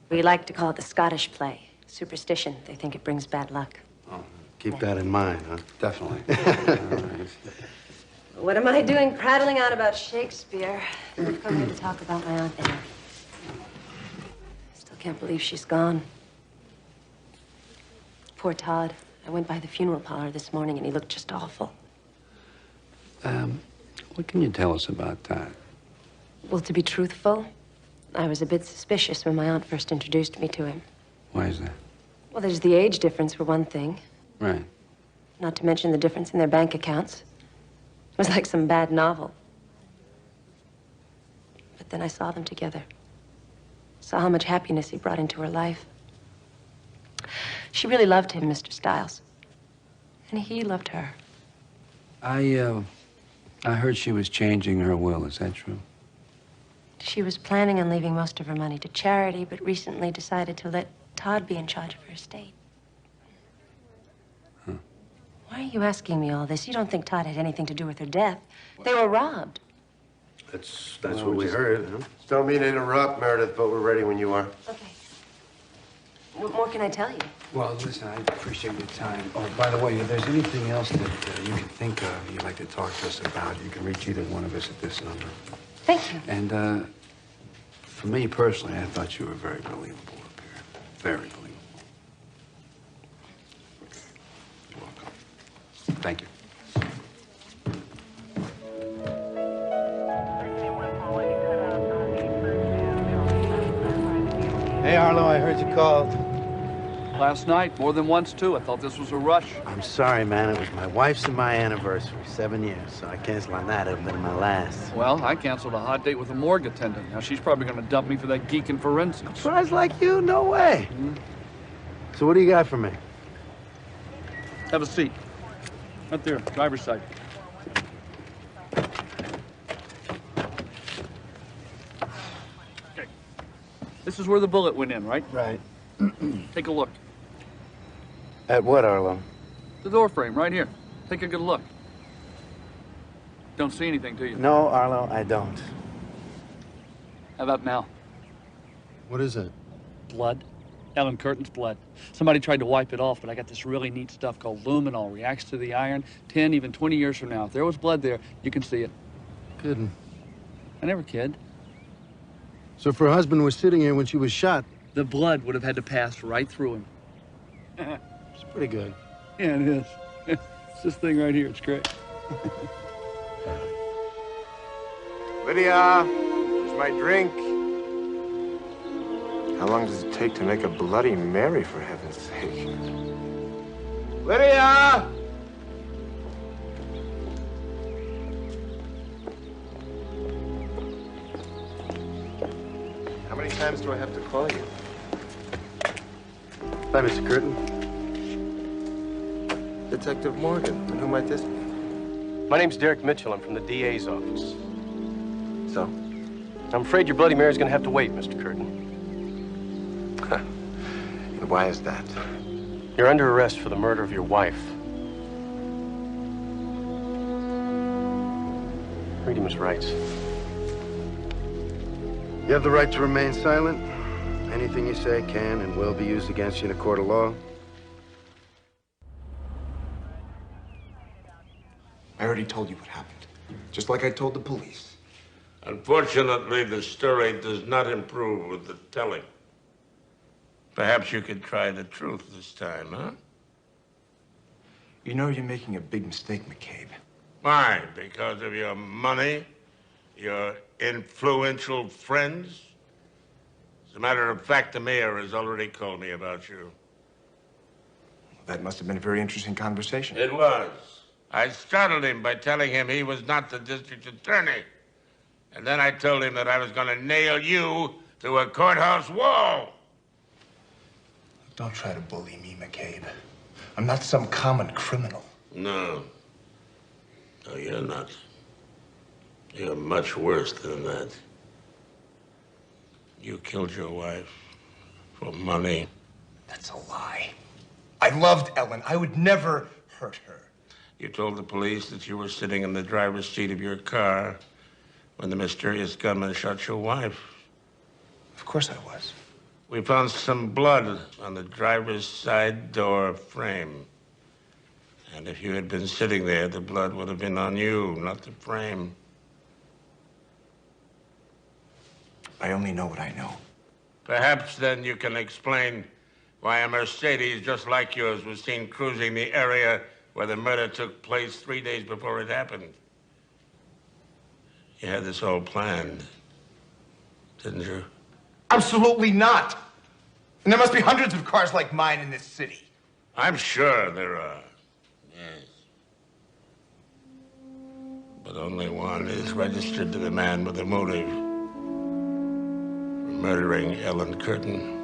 Speaker 5: We like to call it the Scottish play. Superstition. They think it brings bad luck.
Speaker 17: Oh, keep that in mind, huh?
Speaker 11: Definitely.
Speaker 5: What am I doing prattling on about Shakespeare? I've come here to talk about my Aunt Anne. Still can't believe she's gone. Poor Todd. I went by the funeral parlor this morning and he looked just awful.
Speaker 11: What can you tell us about that?
Speaker 5: Well, to be truthful, I was a bit suspicious when my aunt first introduced me to him.
Speaker 11: Why is that?
Speaker 5: Well, there's the age difference for one thing.
Speaker 11: Right.
Speaker 5: Not to mention the difference in their bank accounts. It was like some bad novel. But then I saw them together. Saw how much happiness he brought into her life. She really loved him, Mr. Stiles. And he loved her.
Speaker 11: I
Speaker 7: I heard she was changing her will. Is that true?
Speaker 5: She was planning on leaving most of her money to charity, but recently decided to let Todd be in charge of her estate.
Speaker 7: Huh.
Speaker 5: Why are you asking me all this? You don't think Todd had anything to do with her death. They were robbed.
Speaker 17: That's what we heard, huh?
Speaker 21: Don't mean to interrupt, Meredith, but we're ready when you are.
Speaker 5: Okay. What more can I tell you?
Speaker 7: Well, listen, I appreciate your time. Oh, by the way, if there's anything else that you can think of you'd like to talk to us about, you can reach either one of us at this number.
Speaker 5: Thank you.
Speaker 7: And for me personally, I thought you were very believable up here. Very believable. You're welcome. Thank you.
Speaker 22: Hey, Arlo, I heard you called.
Speaker 10: Last night, more than once, too. I thought this was a rush.
Speaker 17: I'm sorry, man. It was my wife's and my anniversary, 7 years, so I canceled on that. It would have been my last.
Speaker 10: Well, I canceled a hot date with a morgue attendant. Now, she's probably going to dump me for that geek in forensics.
Speaker 17: Surprised like you? No way. So what do you got for me?
Speaker 10: Have a seat. Right there, driver's side. Okay. This is where the bullet went in, right?
Speaker 17: Right.
Speaker 10: Take a look.
Speaker 17: At what, Arlo?
Speaker 10: The door frame, right here. Take a good look. Don't see anything, do you?
Speaker 17: No, Arlo, I don't.
Speaker 10: How about now?
Speaker 21: What is it?
Speaker 10: Blood. Ellen Curtin's blood. Somebody tried to wipe it off, but I got this really neat stuff called luminol. Reacts to the iron. 10, even 20 years from now, if there was blood there, you can see it.
Speaker 21: Kidding.
Speaker 10: I never kid.
Speaker 21: So if her husband was sitting here when she was shot...
Speaker 10: The blood would have had to pass right through him.
Speaker 21: It's pretty good.
Speaker 10: Yeah, it is. It's this thing right here. It's great.
Speaker 22: Lydia, here's my drink. How long does it take to make a Bloody Mary, for heaven's sake? Lydia! How many times do I have to call you?
Speaker 17: Hi, Mr. Curtin.
Speaker 21: Detective Morgan. And who might this be?
Speaker 15: My name's Derek Mitchell. I'm from the DA's office.
Speaker 21: So?
Speaker 15: I'm afraid your Bloody Mary's gonna have to wait, Mr. Curtin.
Speaker 21: And why is that?
Speaker 15: You're under arrest for the murder of your wife. Read him his rights.
Speaker 17: You have the right to remain silent. Anything you say can and will be used against you in a court of law.
Speaker 21: I already told you what happened. Just like I told the police.
Speaker 9: Unfortunately, the story does not improve with the telling. Perhaps you could try the truth this time, huh?
Speaker 21: You know you're making a big mistake, McCabe.
Speaker 9: Why? Because of your money? Your influential friends? As a matter of fact, the mayor has already called me about you.
Speaker 21: That must have been a very interesting conversation.
Speaker 9: It was. I startled him by telling him he was not the district attorney. And then I told him that I was going to nail you to a courthouse wall.
Speaker 21: Don't try to bully me, McCabe. I'm not some common criminal.
Speaker 9: No. No, you're not. You're much worse than that. You killed your wife for money.
Speaker 21: That's a lie. I loved Ellen. I would never hurt her.
Speaker 9: You told the police that you were sitting in the driver's seat of your car when the mysterious gunman shot your wife.
Speaker 21: Of course I was.
Speaker 9: We found some blood on the driver's side door frame. And if you had been sitting there, the blood would have been on you, not the frame.
Speaker 21: I only know what I know.
Speaker 9: Perhaps then you can explain why a Mercedes just like yours was seen cruising the area where the murder took place 3 days before it happened. You had this all planned, didn't you?
Speaker 21: Absolutely not. And there must be hundreds of cars like mine in this city.
Speaker 9: I'm sure there are, yes. But only one is registered to the man with the motive for murdering Ellen Curtin.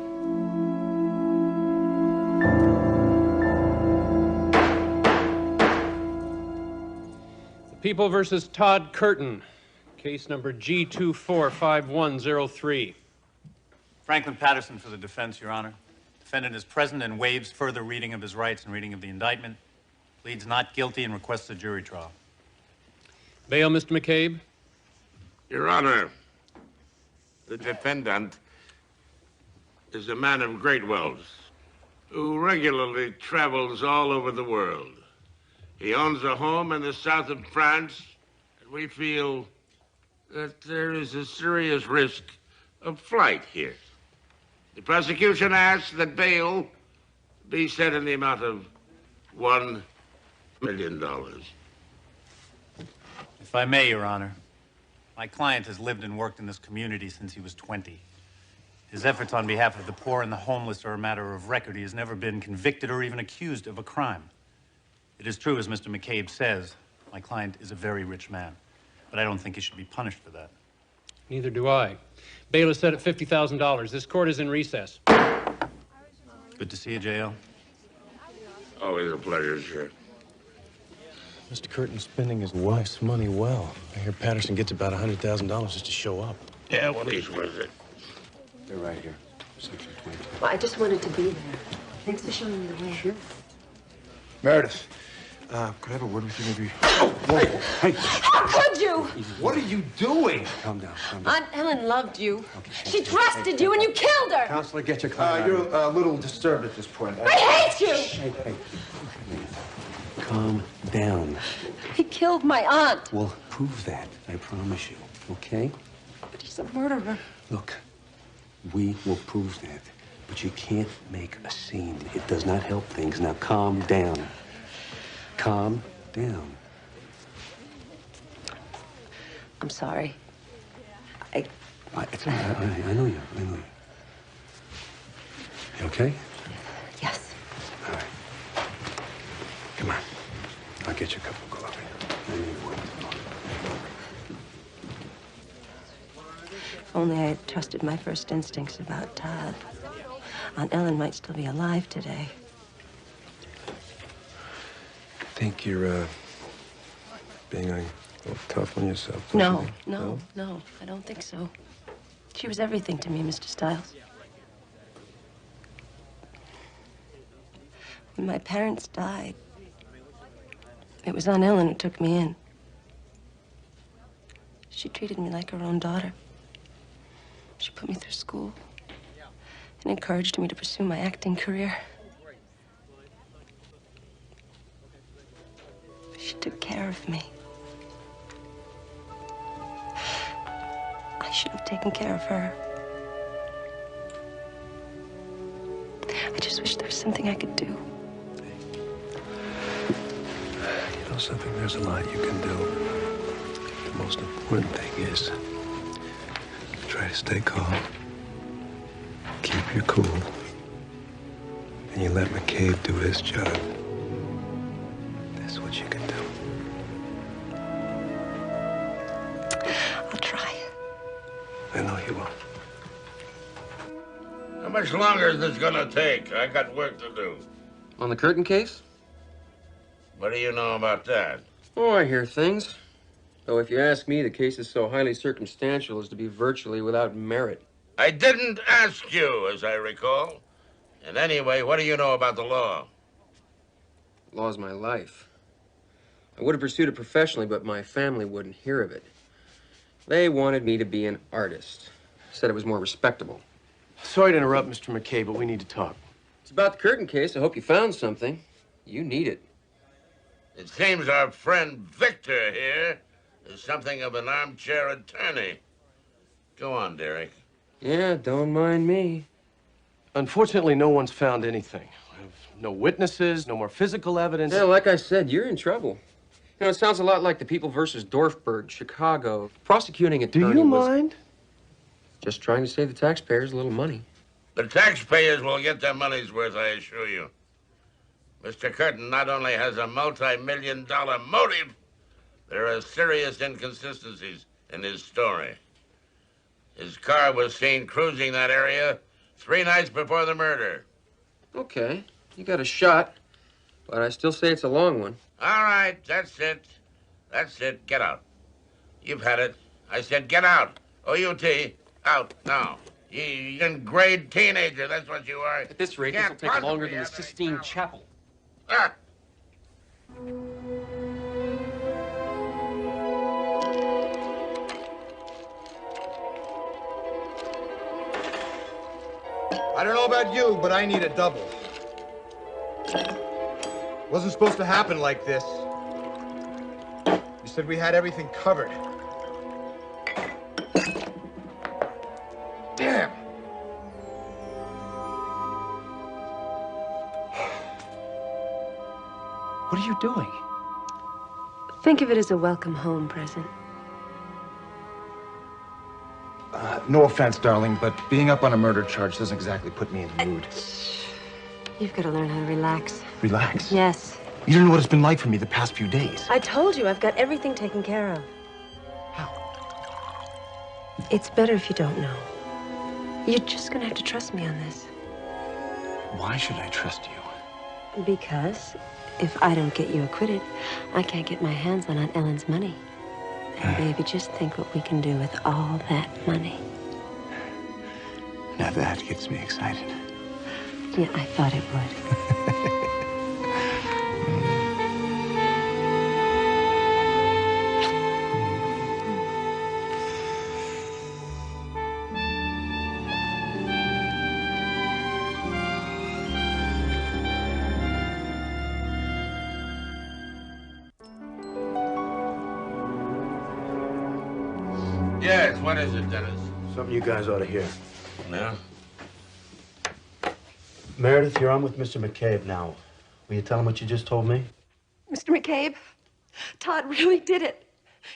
Speaker 8: People versus Todd Curtin. Case number G245103.
Speaker 18: Franklin Patterson for the defense, Your Honor. Defendant is present and waives further reading of his rights and reading of the indictment. Pleads not guilty and requests a jury trial.
Speaker 8: Bail, Mr. McCabe.
Speaker 9: Your Honor, the defendant is a man of great wealth who regularly travels all over the world. He owns a home in the south of France, and we feel that there is a serious risk of flight here. The prosecution asks that bail be set in the amount of $1 million.
Speaker 18: If I may, Your Honor, my client has lived and worked in this community since he was 20. His efforts on behalf of the poor and the homeless are a matter of record. He has never been convicted or even accused of a crime. It is true, as Mr. McCabe says, my client is a very rich man, but I don't think he should be punished for that.
Speaker 8: Neither do I. Bail is set at $50,000. This court is in recess.
Speaker 18: Good to see you, J.L.
Speaker 9: Always a pleasure, sir.
Speaker 15: Mr. Curtin's spending his wife's money well. I hear Patterson gets about $100,000 just to show up.
Speaker 9: Yeah, well, he's worth it.
Speaker 11: They're right here. Section 20.
Speaker 5: Well, I just wanted to be there. Thanks for showing me the way. Sure.
Speaker 19: Meredith.
Speaker 15: Could I have a word with you, maybe?
Speaker 19: Hey.
Speaker 5: How could you?
Speaker 19: What are you doing?
Speaker 11: Calm down, calm down.
Speaker 5: Aunt Ellen loved you. She trusted you, and you killed her.
Speaker 11: Counselor, get your client.
Speaker 19: You're a little disturbed at this point.
Speaker 5: I hate you.
Speaker 11: Hey. Calm down.
Speaker 5: He killed my aunt.
Speaker 11: We'll prove that, I promise you, okay?
Speaker 5: But he's a murderer.
Speaker 11: Look, we will prove that, but you can't make a scene. It does not help things. Now, calm down. Calm down.
Speaker 5: I'm sorry.
Speaker 11: It's all right. I know you. You okay?
Speaker 5: Yes.
Speaker 11: All right. Come on. I'll get you a cup of coffee. I need one.
Speaker 5: If only I had trusted my first instincts about Todd. Aunt Ellen might still be alive today.
Speaker 11: Think you're, being a little tough on yourself?
Speaker 5: No, I don't think so. She was everything to me, Mr. Stiles. When my parents died, it was Aunt Ellen who took me in. She treated me like her own daughter. She put me through school and encouraged me to pursue my acting career. She took care of me. I should have taken care of her. I just wish there was something I could do.
Speaker 11: You know something? There's a lot you can do. The most important thing is try to stay calm. Keep your cool. And you let McCabe do his job. That's what you can do.
Speaker 5: I'll try.
Speaker 11: I know you will.
Speaker 9: How much longer is this gonna take? I got work to do.
Speaker 23: On the Curtin case?
Speaker 9: What do you know about that?
Speaker 23: Oh, I hear things. Though if you ask me, the case is so highly circumstantial as to be virtually without merit.
Speaker 9: I didn't ask you, as I recall. And anyway, what do you know about the law?
Speaker 23: Law's my life. I would have pursued it professionally, but my family wouldn't hear of it. They wanted me to be an artist. Said it was more respectable.
Speaker 15: Sorry to interrupt, Mr. McCabe, but we need to talk.
Speaker 23: It's about the Curtin case. I hope you found something. You need it.
Speaker 9: It seems our friend Victor here is something of an armchair attorney. Go on, Derek.
Speaker 23: Yeah, don't mind me.
Speaker 15: Unfortunately, no one's found anything. We have no witnesses, no more physical evidence.
Speaker 23: Yeah, like I said, you're in trouble. You know, it sounds a lot like the People versus Dorfberg, Chicago. Prosecuting attorney
Speaker 15: Do you mind?
Speaker 23: Just trying to save the taxpayers a little money.
Speaker 9: The taxpayers will get their money's worth, I assure you. Mr. Curtin not only has a multi-million-dollar motive, there are serious inconsistencies in his story. His car was seen cruising that area 3 nights before the murder.
Speaker 23: Okay, you got a shot, but I still say it's a long one.
Speaker 9: All right, that's it. That's it. Get out. You've had it. I said get out. O-U-T. Out now. You're a grade teenager. That's what you are.
Speaker 23: At this rate, this will take longer than the Sistine Chapel.
Speaker 9: Ah.
Speaker 22: I don't know about you, but I need a double. Wasn't supposed to happen like this. You said we had everything covered. Damn!
Speaker 2: What are you doing?
Speaker 5: Think of it as a welcome home present.
Speaker 21: No offense, darling, but being up on a murder charge doesn't exactly put me in the mood.
Speaker 5: You've got to learn how to relax.
Speaker 21: Relax?
Speaker 5: Yes.
Speaker 21: You don't know what it's been like for me the past few days.
Speaker 5: I told you I've got everything taken care of. How? It's better if you don't know. You're just gonna have to trust me on this.
Speaker 21: Why should I trust you?
Speaker 5: Because if I don't get you acquitted, I can't get my hands on Aunt Ellen's money. And baby, just think what we can do with all that money.
Speaker 21: Now that gets me excited.
Speaker 5: Yeah, I thought it would.
Speaker 9: Yes, what is it, Dennis?
Speaker 15: Something you guys ought to hear.
Speaker 9: Yeah?
Speaker 15: Meredith, you're on with Mr. McCabe now. Will you tell him what you just told me?
Speaker 14: Mr. McCabe, Todd really did it.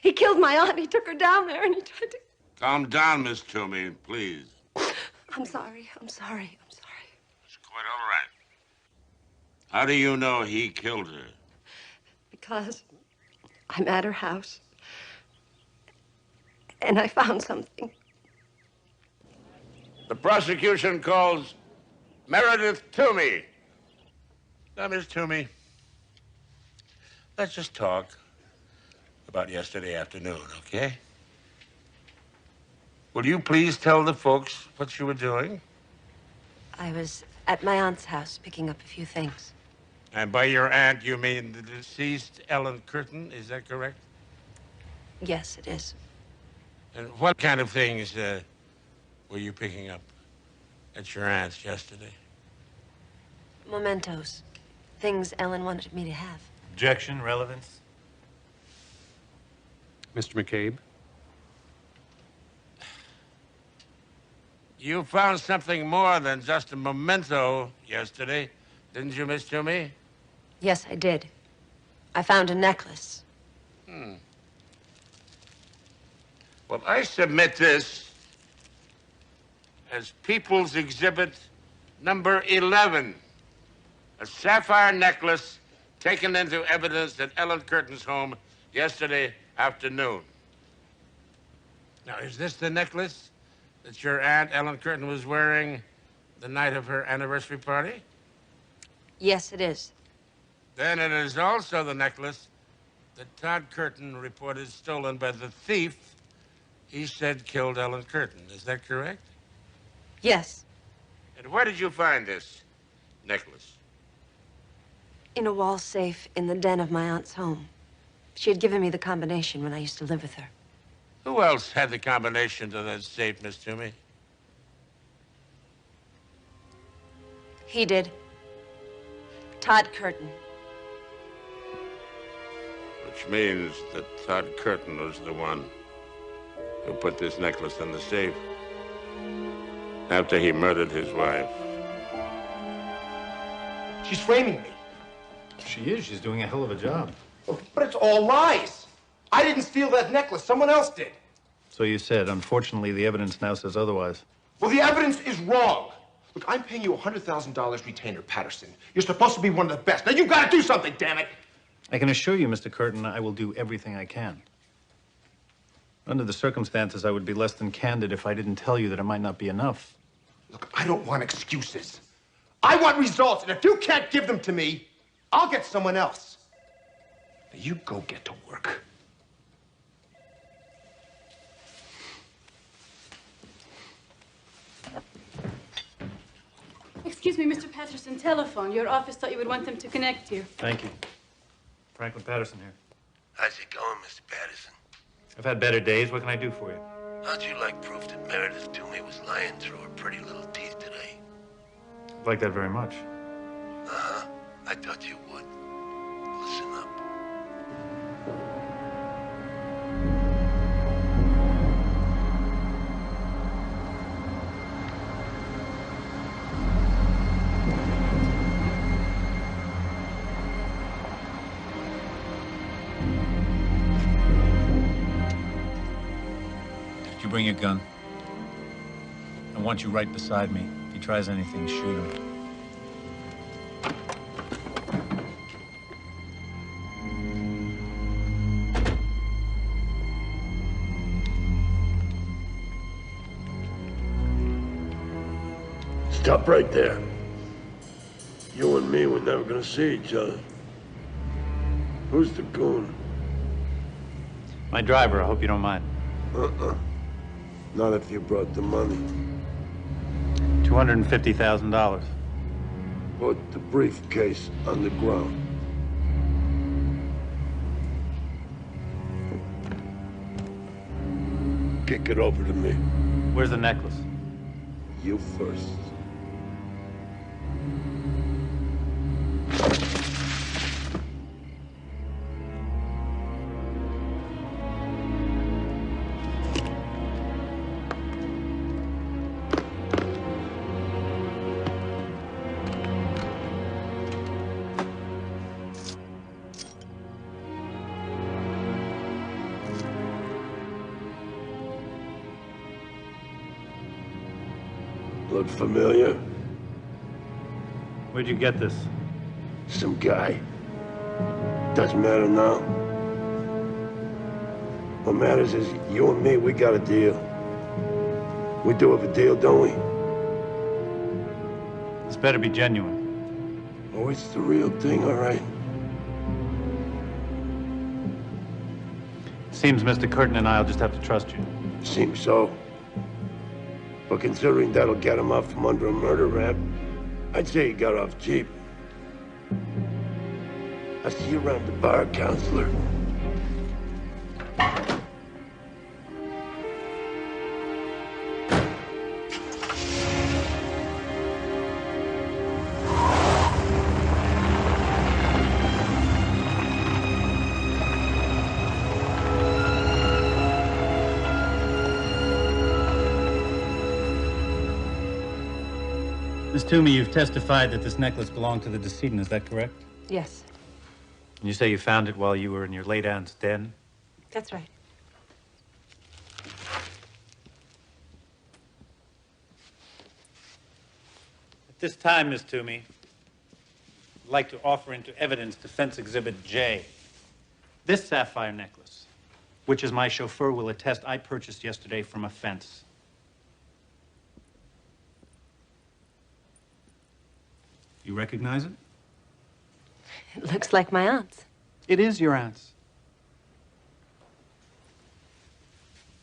Speaker 14: He killed my aunt. He took her down there and he tried to...
Speaker 9: Calm down, Miss Toomey, please.
Speaker 14: I'm sorry. I'm sorry. I'm sorry.
Speaker 9: It's quite all right. How do you know he killed her?
Speaker 14: Because I'm at her house. And I found something.
Speaker 9: The prosecution calls Meredith Toomey. Now, Miss Toomey, let's just talk about yesterday afternoon, okay? Will you please tell the folks what you were doing?
Speaker 5: I was at my aunt's house picking up a few things.
Speaker 9: And by your aunt, you mean the deceased Ellen Curtin, is that correct?
Speaker 5: Yes, it is.
Speaker 9: And what kind of things were you picking up at your aunt's yesterday?
Speaker 5: Mementos. Things Ellen wanted me to have.
Speaker 18: Objection, relevance.
Speaker 8: Mr. McCabe?
Speaker 9: You found something more than just a memento yesterday, didn't you, Miss Toomey?
Speaker 5: Yes, I did. I found a necklace.
Speaker 9: Well, I submit this as People's Exhibit number 11, a sapphire necklace taken into evidence at Ellen Curtin's home yesterday afternoon. Now, is this the necklace that your aunt, Ellen Curtin, was wearing the night of her anniversary party?
Speaker 5: Yes, it is.
Speaker 9: Then it is also the necklace that Todd Curtin reported stolen by the thief he said killed Ellen Curtin. Is that correct?
Speaker 5: Yes.
Speaker 9: And where did you find this necklace?
Speaker 5: In a wall safe in the den of my aunt's home. She had given me the combination when I used to live with her.
Speaker 9: Who else had the combination to that safe, Miss Toomey?
Speaker 5: He did. Todd Curtin.
Speaker 9: Which means that Todd Curtin was the one who put this necklace in the safe after he murdered his wife.
Speaker 21: She's framing me.
Speaker 18: She is. She's doing a hell of a job.
Speaker 21: But it's all lies. I didn't steal that necklace. Someone else did.
Speaker 18: So you said. Unfortunately, the evidence now says otherwise.
Speaker 21: Well, the evidence is wrong. Look, I'm paying you $100,000 retainer, Patterson. You're supposed to be one of the best. Now you've got to do something, damn it.
Speaker 18: I can assure you, Mr. Curtin, I will do everything I can. Under the circumstances, I would be less than candid if I didn't tell you that it might not be enough.
Speaker 21: Look, I don't want excuses. I want results, and if you can't give them to me, I'll get someone else. Now you go get to work.
Speaker 16: Patterson telephone. Your office thought you would want them to connect you.
Speaker 18: Thank you. Franklin Patterson here.
Speaker 11: How's it going, Mr. Patterson?
Speaker 18: I've had better days. What can I do for you?
Speaker 11: How'd you like proof that Meredith Toomey was lying through her pretty little teeth today?
Speaker 18: I'd like that very much.
Speaker 11: Uh-huh. I thought you would. Listen up.
Speaker 18: Did you bring your gun? I want you right beside me. If he tries anything, shoot him.
Speaker 2: Stop right there. You and me, we're never gonna see each other. Who's the goon?
Speaker 18: My driver, I hope you don't mind.
Speaker 2: Not if you brought the money.
Speaker 18: $250,000.
Speaker 2: Put the briefcase on the ground. Kick it over to me.
Speaker 18: Where's the necklace?
Speaker 2: You first. Look familiar?
Speaker 18: Where'd you get this?
Speaker 2: Some guy. Doesn't matter now. What matters is you and me, we got a deal. We do have a deal, don't we?
Speaker 18: This better be genuine.
Speaker 2: Oh, it's the real thing, all right.
Speaker 18: Seems Mr. Curtin and I'll just have to trust you.
Speaker 2: Seems so. But considering that'll get him off from under a murder rap, I'd say he got off cheap. I'll see you around the bar, counselor.
Speaker 18: Miss Toomey, you've testified that this necklace belonged to the decedent, is that correct?
Speaker 5: Yes,
Speaker 18: And you say you found it while you were in your late aunt's den?
Speaker 5: that's right.
Speaker 18: At this time, Miss Toomey, I'd like to offer into evidence Defense Exhibit J. This sapphire necklace, which, as my chauffeur will attest, I purchased yesterday from a fence. You recognize it?
Speaker 5: It looks like my aunt's.
Speaker 18: It is your aunt's.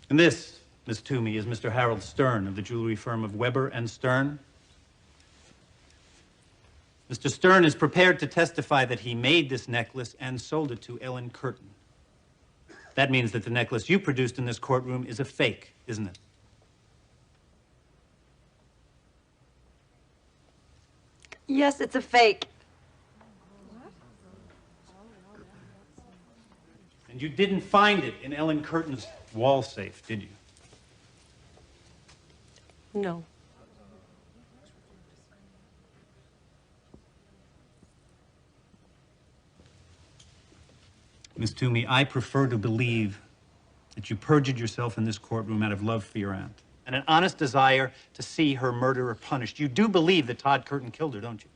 Speaker 18: And this, Miss Toomey, is Mr. Harold Stern of the jewelry firm of Weber and Stern. Mr. Stern is prepared to testify that he made this necklace and sold it to Ellen Curtin. That means that the necklace you produced in this courtroom is a fake, isn't it?
Speaker 5: Yes, it's a fake.
Speaker 18: And you didn't find it in Ellen Curtin's wall safe, did you?
Speaker 5: No.
Speaker 18: Miss Toomey, I prefer to believe that you perjured yourself in this courtroom out of love for your aunt and an honest desire to see her murderer punished. You do believe that Todd Curtin killed her, don't you?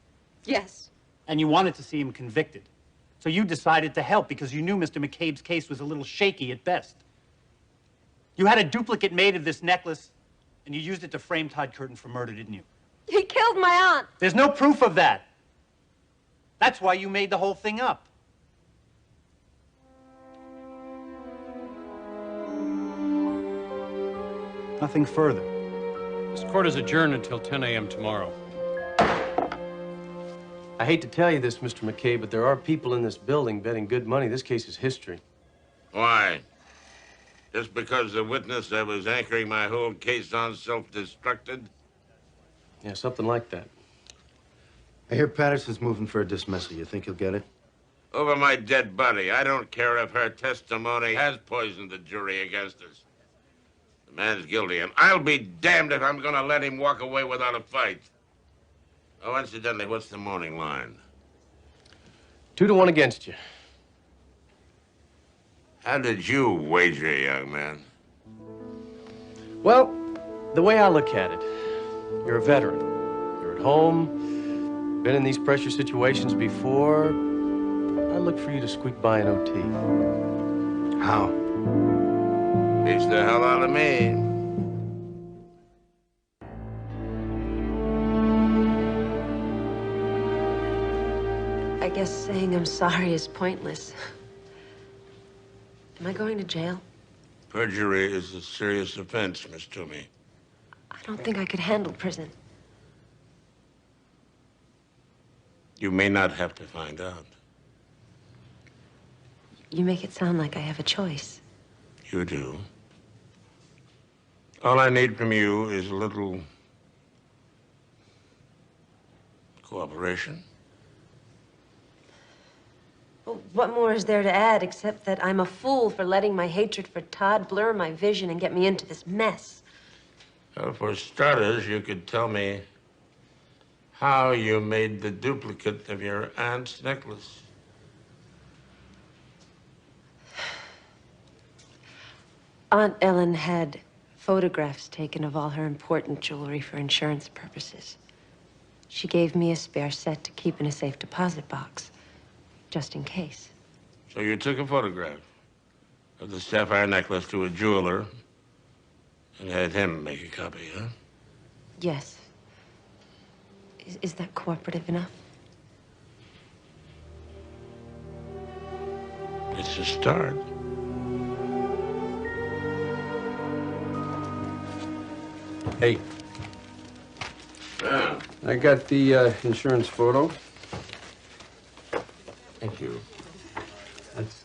Speaker 5: Yes.
Speaker 18: And you wanted to see him convicted. So you decided to help because you knew Mr. McCabe's case was a little shaky at best. You had a duplicate made of this necklace, and you used it to frame Todd Curtin for murder, didn't you?
Speaker 5: He killed my aunt.
Speaker 18: There's no proof of that. That's why you made the whole thing up. Nothing further.
Speaker 8: This court is adjourned until 10 a.m. tomorrow.
Speaker 15: I hate to tell you this, Mr. McCabe, but there are people in this building betting good money. This case is history.
Speaker 9: Why? Just because the witness I was anchoring my whole case on self-destructed?
Speaker 15: Yeah, something like that.
Speaker 17: I hear Patterson's moving for a dismissal. You think he'll get it?
Speaker 9: Over my dead body. I don't care if her testimony has poisoned the jury against us. The man's guilty, and I'll be damned if I'm gonna let him walk away without a fight. Oh, incidentally, what's the morning line?
Speaker 15: 2-1 against you.
Speaker 9: How did you wager, young man?
Speaker 15: Well, the way I look at it, you're a veteran. You're at home, been in these pressure situations before. I look for you to squeak by an OT.
Speaker 17: How?
Speaker 9: Beats the hell out of me.
Speaker 5: I guess saying I'm sorry is pointless. Am I going to jail?
Speaker 9: Perjury is a serious offense, Miss Toomey.
Speaker 5: I don't think I could handle prison.
Speaker 9: You may not have to find out.
Speaker 5: You make it sound like I have a choice.
Speaker 9: You do. All I need from you is a little cooperation.
Speaker 5: Well, what more is there to add except that I'm a fool for letting my hatred for Todd blur my vision and get me into this mess?
Speaker 9: Well, for starters, you could tell me how you made the duplicate of your aunt's necklace.
Speaker 5: Aunt Ellen had photographs taken of all her important jewelry for insurance purposes. She gave me a spare set to keep in a safe deposit box, just in case.
Speaker 9: So you took a photograph of the sapphire necklace to a jeweler and had him make a copy, huh?
Speaker 5: Yes. Is that cooperative enough?
Speaker 9: It's a start.
Speaker 11: Hey. I got the insurance photo.
Speaker 9: Thank you.
Speaker 11: That's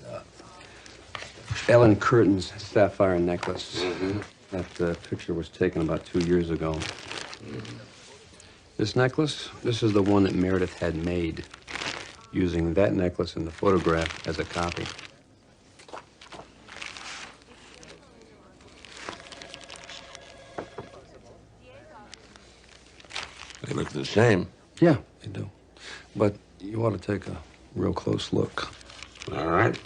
Speaker 11: Ellen Curtin's sapphire necklace.
Speaker 9: Mm-hmm.
Speaker 11: That picture was taken about 2 years ago. Mm-hmm. This necklace, this is the one that Meredith had made, using that necklace in the photograph as a copy.
Speaker 9: They look the same.
Speaker 11: Yeah, they do. But you ought to take a real close look.
Speaker 9: All right.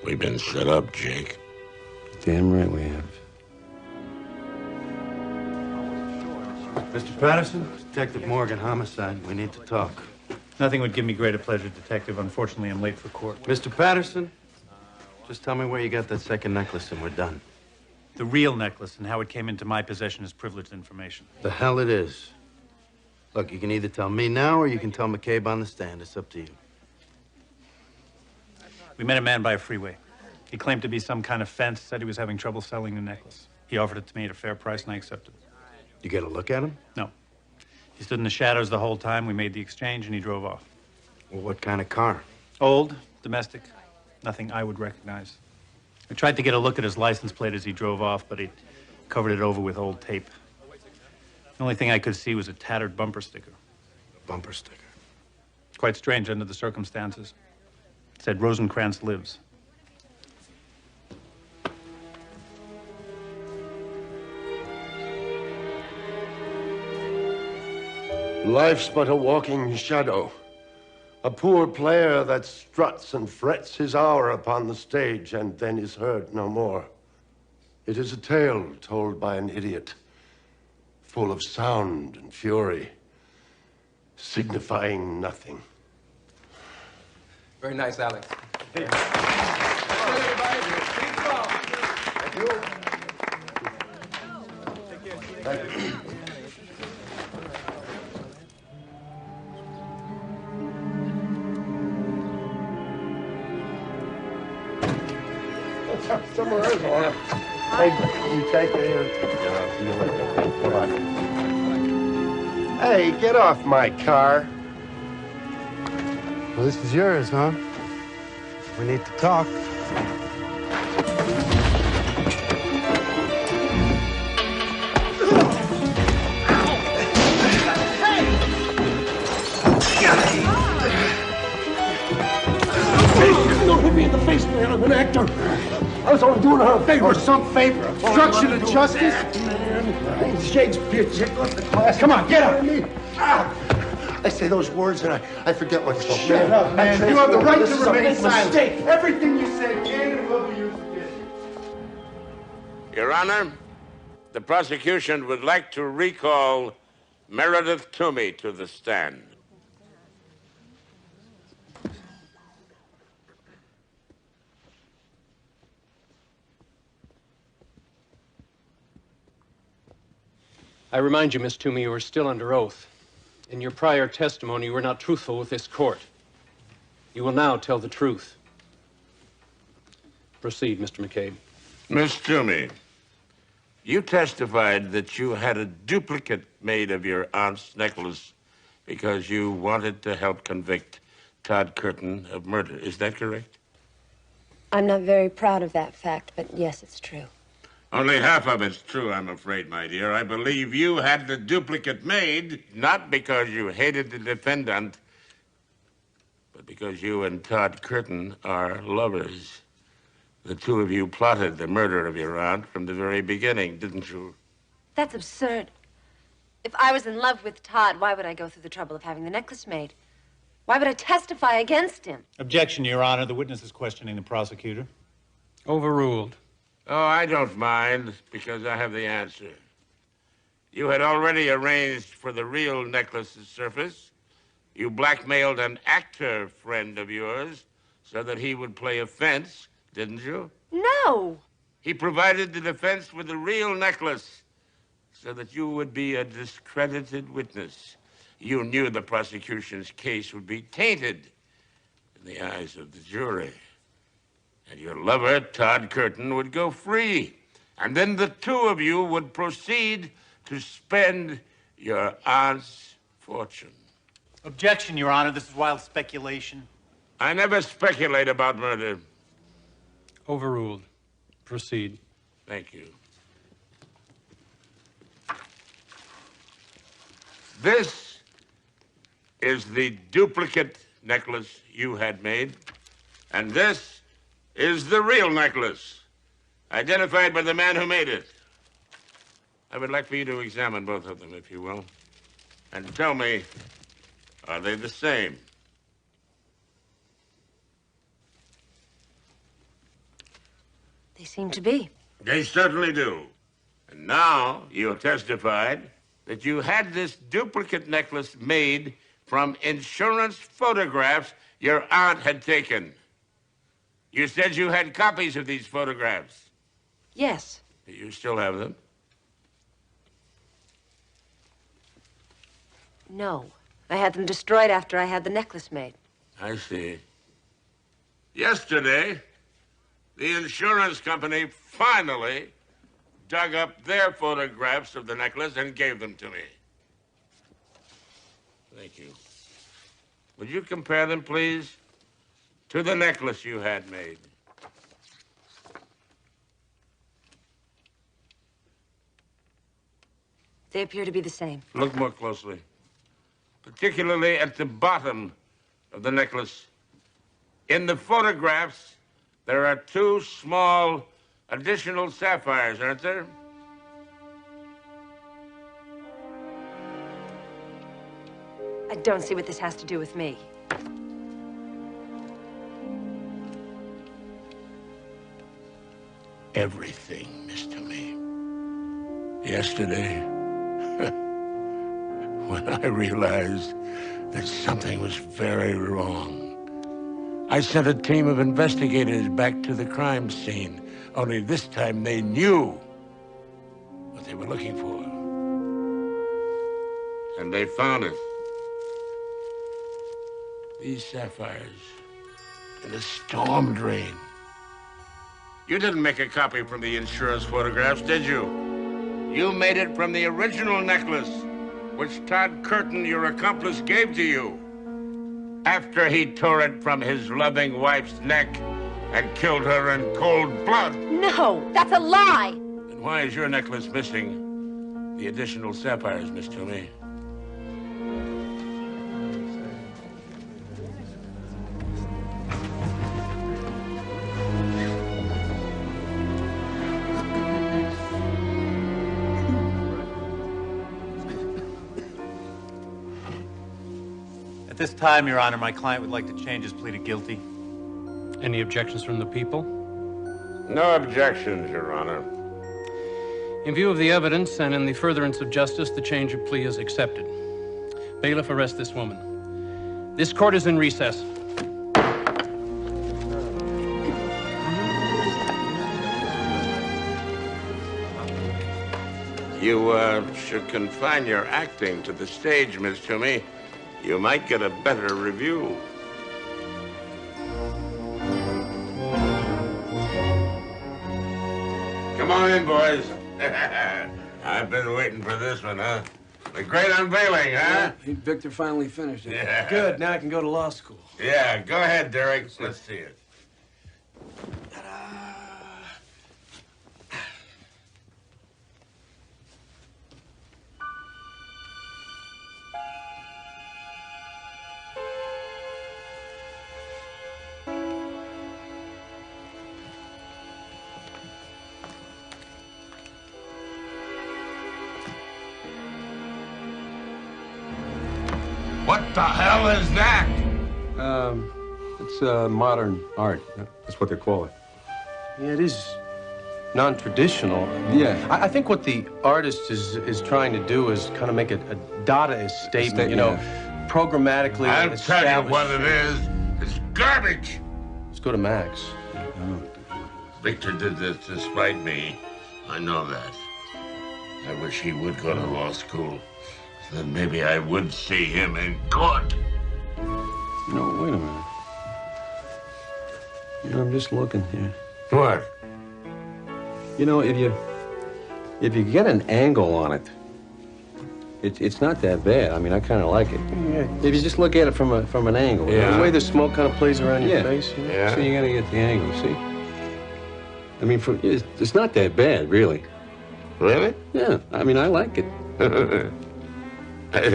Speaker 9: We've been set up, Jake.
Speaker 11: Damn right we have.
Speaker 17: Mr. Patterson, Detective Morgan, homicide. We need to talk.
Speaker 18: Nothing would give me greater pleasure, Detective. Unfortunately, I'm late for court.
Speaker 17: Mr. Patterson, just tell me where you got that second necklace and we're done.
Speaker 18: The real necklace and how it came into my possession is privileged information.
Speaker 17: The hell it is. Look, you can either tell me now or you can tell McCabe on the stand. It's up to you.
Speaker 18: We met a man by a freeway. He claimed to be some kind of fence, said he was having trouble selling the necklace. He offered it to me at a fair price, and I accepted.
Speaker 17: You get a look at him?
Speaker 18: No. He stood in the shadows the whole time. We made the exchange, and he drove off.
Speaker 17: Well, what kind of car?
Speaker 18: Old, domestic, nothing I would recognize. I tried to get a look at his license plate as he drove off, but he covered it over with old tape. The only thing I could see was a tattered bumper sticker.
Speaker 17: Bumper sticker?
Speaker 18: Quite strange under the circumstances. It said, Rosencrantz lives.
Speaker 2: Life's but a walking shadow, a poor player that struts and frets his hour upon the stage and then is heard no more. It is a tale told by an idiot, full of sound and fury, signifying nothing.
Speaker 23: Very nice, Alex.
Speaker 2: Somewhere else, Laura. Hey, you take it here. See you later. Come on. Hey, get off my car.
Speaker 22: Well, this is yours, huh? We need to talk.
Speaker 2: Don't hit me in the face, man. I'm an actor. I was only doing her a favor. Some favor. Obstruction of justice. Man, Shakespeare, check off the class. Come on, get up. I say those words and I forget myself.
Speaker 21: Shut up, man. You have the right to remain silent.
Speaker 2: Mistake.
Speaker 21: Everything you said can and will be used against you.
Speaker 9: Your Honor, the prosecution would like to recall Meredith Toomey to the stand.
Speaker 8: I remind you, Miss Toomey, you are still under oath. In your prior testimony, you were not truthful with this court. You will now tell the truth. Proceed, Mr. McCabe.
Speaker 9: Miss Toomey, you testified that you had a duplicate made of your aunt's necklace because you wanted to help convict Todd Curtin of murder. Is that correct?
Speaker 5: I'm not very proud of that fact, but yes, it's true.
Speaker 9: Only half of it's true, I'm afraid, my dear. I believe you had the duplicate made, not because you hated the defendant, but because you and Todd Curtin are lovers. The two of you plotted the murder of your aunt from the very beginning, didn't you?
Speaker 5: That's absurd. If I was in love with Todd, why would I go through the trouble of having the necklace made? Why would I testify against him?
Speaker 18: Objection, Your Honor. The witness is questioning the prosecutor.
Speaker 8: Overruled.
Speaker 9: Oh, I don't mind, because I have the answer. You had already arranged for the real necklace's surface. You blackmailed an actor friend of yours so that he would play a fence, didn't you?
Speaker 5: No.
Speaker 9: He provided the defense with the real necklace so that you would be a discredited witness. You knew the prosecution's case would be tainted in the eyes of the jury. And your lover, Todd Curtin, would go free. And then the two of you would proceed to spend your aunt's fortune.
Speaker 18: Objection, Your Honor. This is wild speculation.
Speaker 9: I never speculate about murder.
Speaker 8: Overruled. Proceed.
Speaker 9: Thank you. This is the duplicate necklace you had made, and this is the real necklace, identified by the man who made it. I would like for you to examine both of them, if you will, and tell me, are they the same?
Speaker 5: They seem to be.
Speaker 9: They certainly do. And now you have testified that you had this duplicate necklace made from insurance photographs your aunt had taken. You said you had copies of these photographs.
Speaker 5: Yes.
Speaker 9: You still have them?
Speaker 5: No. I had them destroyed after I had the necklace made.
Speaker 9: I see. Yesterday, the insurance company finally dug up their photographs of the necklace and gave them to me. Thank you. Would you compare them, please, to the necklace you had made?
Speaker 5: They appear to be the same.
Speaker 9: Look more closely, particularly at the bottom of the necklace. In the photographs, there are two small additional sapphires, aren't there?
Speaker 5: I don't see what this has to do with me.
Speaker 9: Everything, Miss Toomey. Yesterday, when I realized that something was very wrong, I sent a team of investigators back to the crime scene. Only this time they knew what they were looking for. And they found it. These sapphires in a storm drain You didn't make a copy from the insurance photographs, did you? You made it from the original necklace, which Todd Curtin, your accomplice, gave to you after he tore it from his loving wife's neck and killed her in cold blood.
Speaker 5: No, that's a lie.
Speaker 9: Then why is your necklace missing the additional sapphires, Miss Toomey?
Speaker 18: At this time, Your Honor, my client would like to change his plea to guilty.
Speaker 8: Any objections from the people?
Speaker 9: No objections, Your Honor.
Speaker 8: In view of the evidence and in the furtherance of justice, the change of plea is accepted. Bailiff, arrest this woman. This court is in recess.
Speaker 9: You should confine your acting to the stage, Miss Toomey. You might get a better review. Come on in, boys. I've been waiting for this one, huh? The great unveiling, huh?
Speaker 7: Victor finally finished it.
Speaker 9: Yeah.
Speaker 15: Good, now I can go to law school.
Speaker 9: Yeah, go ahead, Derek. Let's see it. What the hell is that?
Speaker 15: It's modern art. That's what they call it. Yeah, it is non-traditional.
Speaker 7: Yeah.
Speaker 15: I think what the artist is trying to do is kind of make a Dadaist statement, you know, programmatically.
Speaker 9: I'll tell you what it is. It's garbage.
Speaker 15: Let's go to Max.
Speaker 9: Victor did this to spite me. I know that. I wish he would go to law school. Then maybe I would see him in court.
Speaker 7: No, wait a minute. You know, I'm just looking here.
Speaker 9: What?
Speaker 7: You know, if you get an angle on it, it's not that bad. I mean, I kind of like it.
Speaker 15: Yeah.
Speaker 7: If you just look at it from an angle.
Speaker 15: The way the smoke kind of plays around your
Speaker 7: Yeah.
Speaker 15: face. You know?
Speaker 9: Yeah.
Speaker 7: So you gotta get the angle, see? I mean, it's not that bad, really.
Speaker 9: Really?
Speaker 7: Yeah, I mean, I like it.